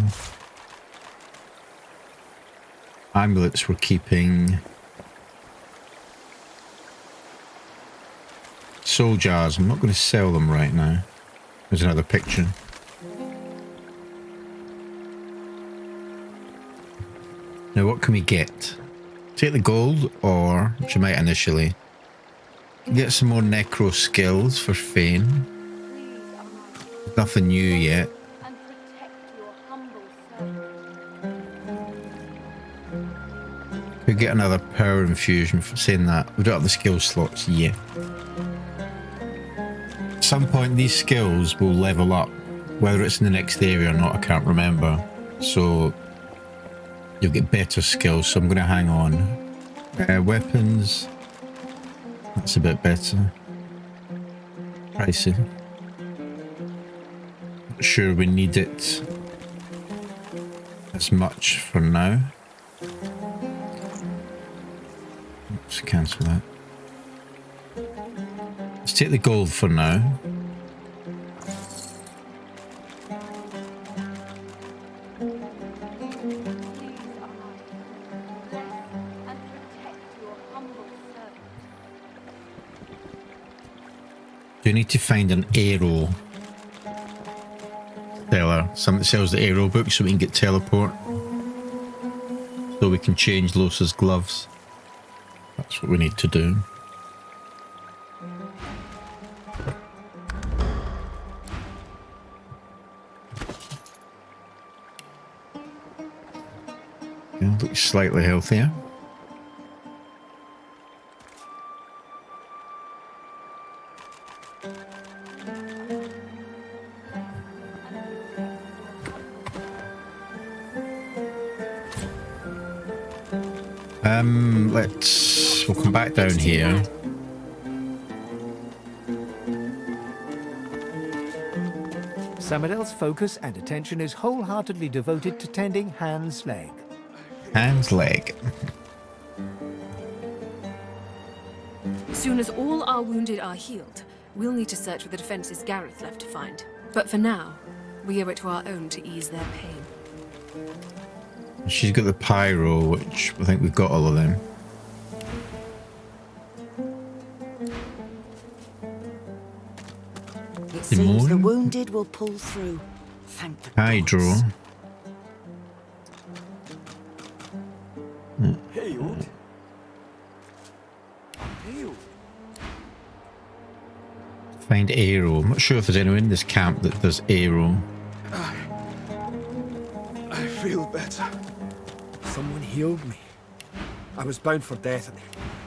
Amulets we're keeping. Soul jars, I'm not going to sell them right now. There's another picture. Now what can we get? Take the gold, or which I might initially. Get some more necro skills for Fane. Nothing new yet. Could get another power infusion for saying that. We don't have the skill slots yet. At some point these skills will level up. Whether it's in the next area or not, I can't remember. So you'll get better skills, so I'm going to hang on. Weapons. That's a bit better. Pricey. Not sure we need it as much for now. Let's cancel that. Let's take the gold for now. Do need to find an arrow seller, someone that sells the arrow book, so we can get teleport. So we can change Losa's gloves. That's what we need to do. Yeah, looks slightly healthier. We'll come back down here. Samadel's focus and attention is wholeheartedly devoted to tending Han's leg. Han's leg. Soon as all our wounded are healed, we'll need to search for the defenses Gareth left to find. But for now, we owe it to our own to ease their pain. She's got the pyro, which I think we've got all of them. It seems the wounded will pull through. Thank the Hydro. gods. Healed? Healed? Find arrow. I'm not sure if there's anyone in this camp that does arrow. I feel better. Someone healed me. I was bound for death,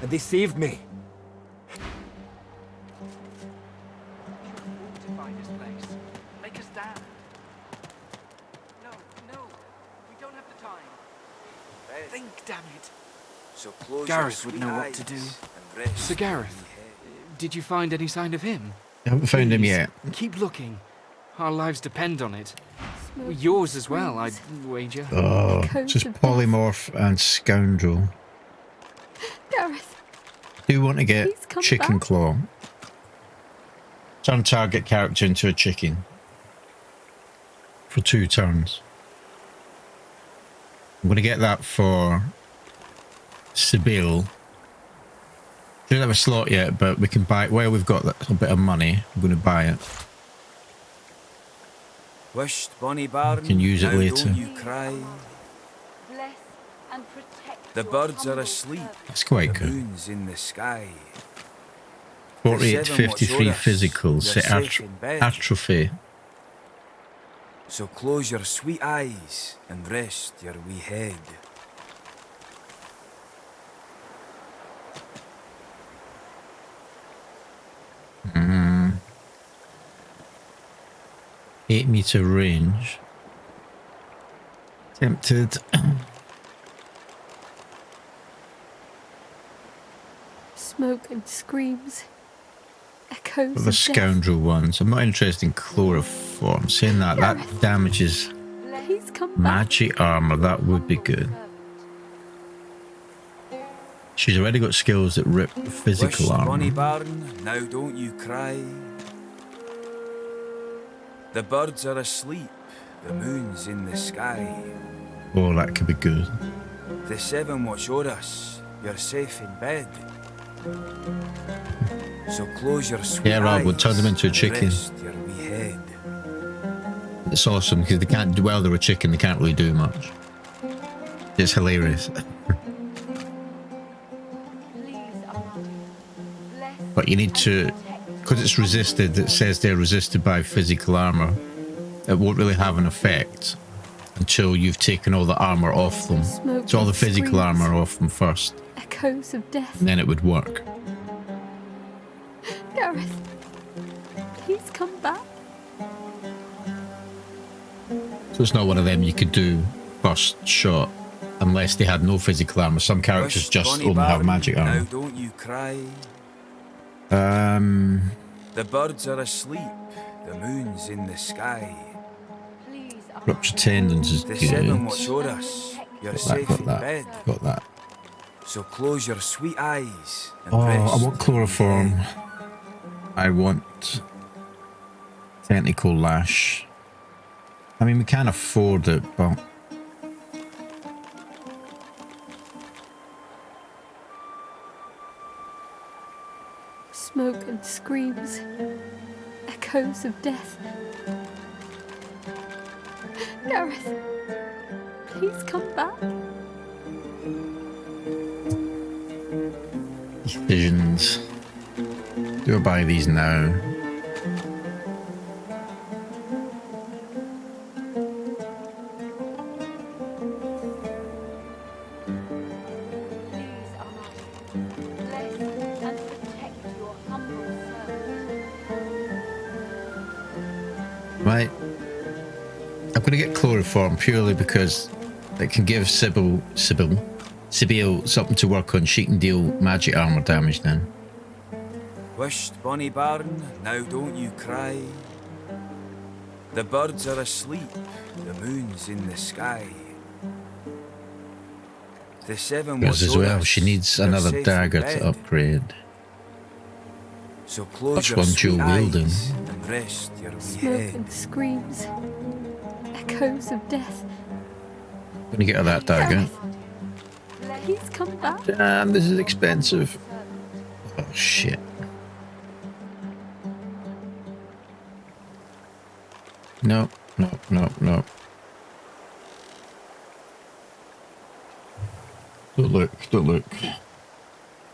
and they saved me. Gareth would know what to do. Sir Gareth, did you find any sign of him? I haven't found him yet. Keep looking. Our lives depend on it. Yours as well, I'd wager. Oh, just polymorph and scoundrel. Gareth. Do want to get chicken claw. Turn target character into a chicken. For 2 turns. I'm going to get that for Sibyl. Don't have a slot yet, but we can buy it. Well, we've got that little bit of money. I'm going to buy it. Wished Bonnie Baron, can use it now later. Don't you cry. Bless and protect The birds are asleep. That's quite the good. moon's in the sky. 48 The 7 53 watch o'er us. physical. You're Set safe in bed. atrophy. So close your sweet eyes and rest your wee head. Mm. 8-meter range. Tempted. Smoke and screams. Echoes The of death. scoundrel ones. I'm not interested in chloroform. Saying that, that damages Please come back. magic armor. That would be good. She's already got skills that rip physical Wished armor. Bonnie Baron, now don't you cry. The birds are asleep, the moon's in the sky. Oh, that could be good. The 7 watch o'er us, you're safe in bed. So close your sweet Yeah, Rob, eyes we'll turn them into a and chicken. rest your wee head. It's awesome because they can't do well. They're a chicken. They can't really do much. It's hilarious. But you need to, because it's resisted. It says they're resisted by physical armor. It won't really have an effect until you've taken all the armor off them. Smoke So all the and physical screams. armor off them first, Echoes of death. and then it would work. Gareth. Please come back. So it's not one of them you could do first shot unless they had no physical armor. Some characters Wished just Bonnie only have Baron, magic now armor. don't you cry. Um, The birds are asleep, the moon's in the sky. Ruptured tendons is The good. seven watch o'er us. You're safe in Got bed. that. Got that. So close your sweet eyes and Oh, rest. I want chloroform. I want tentacle lash. I mean, we can't afford it, but Smoke and screams. Echoes of death. Gareth, please come back. visions. Do I buy these now? Right. I'm going to get chloroform purely because it can give Sybil something to work on. She can deal magic armor damage then. Wished, bonny bairn, now don't you cry. The birds are asleep, the moon's in the sky. The seven Because watch as o'er well, us, she needs you're another safe in dagger bed. to upgrade. So close Which your one, sweet dual wielding? eyes and rest your wee Smoke head. and screams. Echoes of death. I'm going to get her that dagger. Please come back. Damn, this is expensive. Oh shit. No, no, no, no. Don't look, don't look.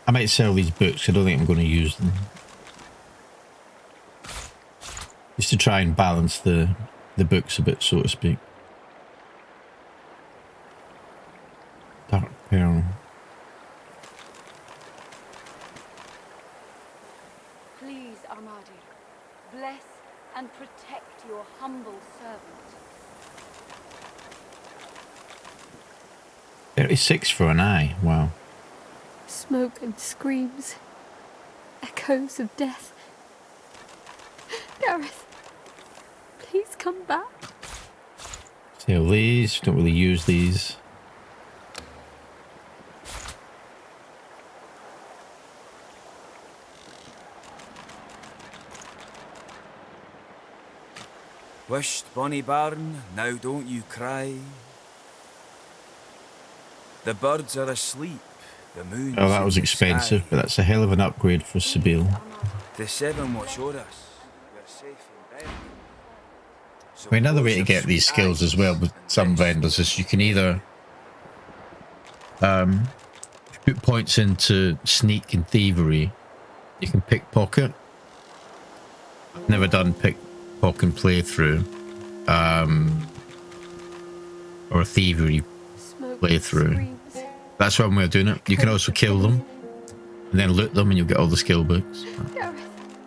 I might sell these books. I don't think I'm going to use them. Just to try and balance the books a bit, so to speak. Dark Pearl. Please, Armadi, bless and protect your humble servant. 36 for an eye. Wow. Smoke and screams. Echoes of death. Gareth, please come back. Sell these. Don't really use these. Wished, bonny bairn, now don't you cry. The birds are asleep, the moon's Oh, that in was the expensive, sky. but that's a hell of an upgrade for Sybil. The seven watch o'er us, you're safe in bed. So I mean, another close way to your get these sweet skills as well with some vendors is you can either put points into sneak and thievery. You can pickpocket. I've never done pickpocket playthrough, or a thievery playthrough. That's one way of doing it. You can also kill them and then loot them and you'll get all the skill books.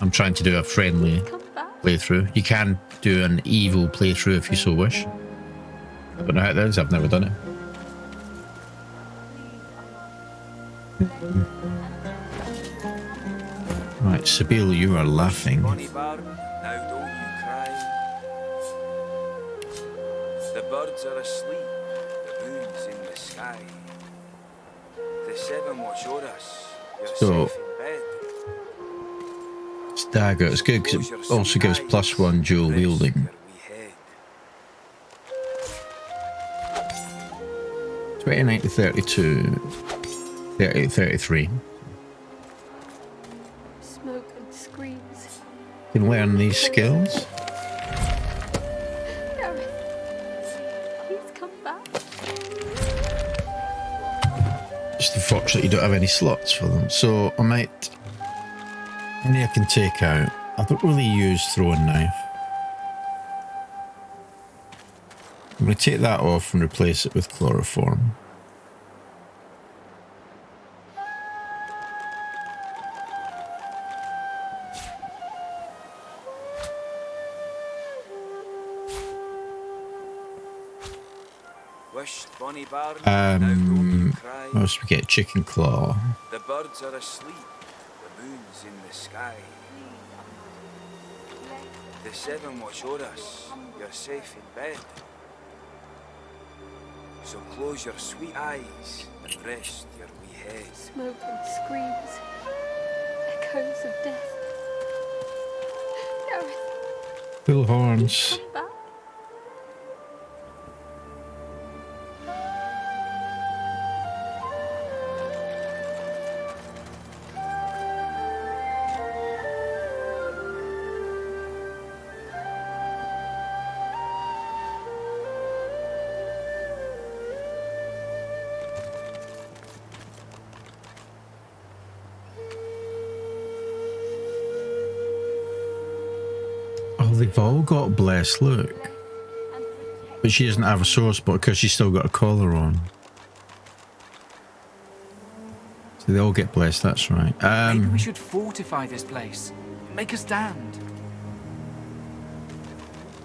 I'm trying to do a friendly playthrough. You can do an evil playthrough if you so wish. I don't know how it is. I've never done it. Right, Sybil, you are laughing. Bonny bairn, now don't you cry. The birds are asleep, the moon's in the sky. The seven watch o'er us, you're So, safe in bed. this dagger, it's good because it also gives +1 dual wielding. 29 to 32, 30 to 33. Smoke and screams. You can learn these skills. Gareth, please come back. Just unfortunately you don't have any slots for them. So I might... Any I can take out. I don't really use throwing knife. I'm going to take that off and replace it with chloroform. Wished, bonny bairn, now don't you cry. What else we get? Chicken claw. The birds are asleep, the moon's in the sky. The seven watch o'er us, you're safe in bed. So close your sweet eyes and rest your wee head. Smoke and screams. Echoes of death. Gareth, Full horns. come back. Oh, they've all got blessed, look. But she doesn't have a sore spot because she's still got a collar on. So they all get blessed, that's right. Maybe we should fortify this place. Make a stand.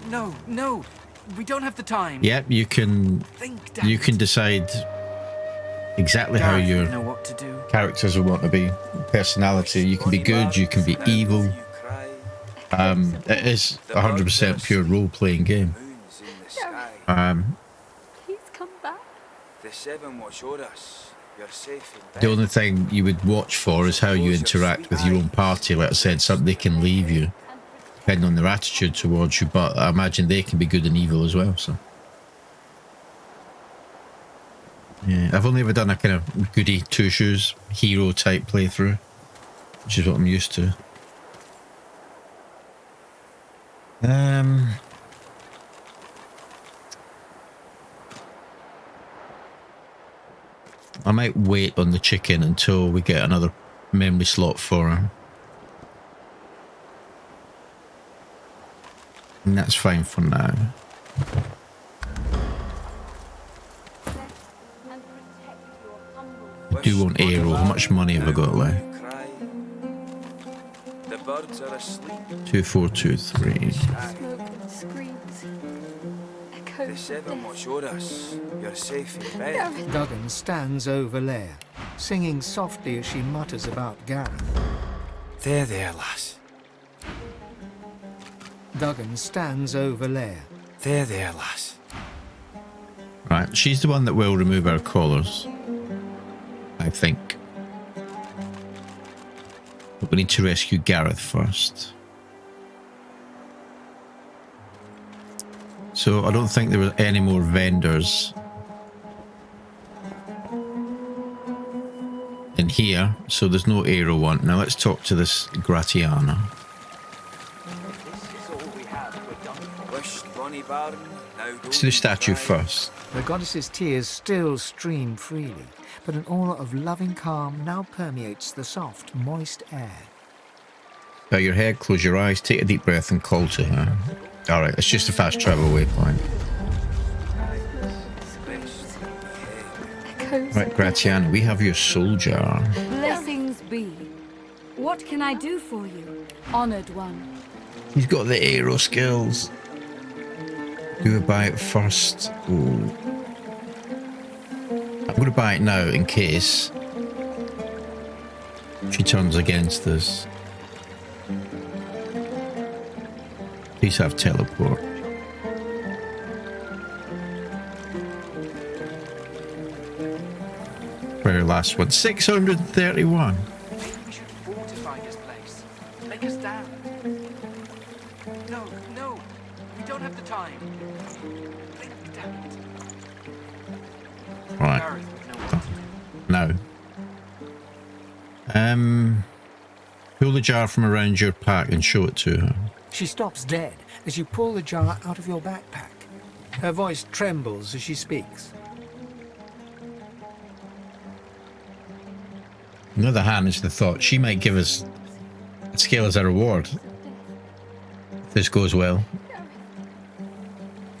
No, no. We don't have the time. Yep, you can decide exactly how Gareth your would know what to do. characters will want to be. Personality, you can be good, you can be evil. It is 100% pure role-playing game. Please come back. The seven watch o'er us. You're safe in bed. The only thing you would watch for is how you interact with your own party. Like I said, somebody can leave you, depending on their attitude towards you, but I imagine they can be good and evil as well, so. Yeah, I've only ever done a kind of goody two-shoes, hero-type playthrough, which is what I'm used to. I might wait on the chicken until we get another memory slot for her. And that's fine for now. I do want arrow. How much money have I got left? The birds are asleep. 2423. Smoke and screams. The Echoes of seven death. watch o'er us. You're safe in bed. Duggan stands over Lair, singing softly as she mutters about Gareth. There, lass. Duggan stands over Lair. There, lass. Right, she's the one that will remove our collars, I think. But we need to rescue Gareth first. So I don't think there were any more vendors in here, so there's no arrow one. Now let's talk to this Gratiana. Let's do the statue first. The goddess's tears still stream freely, but an aura of loving calm now permeates the soft, moist air. Bow your head, close your eyes, take a deep breath and call to her. Alright, it's just a fast travel waypoint. Right, Gratiana, we have your soul jar. Blessings be. What can I do for you, honored one? He's got the arrow skills. Do a buy it first. Ooh. I'm going to buy it now in case she turns against us. Please have teleport. Very last one. 631. Maybe we should fortify this place. Make a stand. No, no. We don't have the time. Damn it. Right. Gareth would know what to do. No. Pull the jar from around your pack and show it to her. She stops dead as you pull the jar out of your backpack. Her voice trembles as she speaks. On the other hand, is the thought she might give us a scale as a reward if this goes well.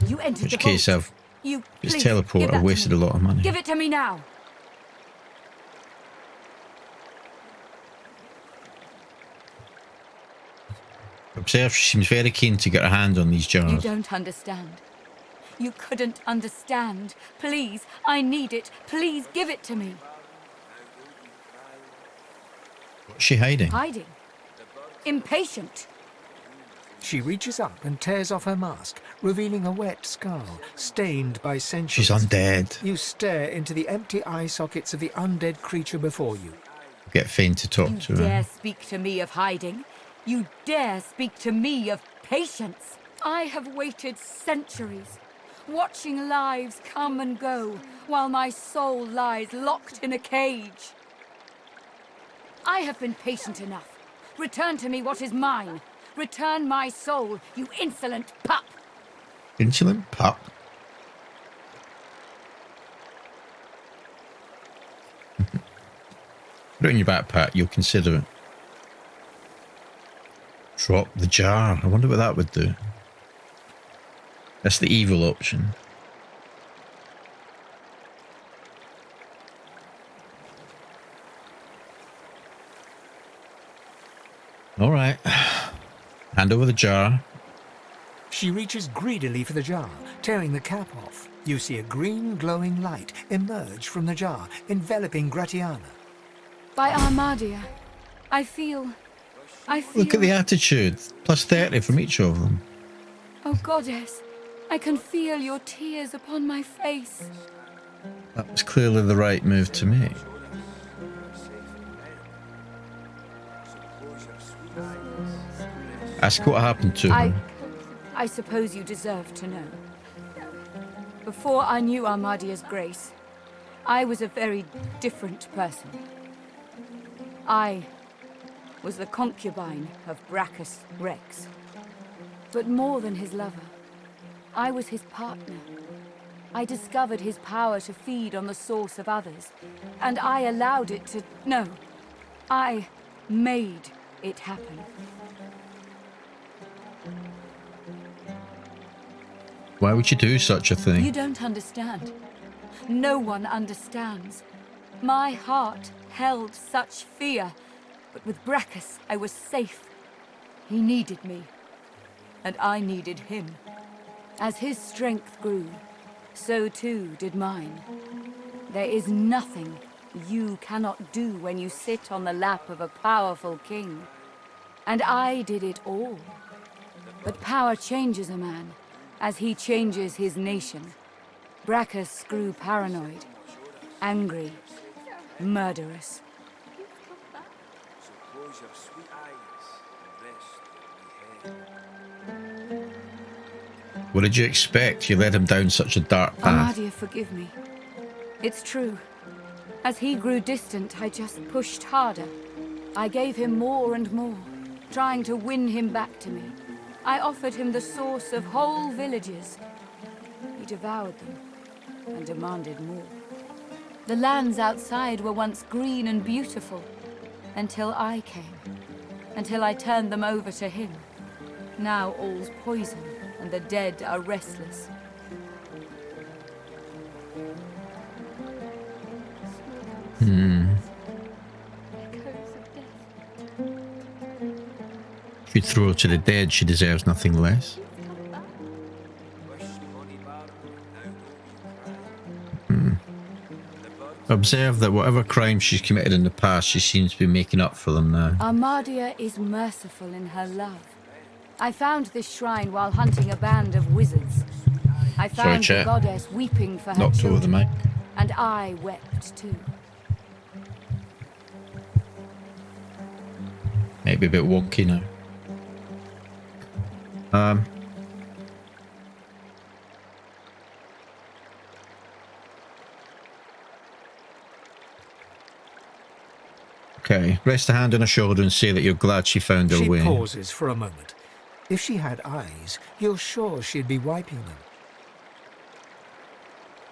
You entered In which the case vault. I've You just please, teleport. give I that to wasted me. a lot of money. Give it to me now. Observe, she seems very keen to get her hand on these You jars. don't understand. You couldn't understand. Please, I need it. Please give it to me. What's she hiding? Hiding. Impatient. She reaches up and tears off her mask, revealing a wet skull stained by centuries. She's undead. You stare into the empty eye sockets of the undead creature before you. Get Fane to talk to You dare her. speak to me of hiding? You dare speak to me of patience? I have waited centuries, watching lives come and go, while my soul lies locked in a cage. I have been patient enough. Return to me what is mine. Return my soul, you insolent pup! Insolent pup? Put it in your backpack, you'll consider it. Drop the jar. I wonder what that would do. That's the evil option. Alright. Hand over the jar. She reaches greedily for the jar, tearing the cap off. You see a green glowing light emerge from the jar, enveloping Gratiana. By Armadia, I feel... Look at the attitude. Plus 30 from each of them. Oh, goddess, I can feel your tears upon my face. That was clearly the right move to make. Ask what happened to her. I suppose you deserve to know. Before I knew Armadia's grace, I was a very different person. I was the concubine of Brachus Rex. But more than his lover, I was his partner. I discovered his power to feed on the source of others, and I allowed it to... No, I made it happen. Why would you do such a thing? You don't understand. No one understands. My heart held such fear, but with Brachus I was safe. He needed me, and I needed him. As his strength grew, so too did mine. There is nothing you cannot do when you sit on the lap of a powerful king. And I did it all. But power changes a man, as he changes his nation. Brachus grew paranoid, angry, murderous. What did you expect? You led him down such a dark path. Armadia, forgive me. It's true. As he grew distant, I just pushed harder. I gave him more and more, trying to win him back to me. I offered him the source of whole villages. He devoured them and demanded more. The lands outside were once green and beautiful, until I came. Until I turned them over to him. Now all's poison, and the dead are restless. If you throw her to the dead, she deserves nothing less. Observe that whatever crime she's committed in the past, she seems to be making up for them now. Armadia is merciful in her love. I found this shrine while hunting a band of wizards. I found the goddess weeping for her Knocked over the children, mic. and I wept too. Maybe a bit wonky now. Okay, rest a hand on her shoulder and say that you're glad she found her way. She pauses for a moment. If she had eyes, you're sure she'd be wiping them.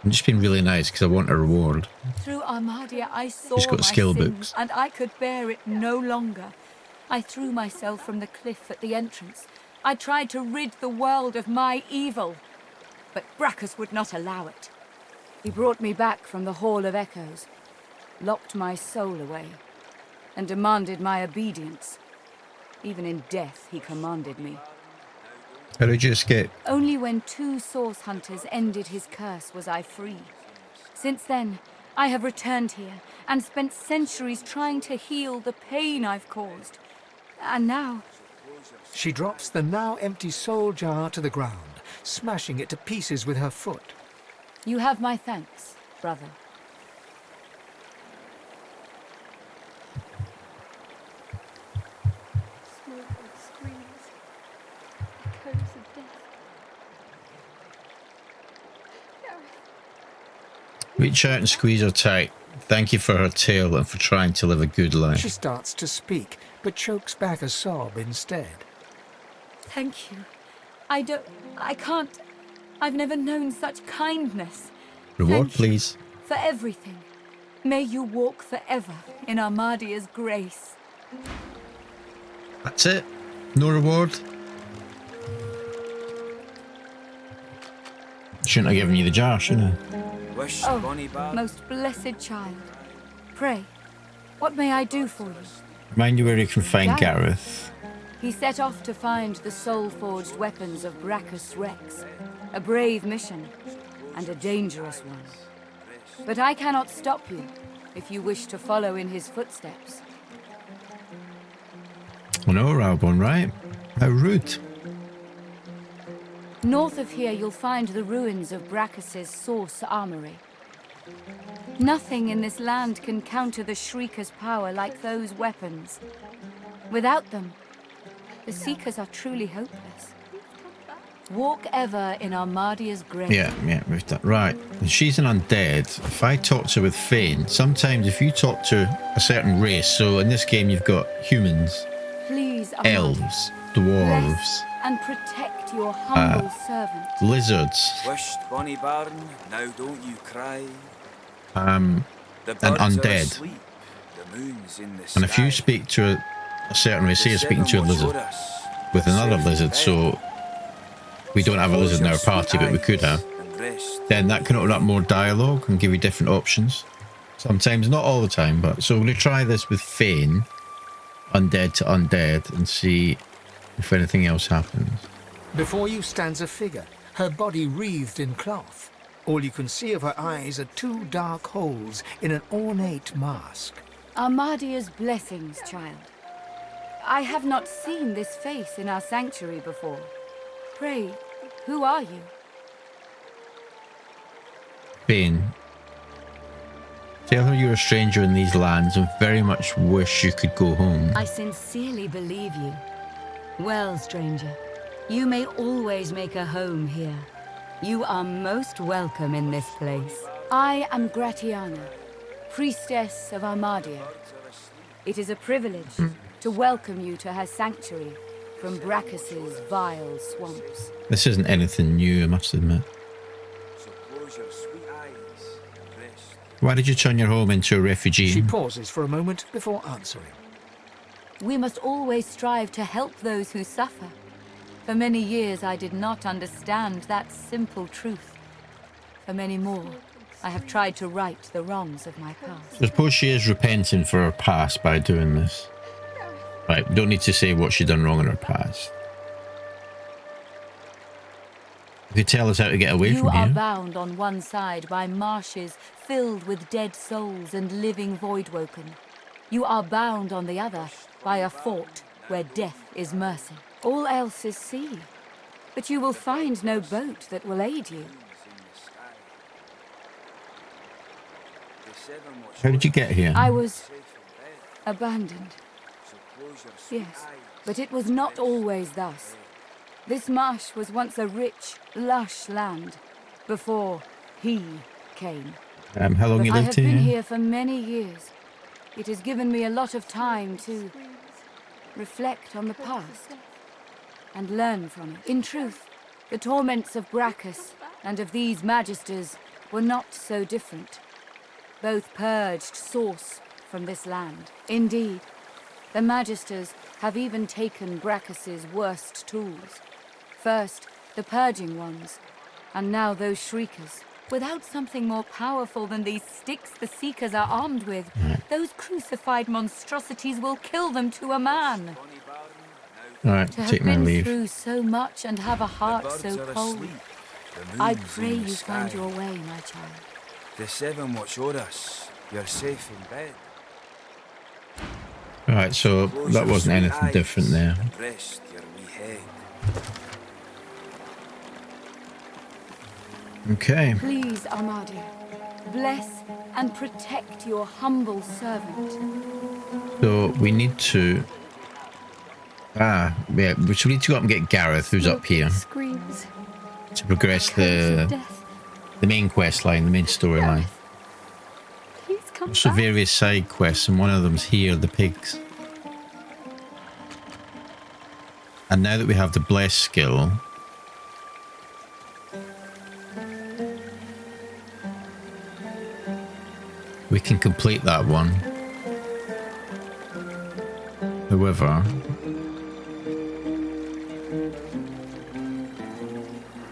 I'm just being really nice because I want a reward. Through Armadia, I saw She's got my skill sins, books. and I could bear it no longer. I threw myself from the cliff at the entrance. I tried to rid the world of my evil, but Brachus would not allow it. He brought me back from the Hall of Echoes, locked my soul away, and demanded my obedience. Even in death, he commanded me. How did you escape? Only when 2 source hunters ended his curse was I free. Since then, I have returned here and spent centuries trying to heal the pain I've caused. And now... She drops the now empty soul jar to the ground, smashing it to pieces with her foot. You have my thanks, brother. Smoke and screams. Echoes of death. Reach out and squeeze her tight. Thank you for her tale and for trying to live a good life. She starts to speak, but chokes back a sob instead. Thank you. I can't. I've never known such kindness. Reward, Thank you please. for everything. May you walk forever in Armadia's grace. That's it. No reward. Shouldn't have given you the jar, shouldn't I? Oh, most blessed child. Pray, what may I do for you? Remind you where you can find Gareth. Gareth. He set off to find the soul-forged weapons of Brachus Rex. A brave mission, and a dangerous one. But I cannot stop you, if you wish to follow in his footsteps. Oh no, Rivellon, right? How rude. North of here, you'll find the ruins of Brachus's source armory. Nothing in this land can counter the Shrieker's power like those weapons. Without them, the Seekers are truly hopeless. Walk ever in Armadia's grace. Yeah, we've done. Right. She's an undead. If I talk to her with Fane, sometimes if you talk to a certain race, so in this game you've got humans, Please, Armadia, elves, dwarves, bless and protect your humble servant. lizards, Wished bonny barn, now don't you cry. and The birds are undead. asleep, the moon's in the And if you sky. speak to a certain race, say you're speaking to a lizard with another lizard, so we don't have a lizard in our party, but we could have, then that can open up more dialogue and give you different options. Sometimes, not all the time, but so we're going to try this with Fane, undead to undead, and see if anything else happens. Before you stands a figure, her body wreathed in cloth. All you can see of her eyes are two dark holes in an ornate mask. Armadia's blessings, child. I have not seen this face in our sanctuary before. Pray, who are you? Fane, tell her you're a stranger in these lands and very much wish you could go home. I sincerely believe you. Well, stranger, you may always make a home here. You are most welcome in this place. I am Gratiana, priestess of Armadia. It is a privilege to welcome you to her sanctuary from Brachus's vile swamps. This isn't anything new, I must admit. Why did you turn your home into a refugee? She pauses for a moment before answering. We must always strive to help those who suffer. For many years I did not understand that simple truth. For many more, I have tried to right the wrongs of my past. I suppose she is repenting for her past by doing this. Right, we don't need to say what she done wrong in her past. You could tell us how to get away from You are here. bound on one side by marshes filled with dead souls and living voidwoken. You are bound on the other by a fort where death is mercy. All else is sea, but you will find no boat that will aid you. How did you get here? I was abandoned. Yes, but it was not always thus. This marsh was once a rich, lush land before he came. How long you I lived have been here? here for many years. It has given me a lot of time to reflect on the past and learn from it. In truth, the torments of Brachus and of these magisters were not so different. Both purged source from this land. Indeed, the magisters have even taken Brachus's worst tools. First, the purging ones, and now those shriekers. Without something more powerful than these sticks the Seekers are armed with, those crucified monstrosities will kill them to a man. Alright, To have take my been leave. through so much and have a heart birds so are cold, asleep, the I moon's pray in the you find sky. your way, my child. The seven watch o'er us. You're safe in bed. Alright, so Close that your wasn't sweet anything eyes different there. and rest your wee head. Okay. Please, Armadio, bless and protect your humble servant. So we need to... yeah, so we need to go up and get Gareth, who's up here, Screams. to progress the main quest line, the main storyline. Please come Also back. various side quests, and one of them's here, the pigs. And now that we have the bless skill, we can complete that one. However,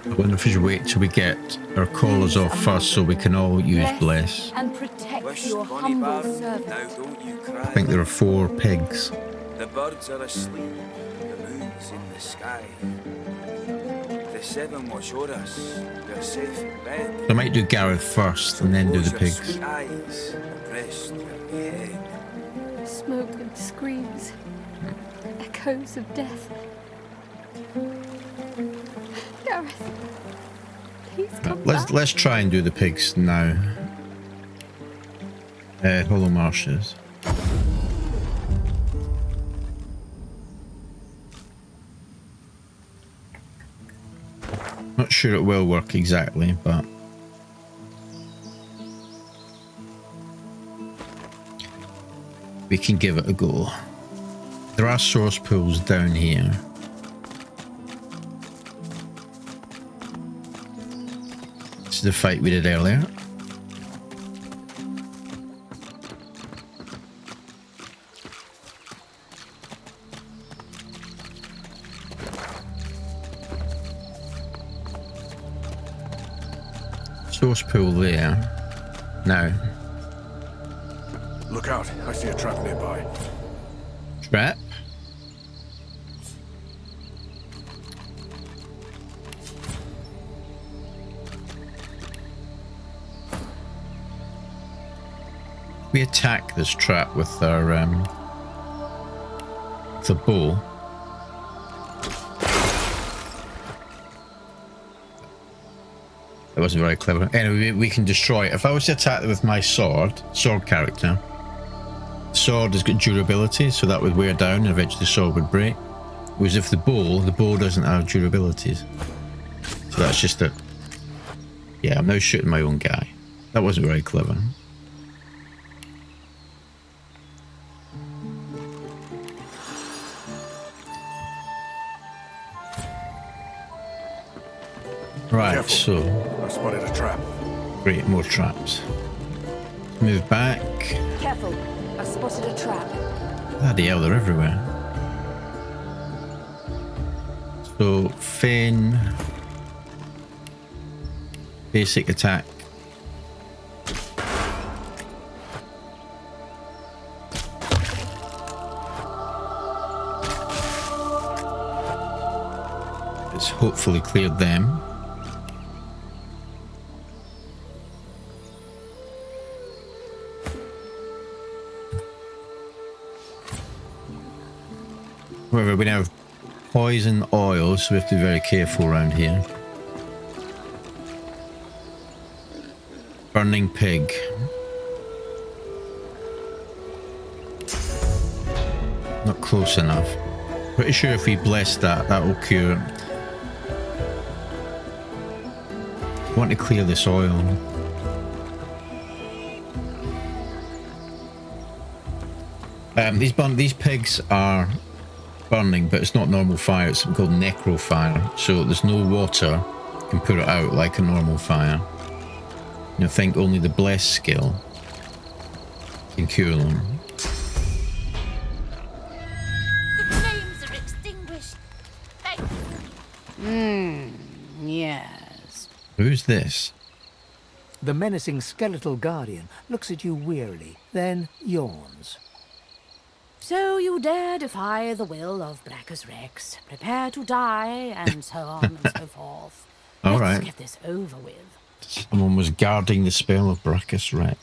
I wonder if we should wait till we get our collars off first so we can all use bless. And protect your humble servant. Now don't you cry. I think there are 4 pigs. The birds are asleep, the moon's in the sky. The 7 watch o'er us, we're safe in bed. So I might do Gareth first and then do the Close your pigs. sweet eyes, rest your head. Smoke and screams. Echoes of death. Gareth, please come back. Let's try and do the pigs now. Hollow Marshes. Not sure it will work exactly, but we can give it a go. There are source pools down here. This is the fight we did earlier. Source pool there. Now. Look out, I see a trap nearby. Trap? We attack this trap with our the bow. That wasn't very clever. Anyway, we can destroy it. If I was to attack it with my sword character, sword has got durability, so that would wear down and eventually the sword would break. Whereas if the bow doesn't have durabilities. So that's just it. Yeah, I'm now shooting my own guy. That wasn't very clever. Right, Careful. so... I spotted a trap. Great, more traps. Move back. Careful, I've spotted a trap. Bloody hell, they're everywhere. So, feign. Basic attack. It's hopefully cleared them. However, we now have poison oil, so we have to be very careful around here. Burning pig. Not close enough. Pretty sure if we bless that, that will cure it. I want to clear this oil. These pigs are burning, but it's not normal fire, it's something called necro fire, so there's no water can put it out like a normal fire. And I think only the bless skill can cure them. The flames are extinguished. Yes. Who's this? The menacing skeletal guardian looks at you wearily, then yawns. So you dare defy the will of Brachus Rex, prepare to die, and so on and so forth. All Let's right. get this over with. Someone was guarding the spell of Brachus Rex.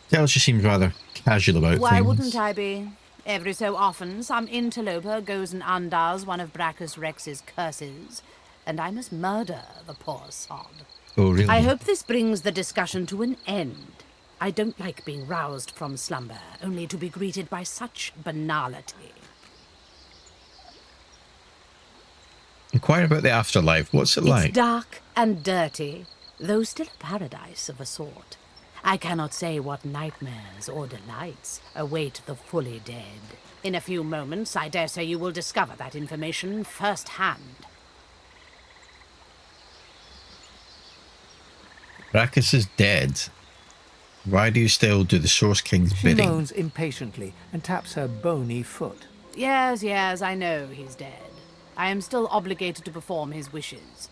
Tell she seems rather casual about Why things. wouldn't I be? Every so often, some interloper goes and undoes one of Brachus Rex's curses, and I must murder the poor sod. Oh, really? I hope this brings the discussion to an end. I don't like being roused from slumber, only to be greeted by such banality. Inquire about the afterlife. What's it like? It's dark and dirty, though still a paradise of a sort. I cannot say what nightmares or delights await the fully dead. In a few moments, I dare say you will discover that information firsthand. Brachus is dead. Why do you still do the Source King's She bidding? moans impatiently and taps her bony foot. Yes, I know he's dead. I am still obligated to perform his wishes.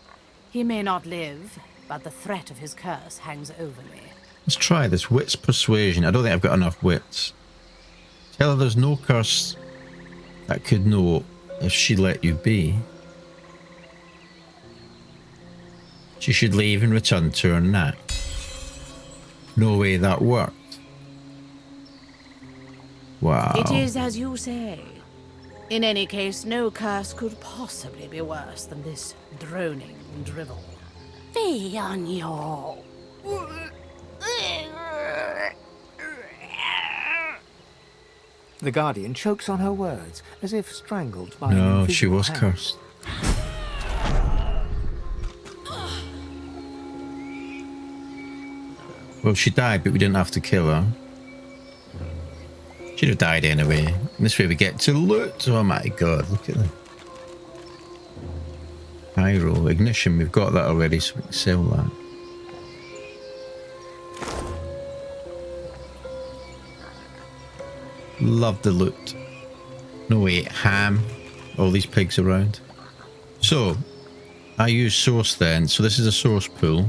He may not live, but the threat of his curse hangs over me. Let's try this. Wits persuasion. I don't think I've got enough wits. Tell her there's no curse that could know if she let you be. She should leave and return to her knack. No way that worked. Wow. It is as you say. In any case, no curse could possibly be worse than this droning drivel. Fie on you. The Guardian chokes on her words, as if strangled by an No, invisible she was hand. cursed. Well, she died, but we didn't have to kill her. She'd have died anyway. And this way we get to loot. Oh my god, look at that. High roll, ignition, we've got that already, so we can sell that. Love the loot. No wait, ham. All these pigs around. So, I use source then. So this is a source pool.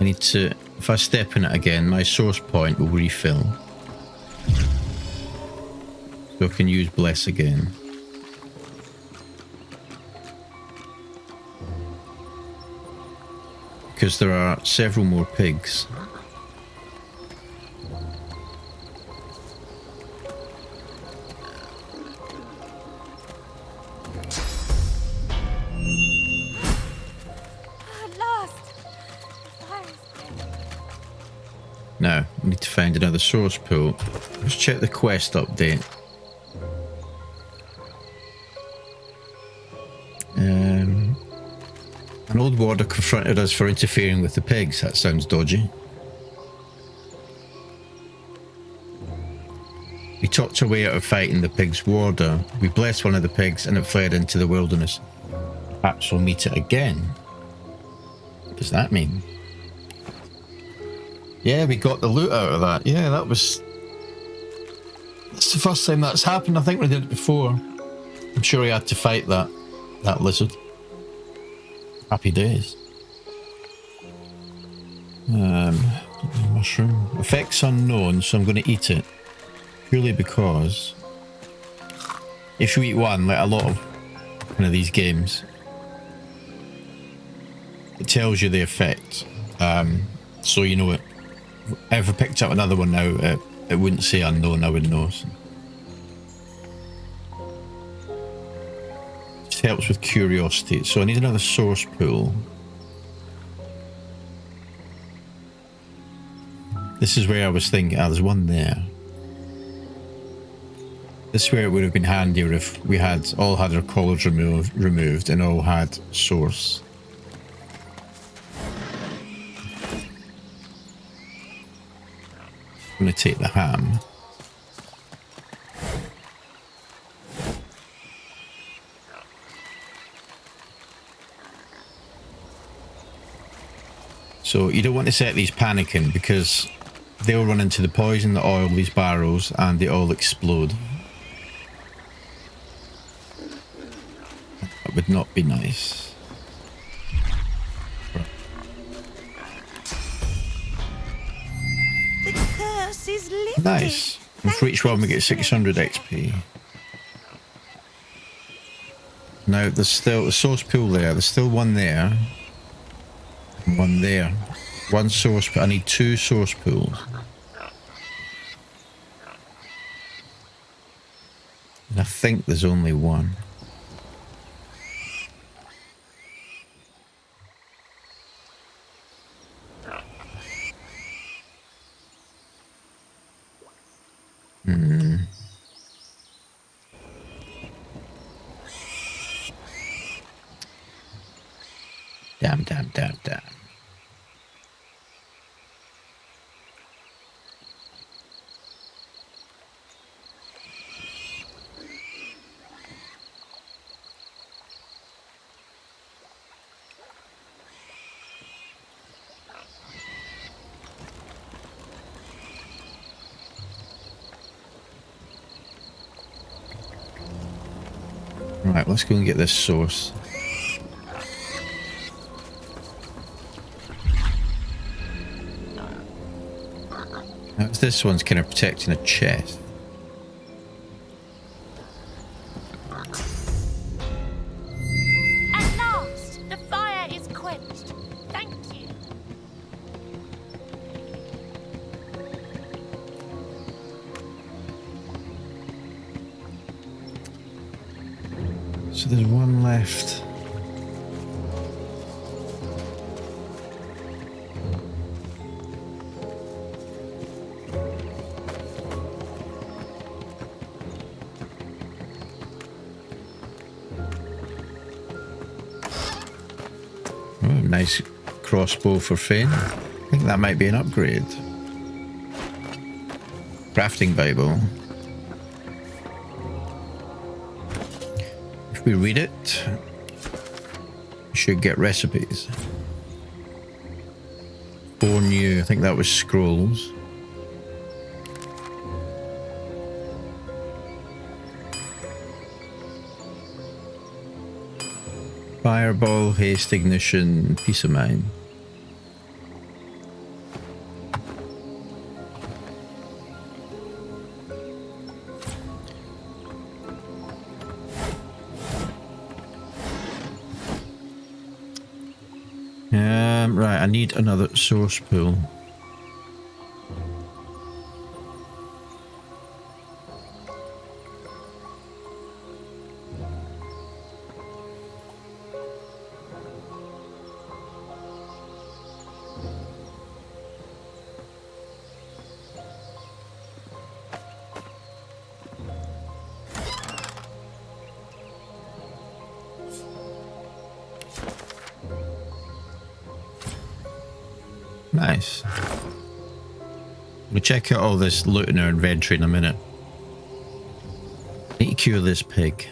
I need to, if I step in it again, my source point will refill. So I can use bless again. Because there are several more pigs. Now, we need to find another source pool. Let's check the quest update. An old warder confronted us for interfering with the pigs. That sounds dodgy. We talked our way out of fighting the pig's warder. We blessed one of the pigs and it fled into the wilderness. Perhaps we'll meet it again. What does that mean? Yeah, we got the loot out of that. Yeah, that was... That's the first time that's happened. I think we did it before. I'm sure we had to fight that lizard. Happy days. Mushroom. Effects unknown, so I'm going to eat it. Purely because if you eat one, like a lot of one of these games, it tells you the effect. So you know it. If I picked up another one now, it wouldn't say unknown, I would know. So. Just helps with curiosity. So I need another source pool. This is where I was thinking, there's one there. This is where it would have been handier if we had all had our collars removed and all had source. I'm going to take the ham. So you don't want to set these panicking because they'll run into the poison, the oil, these barrels, and they all explode. That would not be nice. The curse is lifted. Nice. And for each one we get 600 XP. Now there's still a source pool there. There's still one there. And one there. One source pool. I need 2 source pools. And I think there's only one. Hmm. Damn. Right, let's go and get this source. Now, this one's kind of protecting a chest. At last, the fire is quenched. Thank you. So there's one left. Oh, nice crossbow for Finn. I think that might be an upgrade. Crafting Bible. If we read it, we should get recipes. 4 new, I think that was scrolls. Fireball, haste, ignition, peace of mind. Right, I need another source pool. Nice. We'll check out all this loot in our inventory in a minute. Need to cure this pig.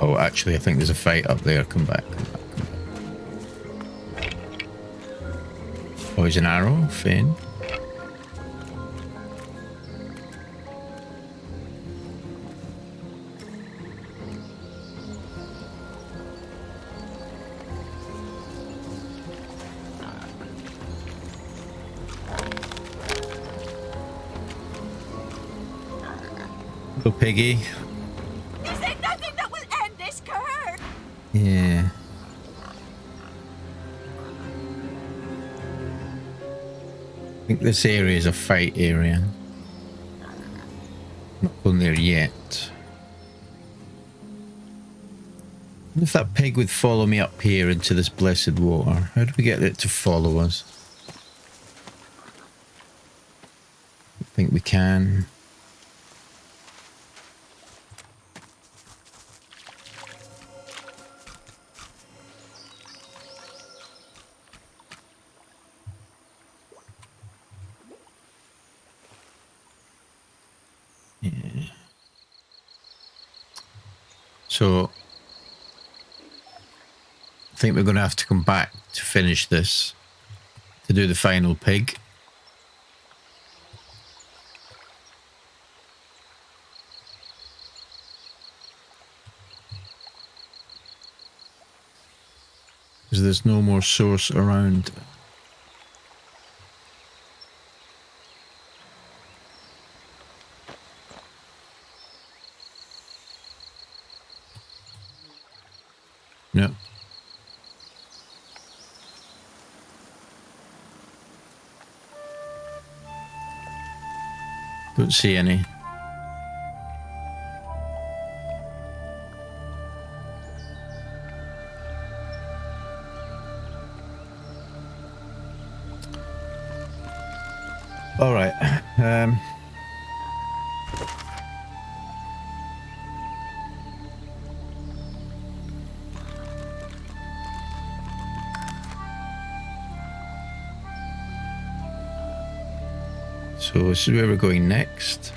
Oh, actually, I think there's a fight up there. Come back. Poison arrow, Finn. Little piggy. Is there nothing that will end this curse? Yeah. I think this area is a fight area. Not going there yet. What if that pig would follow me up here into this blessed water? How do we get it to follow us? I think we can. Yeah. So I think we're going to have to come back to finish this, to do the final pig. Because there's no more source around. No. Don't see any. All right. So this is where we're going next.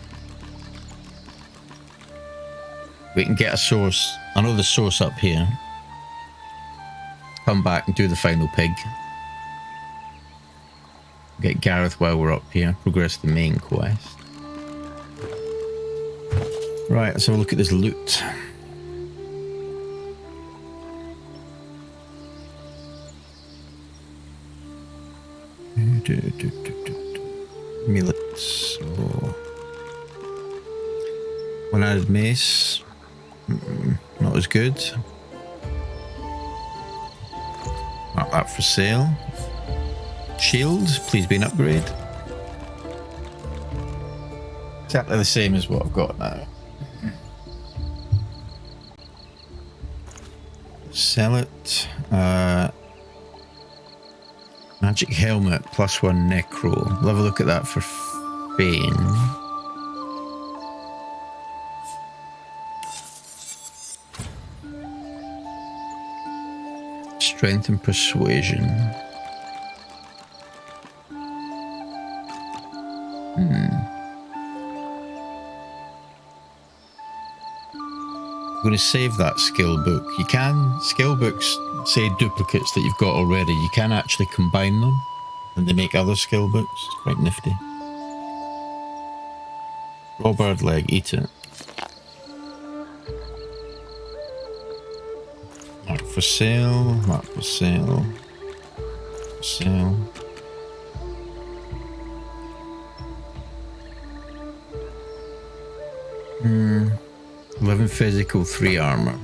We can get a source, another source up here. Come back and do the final pig. Get Gareth while we're up here. Progress the main quest. Right, let's have a look at this loot. Millets. Oh. One added mace. Not as good. Not that for sale. Shield, please be an upgrade. Exactly the same as what I've got now. Sell it. Magic helmet, +1 necro. We'll have a look at that for Fane. Strength and persuasion. I'm going to save that skill book. You can, skill books say duplicates that you've got already. You can actually combine them and they make other skill books. It's quite nifty. Raw bird leg, eat it. Mark for sale, mark for sale, for sale. Hmm. 11 physical, 3 armor.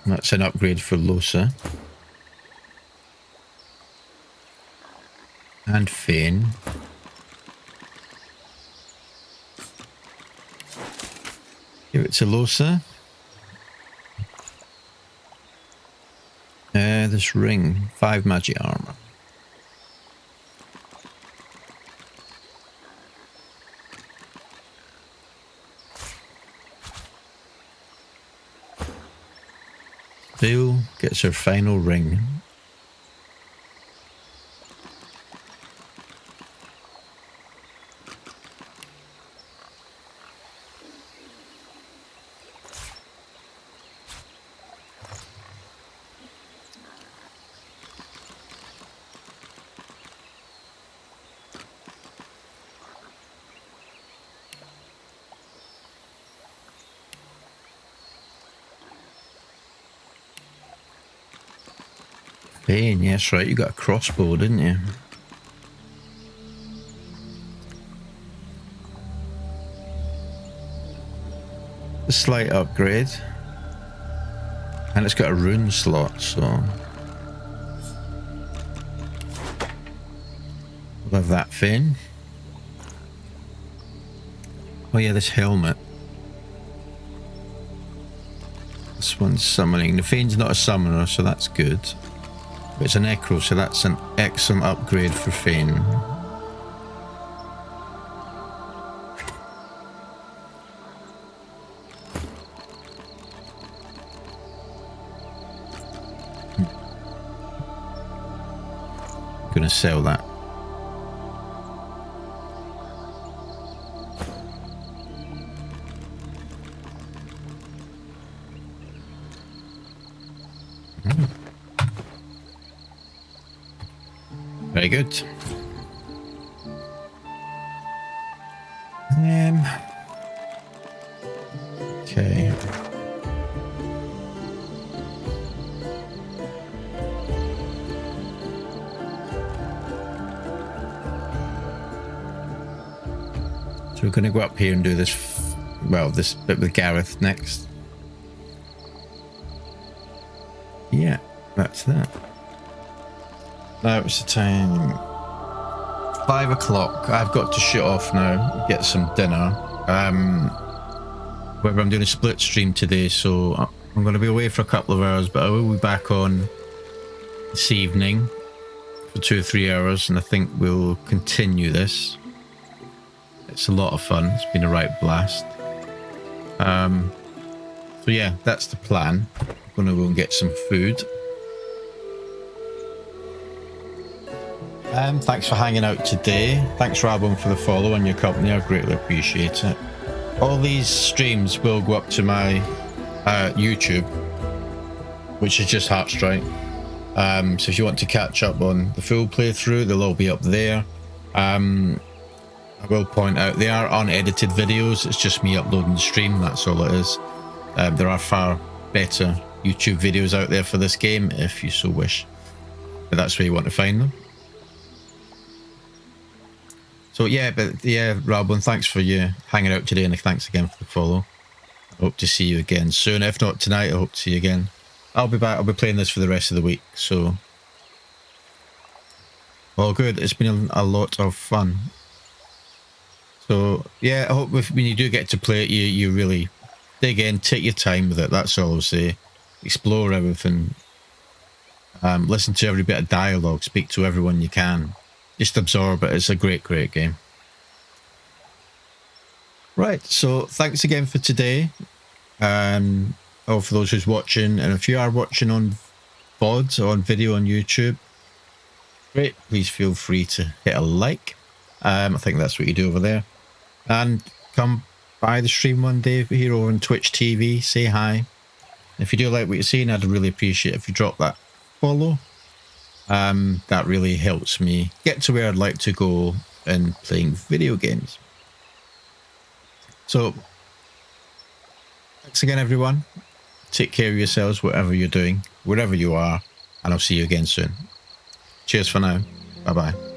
That's an upgrade for Losa. And Fane. Give it to Losa. This ring, 5 magic armor. Bill gets her final ring. Bane, yes, right, you got a crossbow, didn't you? A slight upgrade. And it's got a rune slot, so we'll have that Fane. Oh yeah, this helmet. This one's summoning. The Fane's not a summoner, so that's good. But it's an Necro, so that's an excellent upgrade for Fane. Gonna sell that. Very good. Okay. we're going to go up here and do this, well, this bit with Gareth next. Yeah, that's that. Now it's the time. 5 o'clock. I've got to shut off now, get some dinner. However, I'm doing a split stream today, so I'm going to be away for a couple of hours, but I will be back on this evening for 2 or 3 hours, and I think we'll continue this. It's a lot of fun. It's been a right blast. So yeah, that's the plan. I'm going to go and get some food. Thanks for hanging out today. Thanks, Rivellon, for the follow and your company. I greatly appreciate it. All these streams will go up to my YouTube, which is just Heartstrike. So if you want to catch up on the full playthrough, they'll all be up there. I will point out they are unedited videos. It's just me uploading the stream. That's all it is. There are far better YouTube videos out there for this game if you so wish, but that's where you want to find them. So yeah, but yeah, Rivellon, thanks for you hanging out today, and thanks again for the follow. I hope to see you again soon. If not tonight, I hope to see you again. I'll be back. I'll be playing this for the rest of the week. So all good. It's been a lot of fun. So yeah, I hope when you do get to play it, you really dig in, take your time with it. That's all I'll say. Explore everything. Listen to every bit of dialogue. Speak to everyone you can. Just absorb it. It's a great, great game. Right, so thanks again for today. Or for those who's watching, and if you are watching on VOD or on video on YouTube, great, please feel free to hit a like. I think that's what you do over there. And come by the stream one day here over on Twitch TV, say hi. If you do like what you're seeing, I'd really appreciate it if you drop that follow. That really helps me get to where I'd like to go in playing video games. So, thanks again, everyone. Take care of yourselves, whatever you're doing, wherever you are, and I'll see you again soon. Cheers for now. Bye-bye.